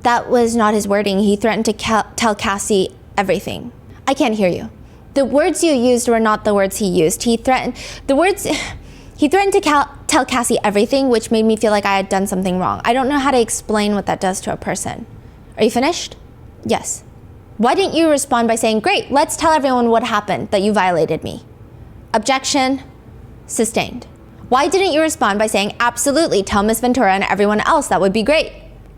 B: That was not his wording. He threatened to tell Cassie everything. I can't hear you. The words you used were not the words he used. He threatened to tell Cassie everything, which made me feel like I had done something wrong. I don't know how to explain what that does to a person. Are you finished? Yes. Why didn't you respond by saying, great, let's tell everyone what happened, that you violated me? Objection, sustained. Why didn't you respond by saying, absolutely, tell Miss Ventura and everyone else, that would be great?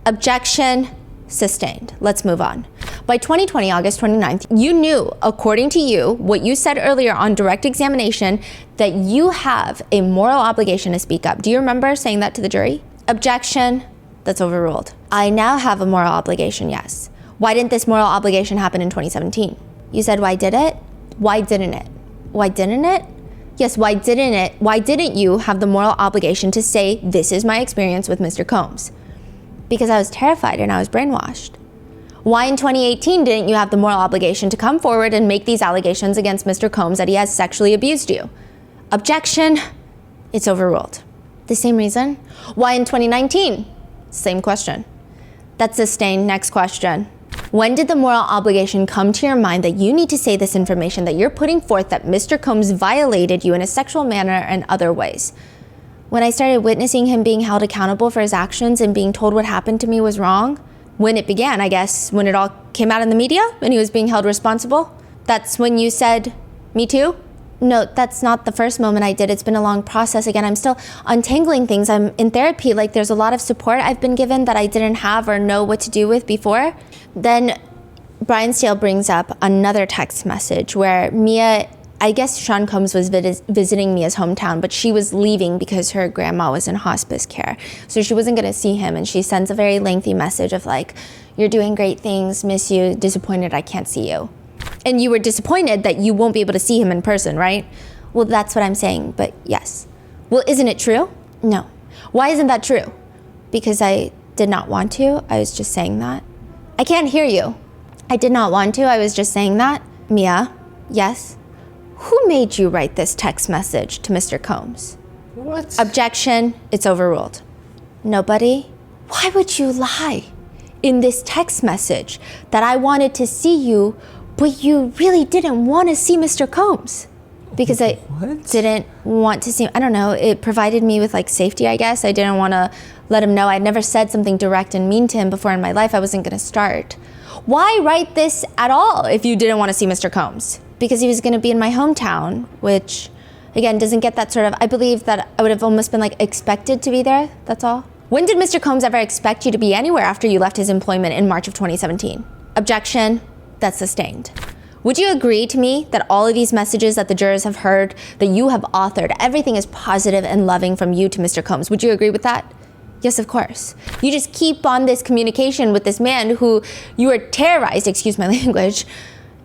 B: Objection, sustained. Let's move on. By 2020, August 29th, you knew, according to you, what you said earlier on direct examination, that you have a moral obligation to speak up. Do you remember saying that to the jury? Objection, that's overruled. I now have a moral obligation, yes. Why didn't this moral obligation happen in 2017? You said, why did it? Why didn't it? Why didn't it? Yes, why didn't it? Why didn't you have the moral obligation to say, this is my experience with Mr. Combs? Because I was terrified and I was brainwashed. Why in 2018 didn't you have the moral obligation to come forward and make these allegations against Mr. Combs that he has sexually abused you? Objection, it's overruled. The same reason? Why in 2019? Same question. That's sustained. Next question. When did the moral obligation come to your mind that you need to say this information that you're putting forth that Mr. Combs violated you in a sexual manner and other ways? When I started witnessing him being held accountable for his actions and being told what happened to me was wrong? When it began, I guess, when it all came out in the media and he was being held responsible? That's when you said, me too? No, that's not the first moment I did. It's been a long process. Again, I'm still untangling things. I'm in therapy. Like, there's a lot of support I've been given that I didn't have or know what to do with before. Then Brian Steele brings up another text message where Mia, I guess Sean Combs was visiting Mia's hometown, but she was leaving because her grandma was in hospice care. So she wasn't going to see him. And she sends a very lengthy message of like, you're doing great things, miss you, disappointed I can't see you. And you were disappointed that you won't be able to see him in person, right? Well, that's what I'm saying, but yes. Well, isn't it true? No. Why isn't that true? Because I did not want to. I was just saying that. I can't hear you. I did not want to. I was just saying that. Mia, yes? Who made you write this text message to Mr. Combs?
A: What?
B: Objection, it's overruled. Nobody? Why would you lie in this text message that I wanted to see you, but you really didn't want to see Mr. Combs? Because I didn't want to see, I don't know, it provided me with like safety, I guess. I didn't want to let him know. I'd never said something direct and mean to him before in my life. I wasn't going to start. Why write this at all if you didn't want to see Mr. Combs? Because he was going to be in my hometown, which, again, doesn't get that sort of, I believe that I would have almost been like expected to be there, that's all. When did Mr. Combs ever expect you to be anywhere after you left his employment in March of 2017? Objection, that's sustained. Would you agree to me that all of these messages that the jurors have heard, that you have authored, everything is positive and loving from you to Mr. Combs? Would you agree with that? Yes, of course. You just keep on this communication with this man who you are terrorized, excuse my language.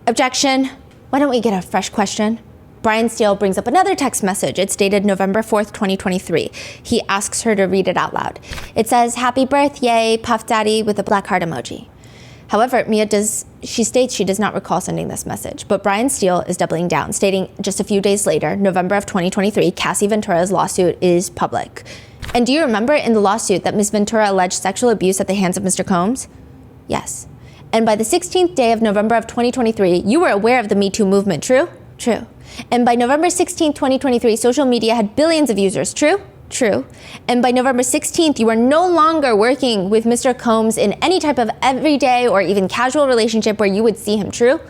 B: Objection. Why don't we get a fresh question? Brian Steele brings up another text message. It's dated November 4th, 2023. He asks her to read it out loud. It says, happy birthday, Puff Daddy, with a black heart emoji. However, she states she does not recall sending this message, but Brian Steele is doubling down, stating just a few days later, November of 2023, Cassie Ventura's lawsuit is public. And do you remember in the lawsuit that Ms. Ventura alleged sexual abuse at the hands of Mr. Combs? Yes. And by the 16th day of November of 2023, you were aware of the Me Too movement, true? True. And by November 16th, 2023, social media had billions of users, true? True. And by November 16th, you are no longer working with Mr. Combs in any type of everyday or even casual relationship where you would see him, true?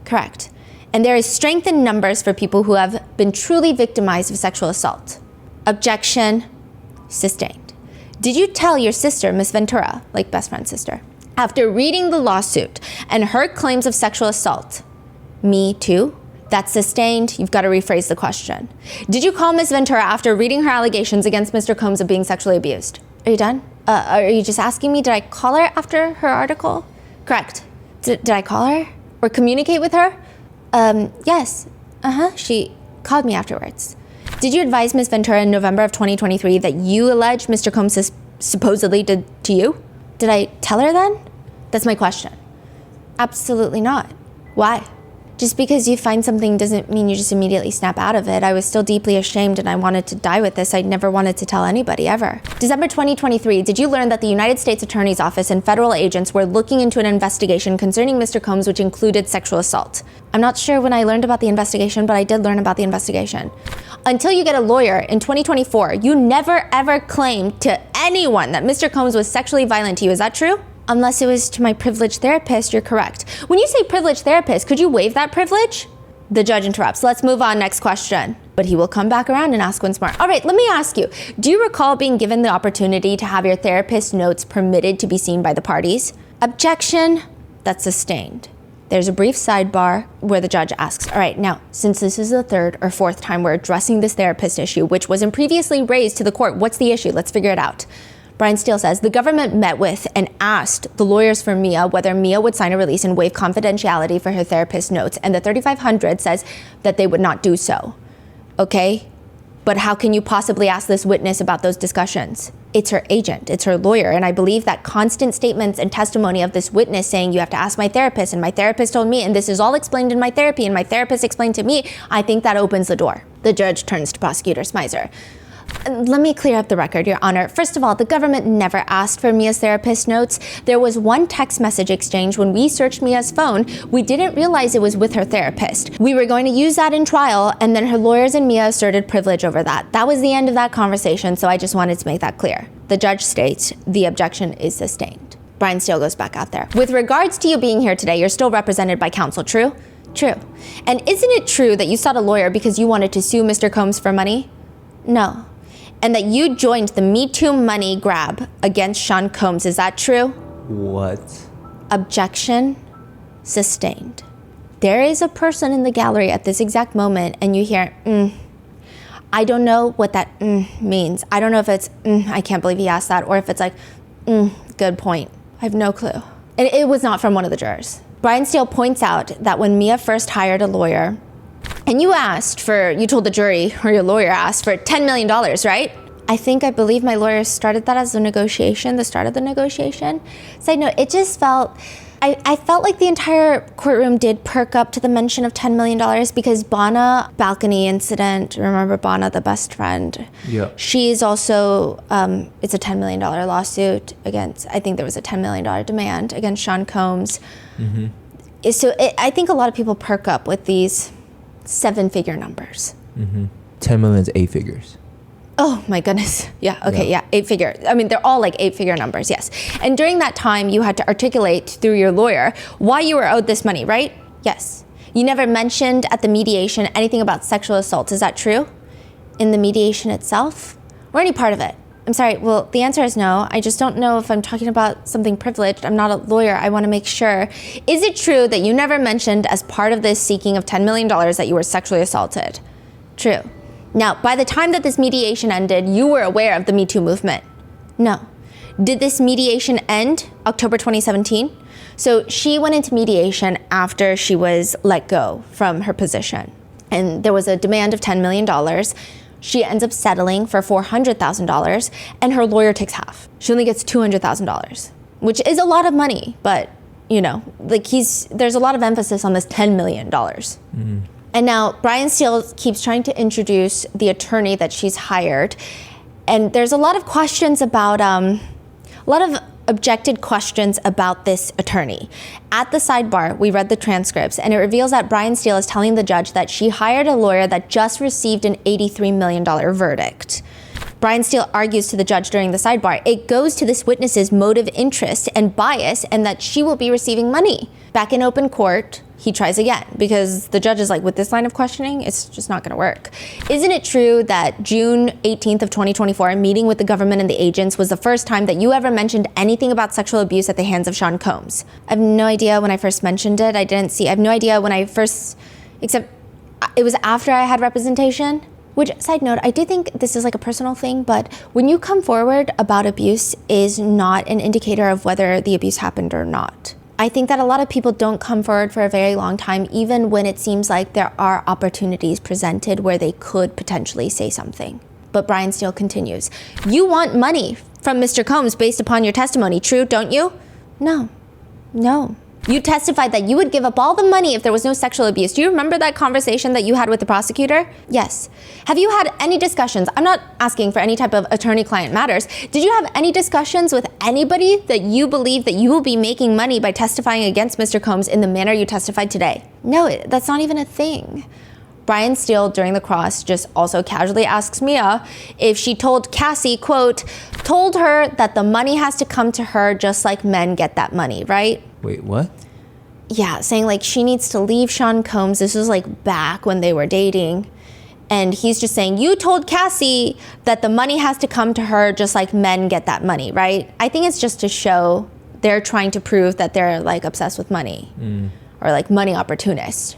B: Correct. And there is strength in numbers for people who have been truly victimized of sexual assault. Objection, sustained. Did you tell your sister, Miss Ventura, like best friend's sister, after reading the lawsuit and her claims of sexual assault, me too? That's sustained. You've got to rephrase the question. Did you call Miss Ventura after reading her allegations against Mr. Combs of being sexually abused? Are you done? Are you just asking me, did I call her after her article? Correct. Did I call her? Or communicate with her? Yes. She called me afterwards. Did you advise Miss Ventura in November of 2023 that you allege Mr. Combs supposedly did to you? Did I tell her then? That's my question. Absolutely not. Why? Just because you find something doesn't mean you just immediately snap out of it. I was still deeply ashamed and I wanted to die with this. I never wanted to tell anybody ever. December 2023, did you learn that the United States Attorney's Office and federal agents were looking into an investigation concerning Mr. Combs, which included sexual assault? I'm not sure when I learned about the investigation, but I did learn about the investigation. Until you get a lawyer in 2024, you never ever claimed to anyone that Mr. Combs was sexually violent to you. Is that true? Unless it was to my privileged therapist, you're correct. When you say privileged therapist, could you waive that privilege? The judge interrupts. Let's move on, next question. But he will come back around and ask once more. All right, let me ask you, do you recall being given the opportunity to have your therapist's notes permitted to be seen by the parties? Objection, that's sustained. There's a brief sidebar where the judge asks, all right, now, since this is the third or fourth time we're addressing this therapist issue, which wasn't previously raised to the court, what's the issue? Let's figure it out. Brian Steele says, the government met with and asked the lawyers for Mia whether Mia would sign a release and waive confidentiality for her therapist's notes, and the 3500 says that they would not do so. Okay, but how can you possibly ask this witness about those discussions? It's her agent, it's her lawyer, and I believe that constant statements and testimony of this witness saying you have to ask my therapist, and my therapist told me, and this is all explained in my therapy, and my therapist explained to me, I think that opens the door. The judge turns to Prosecutor Smyser. Let me clear up the record, Your Honor. First of all, the government never asked for Mia's therapist notes. There was one text message exchange when we searched Mia's phone. We didn't realize it was with her therapist. We were going to use that in trial, and then her lawyers and Mia asserted privilege over that. That was the end of that conversation, so I just wanted to make that clear. The judge states the objection is sustained. Brian Steele goes back out there. With regards to you being here today, you're still represented by counsel, true? True. And isn't it true that you sought a lawyer because you wanted to sue Mr. Combs for money? No. And that you joined the Me Too money grab against Sean Combs. Is that true?
A: What?
B: Objection sustained. There is a person in the gallery at this exact moment and you hear, I don't know what that means. I don't know if it's, I can't believe he asked that, or if it's like, good point. I have no clue. And it was not from one of the jurors. Brian Steele points out that when Mia first hired a lawyer, and you told the jury, or your lawyer asked for $10 million, right? I believe my lawyer started that as the start of the negotiation. Side note, it just felt, I felt like the entire courtroom did perk up to the mention of $10 million because Bana balcony incident, remember Bana, the best friend?
A: Yeah.
B: She's also, it's a $10 million lawsuit against, I think there was a $10 million demand against Sean Combs. Mm-hmm. So I think a lot of people perk up with these 7-figure numbers.
A: 10 million is 8 figures.
B: Oh my goodness. Yeah, okay, yeah, 8 figure. I mean, they're all like 8-figure numbers, yes. And during that time, you had to articulate through your lawyer why you were owed this money, right? Yes. You never mentioned at the mediation anything about sexual assault. Is that true? In the mediation itself? Or any part of it? I'm sorry, well, the answer is no. I just don't know if I'm talking about something privileged. I'm not a lawyer. I want to make sure. Is it true that you never mentioned as part of this seeking of $10 million that you were sexually assaulted? True. Now, by the time that this mediation ended, you were aware of the Me Too movement? No. Did this mediation end October 2017? So she went into mediation after she was let go from her position. And there was a demand of $10 million. She ends up settling for $400,000 and her lawyer takes half. She only gets $200,000, which is a lot of money, but there's a lot of emphasis on this $10 million. And now Brian Steele keeps trying to introduce the attorney that she's hired. And there's a lot of questions about, a lot of objected questions about this attorney. At the sidebar, we read the transcripts, and it reveals that Brian Steele is telling the judge that she hired a lawyer that just received an $83 million verdict. Brian Steele argues to the judge during the sidebar, it goes to this witness's motive, interest, and bias, and that she will be receiving money. Back in open court, he tries again because the judge is like, with this line of questioning, it's just not gonna work. Isn't it true that June 18th of 2024, meeting with the government and the agents was the first time that you ever mentioned anything about sexual abuse at the hands of Sean Combs? I have no idea when I first mentioned it. I have no idea when I first, except it was after I had representation. Which, side note, I do think this is like a personal thing, but when you come forward about abuse is not an indicator of whether the abuse happened or not. I think that a lot of people don't come forward for a very long time, even when it seems like there are opportunities presented where they could potentially say something. But Brian Steele continues, you want money from Mr. Combs based upon your testimony, true, don't you? No. You testified that you would give up all the money if there was no sexual abuse. Do you remember that conversation that you had with the prosecutor? Yes. Have you had any discussions? I'm not asking for any type of attorney-client matters. Did you have any discussions with anybody that you believe that you will be making money by testifying against Mr. Combs in the manner you testified today? No, that's not even a thing. Brian Steele, during the cross, just also casually asks Mia if she told Cassie, quote, told her that the money has to come to her just like men get that money, right?
A: Wait, what?
B: Yeah, saying like she needs to leave Sean Combs. This was like back when they were dating. And he's just saying, you told Cassie that the money has to come to her just like men get that money, right? I think it's just to show they're trying to prove that they're like obsessed with money or like money opportunists.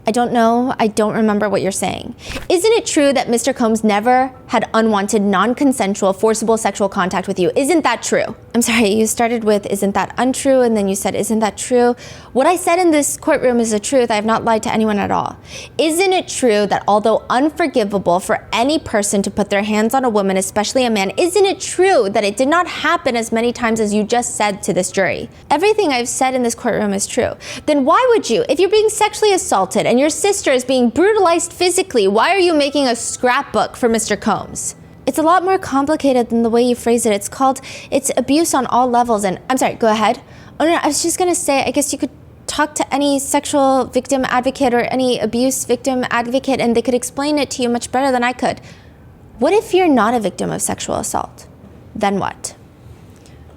B: I don't know. I don't remember what you're saying. Isn't it true that Mr. Combs never had unwanted, non-consensual, forcible sexual contact with you? Isn't that true? I'm sorry, you started with, isn't that untrue? And then you said, isn't that true? What I said in this courtroom is the truth. I have not lied to anyone at all. Isn't it true that although unforgivable for any person to put their hands on a woman, especially a man, isn't it true that it did not happen as many times as you just said to this jury? Everything I've said in this courtroom is true. Then why would you, if you're being sexually assaulted and your sister is being brutalized physically, why are you making a scrapbook for Mr. Combs? It's a lot more complicated than the way you phrase it. It's abuse on all levels. And I'm sorry, go ahead. Oh no, I was just gonna say, I guess you could talk to any sexual victim advocate or any abuse victim advocate and they could explain it to you much better than I could. What if you're not a victim of sexual assault? Then what?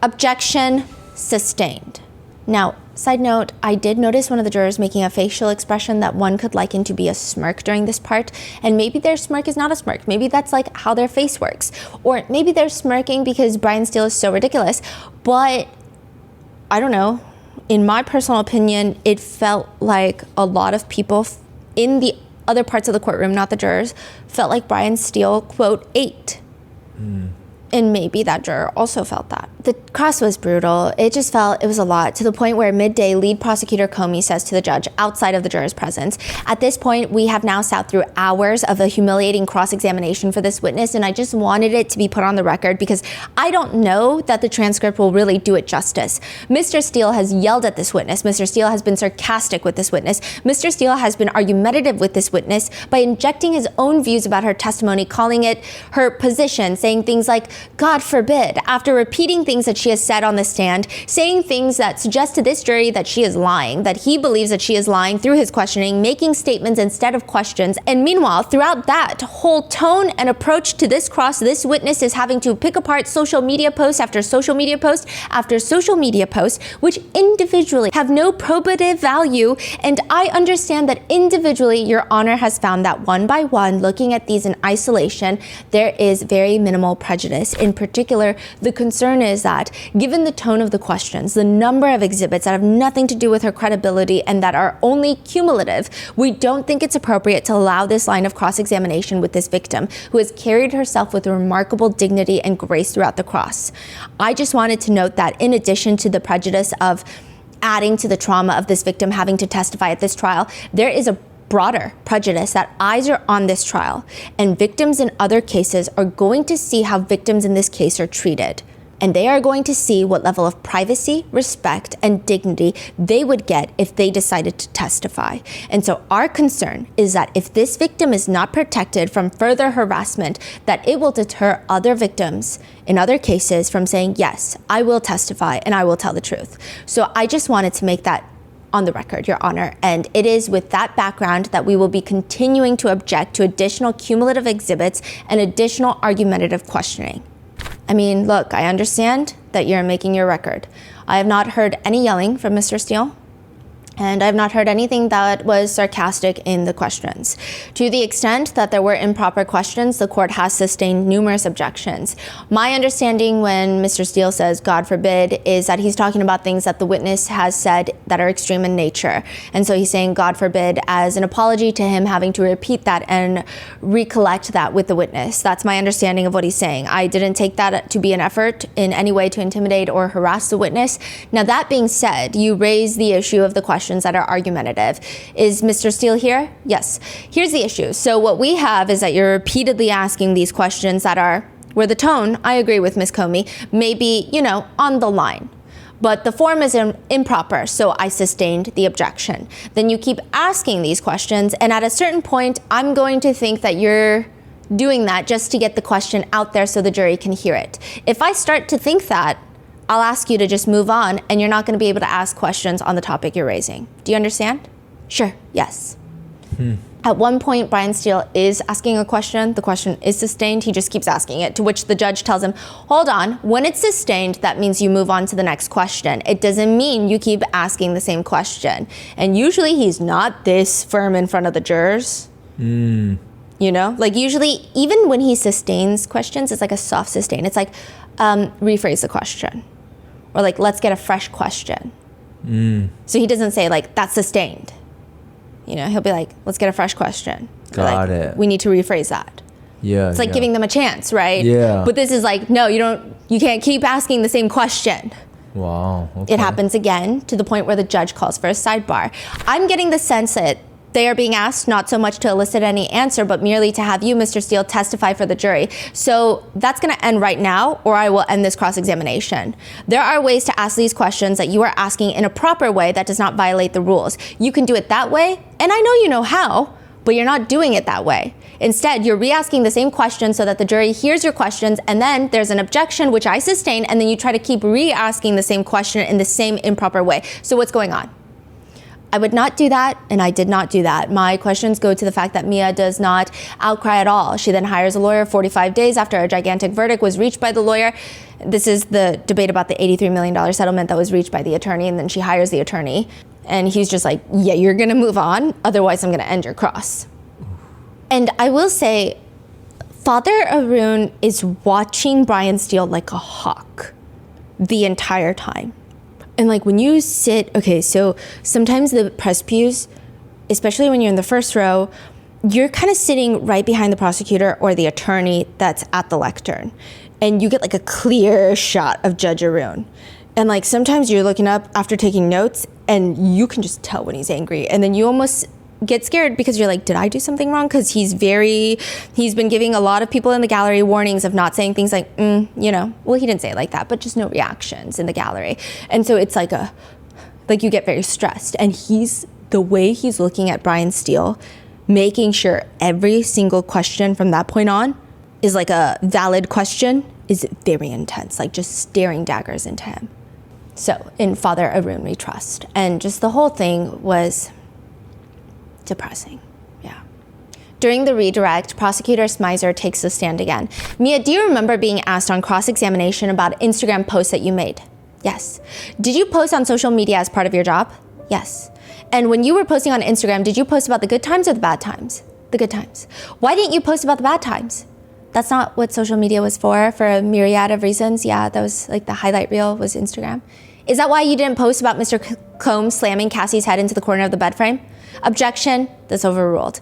B: Objection sustained. Now, side note, I did notice one of the jurors making a facial expression that one could liken to be a smirk during this part, and maybe their smirk is not a smirk. Maybe that's like how their face works. Or maybe they're smirking because Brian Steele is so ridiculous. But I don't know. In my personal opinion, it felt like a lot of people in the other parts of the courtroom, not the jurors, felt like Brian Steele, quote, ate. And maybe that juror also felt that. The cross was brutal. It was a lot, to the point where midday, lead prosecutor Comey says to the judge outside of the juror's presence, at this point, we have now sat through hours of a humiliating cross-examination for this witness, and I just wanted it to be put on the record because I don't know that the transcript will really do it justice. Mr. Steele has yelled at this witness. Mr. Steele has been sarcastic with this witness. Mr. Steele has been argumentative with this witness by injecting his own views about her testimony, calling it her position, saying things like, God forbid, after repeating things that she has said on the stand, saying things that suggest to this jury that she is lying, that he believes that she is lying through his questioning, making statements instead of questions. And meanwhile, throughout that whole tone and approach to this cross, this witness is having to pick apart social media post after social media post after social media post, which individually have no probative value. And I understand that individually, Your Honor has found that one by one, looking at these in isolation, there is very minimal prejudice. In particular, the concern is that given the tone of the questions, the number of exhibits that have nothing to do with her credibility and that are only cumulative, we don't think it's appropriate to allow this line of cross-examination with this victim who has carried herself with remarkable dignity and grace throughout the cross. I just wanted to note that in addition to the prejudice of adding to the trauma of this victim having to testify at this trial, there is a broader prejudice that eyes are on this trial, and victims in other cases are going to see how victims in this case are treated. And they are going to see what level of privacy, respect, and dignity they would get if they decided to testify. And so our concern is that if this victim is not protected from further harassment, that it will deter other victims in other cases from saying, yes, I will testify and I will tell the truth. So I just wanted to make that on the record, Your Honor. And it is with that background that we will be continuing to object to additional cumulative exhibits and additional argumentative questioning. I mean, look, I understand that you're making your record. I have not heard any yelling from Mr. Steele, and I have not heard anything that was sarcastic in the questions. To the extent that there were improper questions, the court has sustained numerous objections. My understanding when Mr. Steele says, God forbid, is that he's talking about things that the witness has said that are extreme in nature. And so he's saying God forbid as an apology to him having to repeat that and recollect that with the witness. That's my understanding of what he's saying. I didn't take that to be an effort in any way to intimidate or harass the witness. Now, that being said, you raise the issue of the questions that are argumentative. Is Mr. Steele here? Yes. Here's the issue. So what we have is that you're repeatedly asking these questions that are, where the tone, I agree with Ms. Comey, may be, on the line. But the form is improper, so I sustained the objection. Then you keep asking these questions, and at a certain point, I'm going to think that you're doing that just to get the question out there so the jury can hear it. If I start to think that, I'll ask you to just move on, and you're not going to be able to ask questions on the topic you're raising. Do you understand? Sure, yes. At one point, Brian Steele is asking a question. The question is sustained. He just keeps asking it, to which the judge tells him, hold on, when it's sustained, that means you move on to the next question. It doesn't mean you keep asking the same question. And usually he's not this firm in front of the jurors. Like usually, even when he sustains questions, it's like a soft sustain. It's like, rephrase the question. Or like, let's get a fresh question. So he doesn't say like, that's sustained. He'll be like, let's get a fresh question.
A: Got it.
B: We need to rephrase that.
A: Yeah.
B: It's like giving them a chance, right?
A: Yeah.
B: But this is like, no, you can't keep asking the same question.
A: Wow. Okay.
B: It happens again to the point where the judge calls for a sidebar. I'm getting the sense that they are being asked not so much to elicit any answer, but merely to have you, Mr. Steele, testify for the jury. So that's going to end right now, or I will end this cross-examination. There are ways to ask these questions that you are asking in a proper way that does not violate the rules. You can do it that way, and I know you know how, but you're not doing it that way. Instead, you're re-asking the same question so that the jury hears your questions, and then there's an objection, which I sustain, and then you try to keep re-asking the same question in the same improper way. So what's going on? I would not do that, and I did not do that. My questions go to the fact that Mia does not outcry at all. She then hires a lawyer 45 days after a gigantic verdict was reached by the lawyer. This is the debate about the $83 million settlement that was reached by the attorney, and then she hires the attorney. And he's just like, yeah, you're gonna move on, otherwise I'm gonna end your cross. And I will say, Father Arun is watching Brian Steele like a hawk the entire time. And like when you sit, okay, so sometimes the press pews, especially when you're in the first row, you're kind of sitting right behind the prosecutor or the attorney that's at the lectern. And you get like a clear shot of Judge Arun. And like sometimes you're looking up after taking notes and you can just tell when he's angry. And then you almost get scared because you're like, did I do something wrong? Because he's been giving a lot of people in the gallery warnings of not saying things like, well, he didn't say it like that, but just no reactions in the gallery. And so it's like you get very stressed. And the way he's looking at Brian Steele, making sure every single question from that point on is like a valid question, is very intense, like just staring daggers into him. So in Father Arun we trust. And just the whole thing was depressing. Yeah. During the redirect, Prosecutor Smizer takes the stand again. Mia, do you remember being asked on cross-examination about Instagram posts that you made? Yes. Did you post on social media as part of your job? Yes. And when you were posting on Instagram, did you post about the good times or the bad times? The good times. Why didn't you post about the bad times? That's not what social media was for a myriad of reasons. Yeah, that was like the highlight reel was Instagram. Is that why you didn't post about Mr. Combs slamming Cassie's head into the corner of the bed frame? Objection, that's overruled.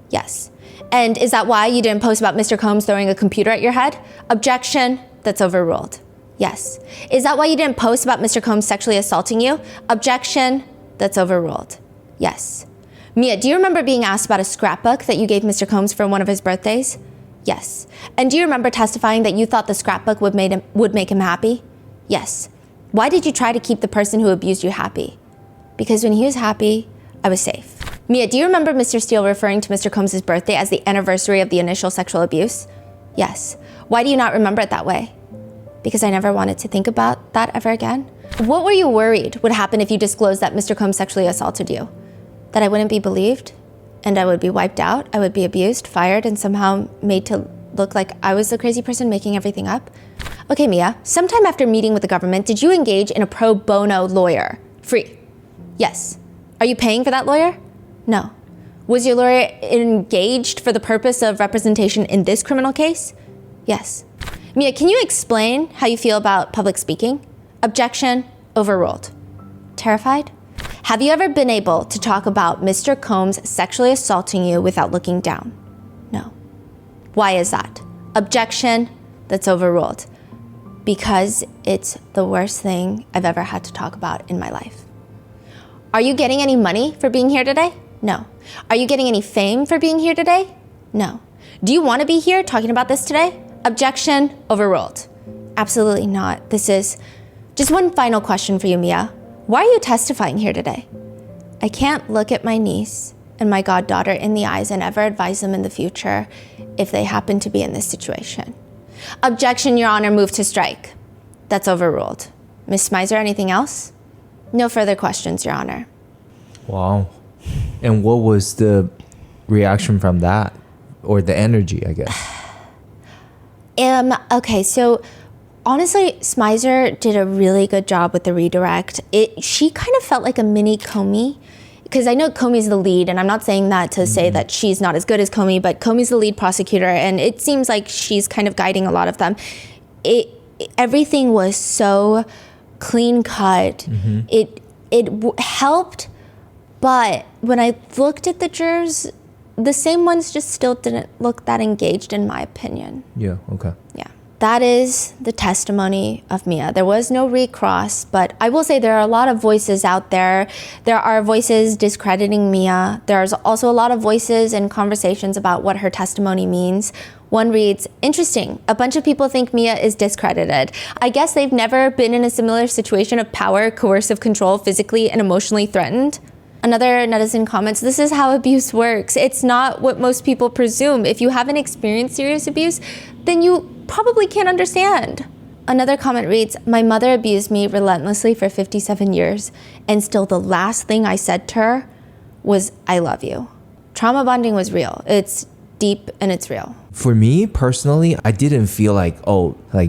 B: Yes. And is that why you didn't post about Mr. Combs throwing a computer at your head? Objection, that's overruled. Yes. Is that why you didn't post about Mr. Combs sexually assaulting you? Objection, that's overruled. Yes. Mia, do you remember being asked about a scrapbook that you gave Mr. Combs for one of his birthdays? Yes. And do you remember testifying that you thought the scrapbook would make him happy? Yes. Why did you try to keep the person who abused you happy? Because when he was happy, I was safe. Mia, do you remember Mr. Steele referring to Mr. Combs' birthday as the anniversary of the initial sexual abuse? Yes. Why do you not remember it that way? Because I never wanted to think about that ever again. What were you worried would happen if you disclosed that Mr. Combs sexually assaulted you? That I wouldn't be believed? And I would be wiped out? I would be abused, fired, and somehow made to look like I was the crazy person making everything up? Okay, Mia, sometime after meeting with the government, did you engage in a pro bono lawyer? Free? Yes. Are you paying for that lawyer? No. Was your lawyer engaged for the purpose of representation in this criminal case? Yes. Mia, can you explain how you feel about public speaking? Objection, overruled. Terrified? Have you ever been able to talk about Mr. Combs sexually assaulting you without looking down? No. Why is that? Objection, that's overruled. Because it's the worst thing I've ever had to talk about in my life. Are you getting any money for being here today? No. Are you getting any fame for being here today? No. Do you want to be here talking about this today? Objection, overruled. Absolutely not. This is just one final question for you, Mia. Why are you testifying here today? I can't look at my niece and my goddaughter in the eyes and ever advise them in the future if they happen to be in this situation. Objection, Your Honor, move to strike. That's overruled. Ms. Smizer, anything else? No further questions, Your Honor.
A: Wow. And what was the reaction from that? Or the energy, I guess?
B: Okay, so honestly, Smizer did a really good job with the redirect. She kind of felt like a mini Comey, because I know Comey's the lead, and I'm not saying that to say that she's not as good as Comey, but Comey's the lead prosecutor, and it seems like she's kind of guiding a lot of them. Everything was so clean cut. It helped, but when I looked at the jurors, the same ones just still didn't look that engaged, in my opinion.
A: Yeah, okay.
B: Yeah. That is the testimony of Mia. There was no recross, but I will say there are a lot of voices out there. There are voices discrediting Mia. There's also a lot of voices and conversations about what her testimony means. One reads, interesting, a bunch of people think Mia is discredited. I guess they've never been in a similar situation of power, coercive control, physically and emotionally threatened. Another netizen comments, this is how abuse works. It's not what most people presume. If you haven't experienced serious abuse, then you probably can't understand. Another comment reads, my mother abused me relentlessly for 57 years, and still the last thing I said to her was, I love you. Trauma bonding was real. It's deep and it's real.
A: For me personally, I didn't feel like,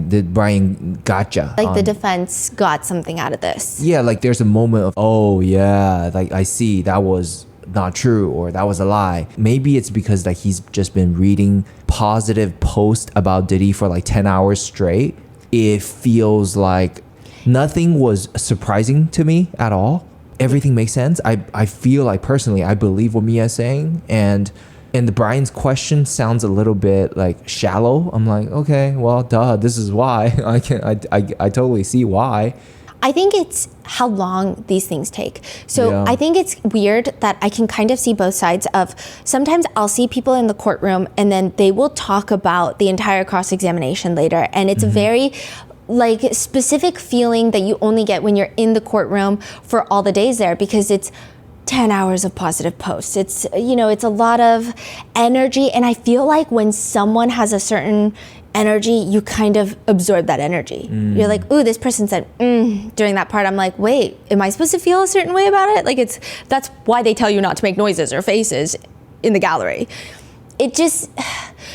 A: did Brian gotcha?
B: Like the defense got something out of this.
A: Yeah, like there's a moment of, oh yeah, like I see that was not true or that was a lie. Maybe it's because like he's just been reading positive posts about Diddy for like 10 hours straight. It feels like nothing was surprising to me at all. Everything makes sense. I feel like personally, I believe what Mia's saying, and the Brian's question sounds a little bit like shallow. I'm like, okay, well, duh, this is why. I totally see why.
B: I think it's how long these things take. So
A: Yeah.
B: I think it's weird that I can kind of see both sides of, sometimes I'll see people in the courtroom and then they will talk about the entire cross-examination later. And it's a very like specific feeling that you only get when you're in the courtroom for all the days there, because it's 10 hours of positive posts. It's, it's a lot of energy. And I feel like when someone has a certain energy, you kind of absorb that energy. You're like, ooh, this person said, during that part. I'm like, wait, am I supposed to feel a certain way about it? Like that's why they tell you not to make noises or faces in the gallery. It just,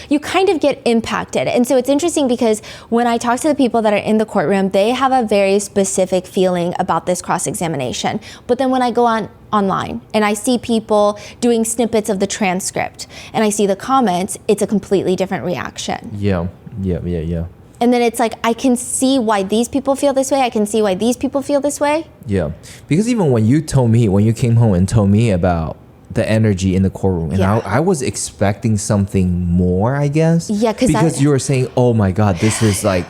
B: you kind of get impacted. And so it's interesting because when I talk to the people that are in the courtroom, they have a very specific feeling about this cross-examination. But then when I go online and I see people doing snippets of the transcript and I see the comments, it's a completely different reaction.
A: Yeah.
B: And then it's like, I can see why these people feel this way. I can see why these people feel this way.
A: Yeah. Because even when you came home and told me about the energy in the courtroom, and
B: Yeah.
A: I was expecting something more, I guess.
B: Yeah,
A: because you were saying, oh my God, this is like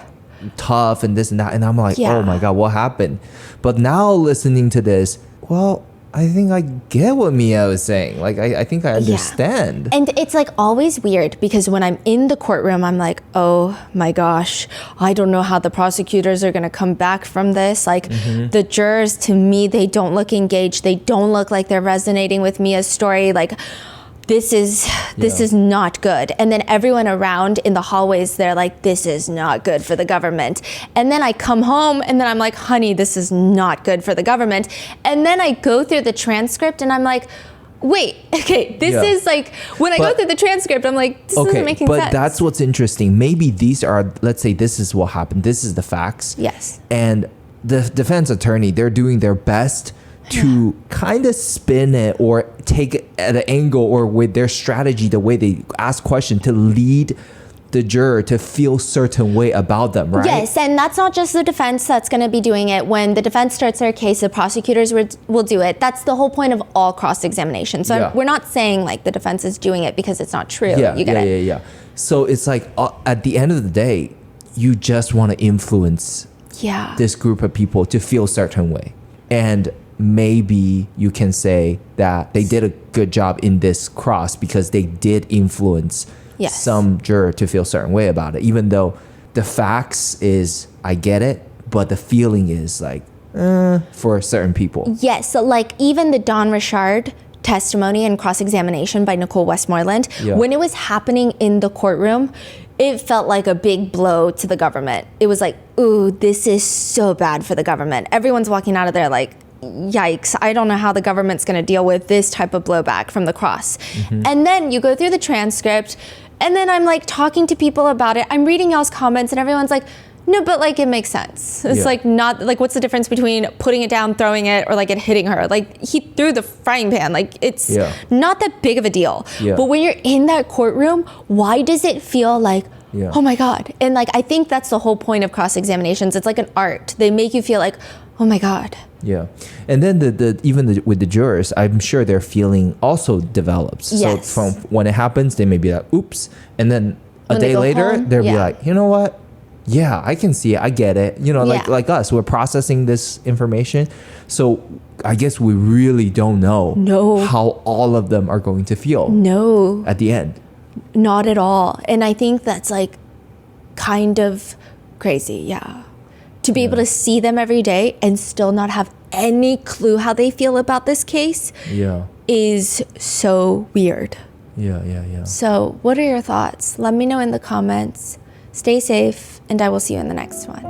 A: tough and this and that. And I'm like,
B: Yeah.
A: oh my God, what happened? But now listening to this, well, I think I get what Mia was saying. Like, I think I understand.
B: And it's like always weird because when I'm in the courtroom, I'm like, oh my gosh, I don't know how the prosecutors are going to come back from this. Like the jurors, to me, they don't look engaged. They don't look like they're resonating with Mia's story. Like, this is not good. And then everyone around in the hallways, they're like, this is not good for the government. And then I come home and then I'm like, honey, this is not good for the government. And then I go through the transcript and I'm like, wait, okay, this is like, when I go through the transcript, I'm like, this isn't making sense.
A: But that's what's interesting. Maybe these are, let's say this is what happened. This is the facts.
B: Yes.
A: And the defense attorney, they're doing their best to kind of spin it or take it at an angle or with their strategy, the way they ask questions to lead the juror to feel certain way about them, right?
B: Yes, and that's not just the defense that's going to be doing it. When the defense starts their case, the prosecutors will do it. That's the whole point of all cross-examination. So we're not saying like the defense is doing it because it's not true. You get it?
A: Yeah. So it's like at the end of the day, you just want to influence this group of people to feel a certain way. And maybe you can say that they did a good job in this cross because they did influence some juror to feel a certain way about it, even though the facts is, I get it, but the feeling is like, for certain people.
B: Yes, so like even the Don Richard testimony and cross-examination by Nicole Westmoreland, when it was happening in the courtroom, it felt like a big blow to the government. It was like, ooh, this is so bad for the government. Everyone's walking out of there like, yikes, I don't know how the government's going to deal with this type of blowback from the cross. And then you go through the transcript, and then I'm like talking to people about it. I'm reading y'all's comments, and everyone's like, no, but like it makes sense. It's like not like, what's the difference between putting it down, throwing it, or like it hitting her? Like he threw the frying pan. Like it's not that big of a deal. But when you're in that courtroom, why does it feel like, oh my God? And like, I think that's the whole point of cross-examinations. It's like an art. They make you feel like, oh my God.
A: Yeah. And then with the jurors, I'm sure their feeling also develops.
B: Yes.
A: So from when it happens, they may be like, oops. And then a day later, they'll be like, you know what? Yeah, I can see it. I get it. You know, like us, we're processing this information. So I guess we really don't know how all of them are going to feel at the end.
B: Not at all. And I think that's like kind of crazy. To be able to see them every day and still not have any clue how they feel about this case is so weird.
A: Yeah.
B: So what are your thoughts? Let me know in the comments. Stay safe, and I will see you in the next one.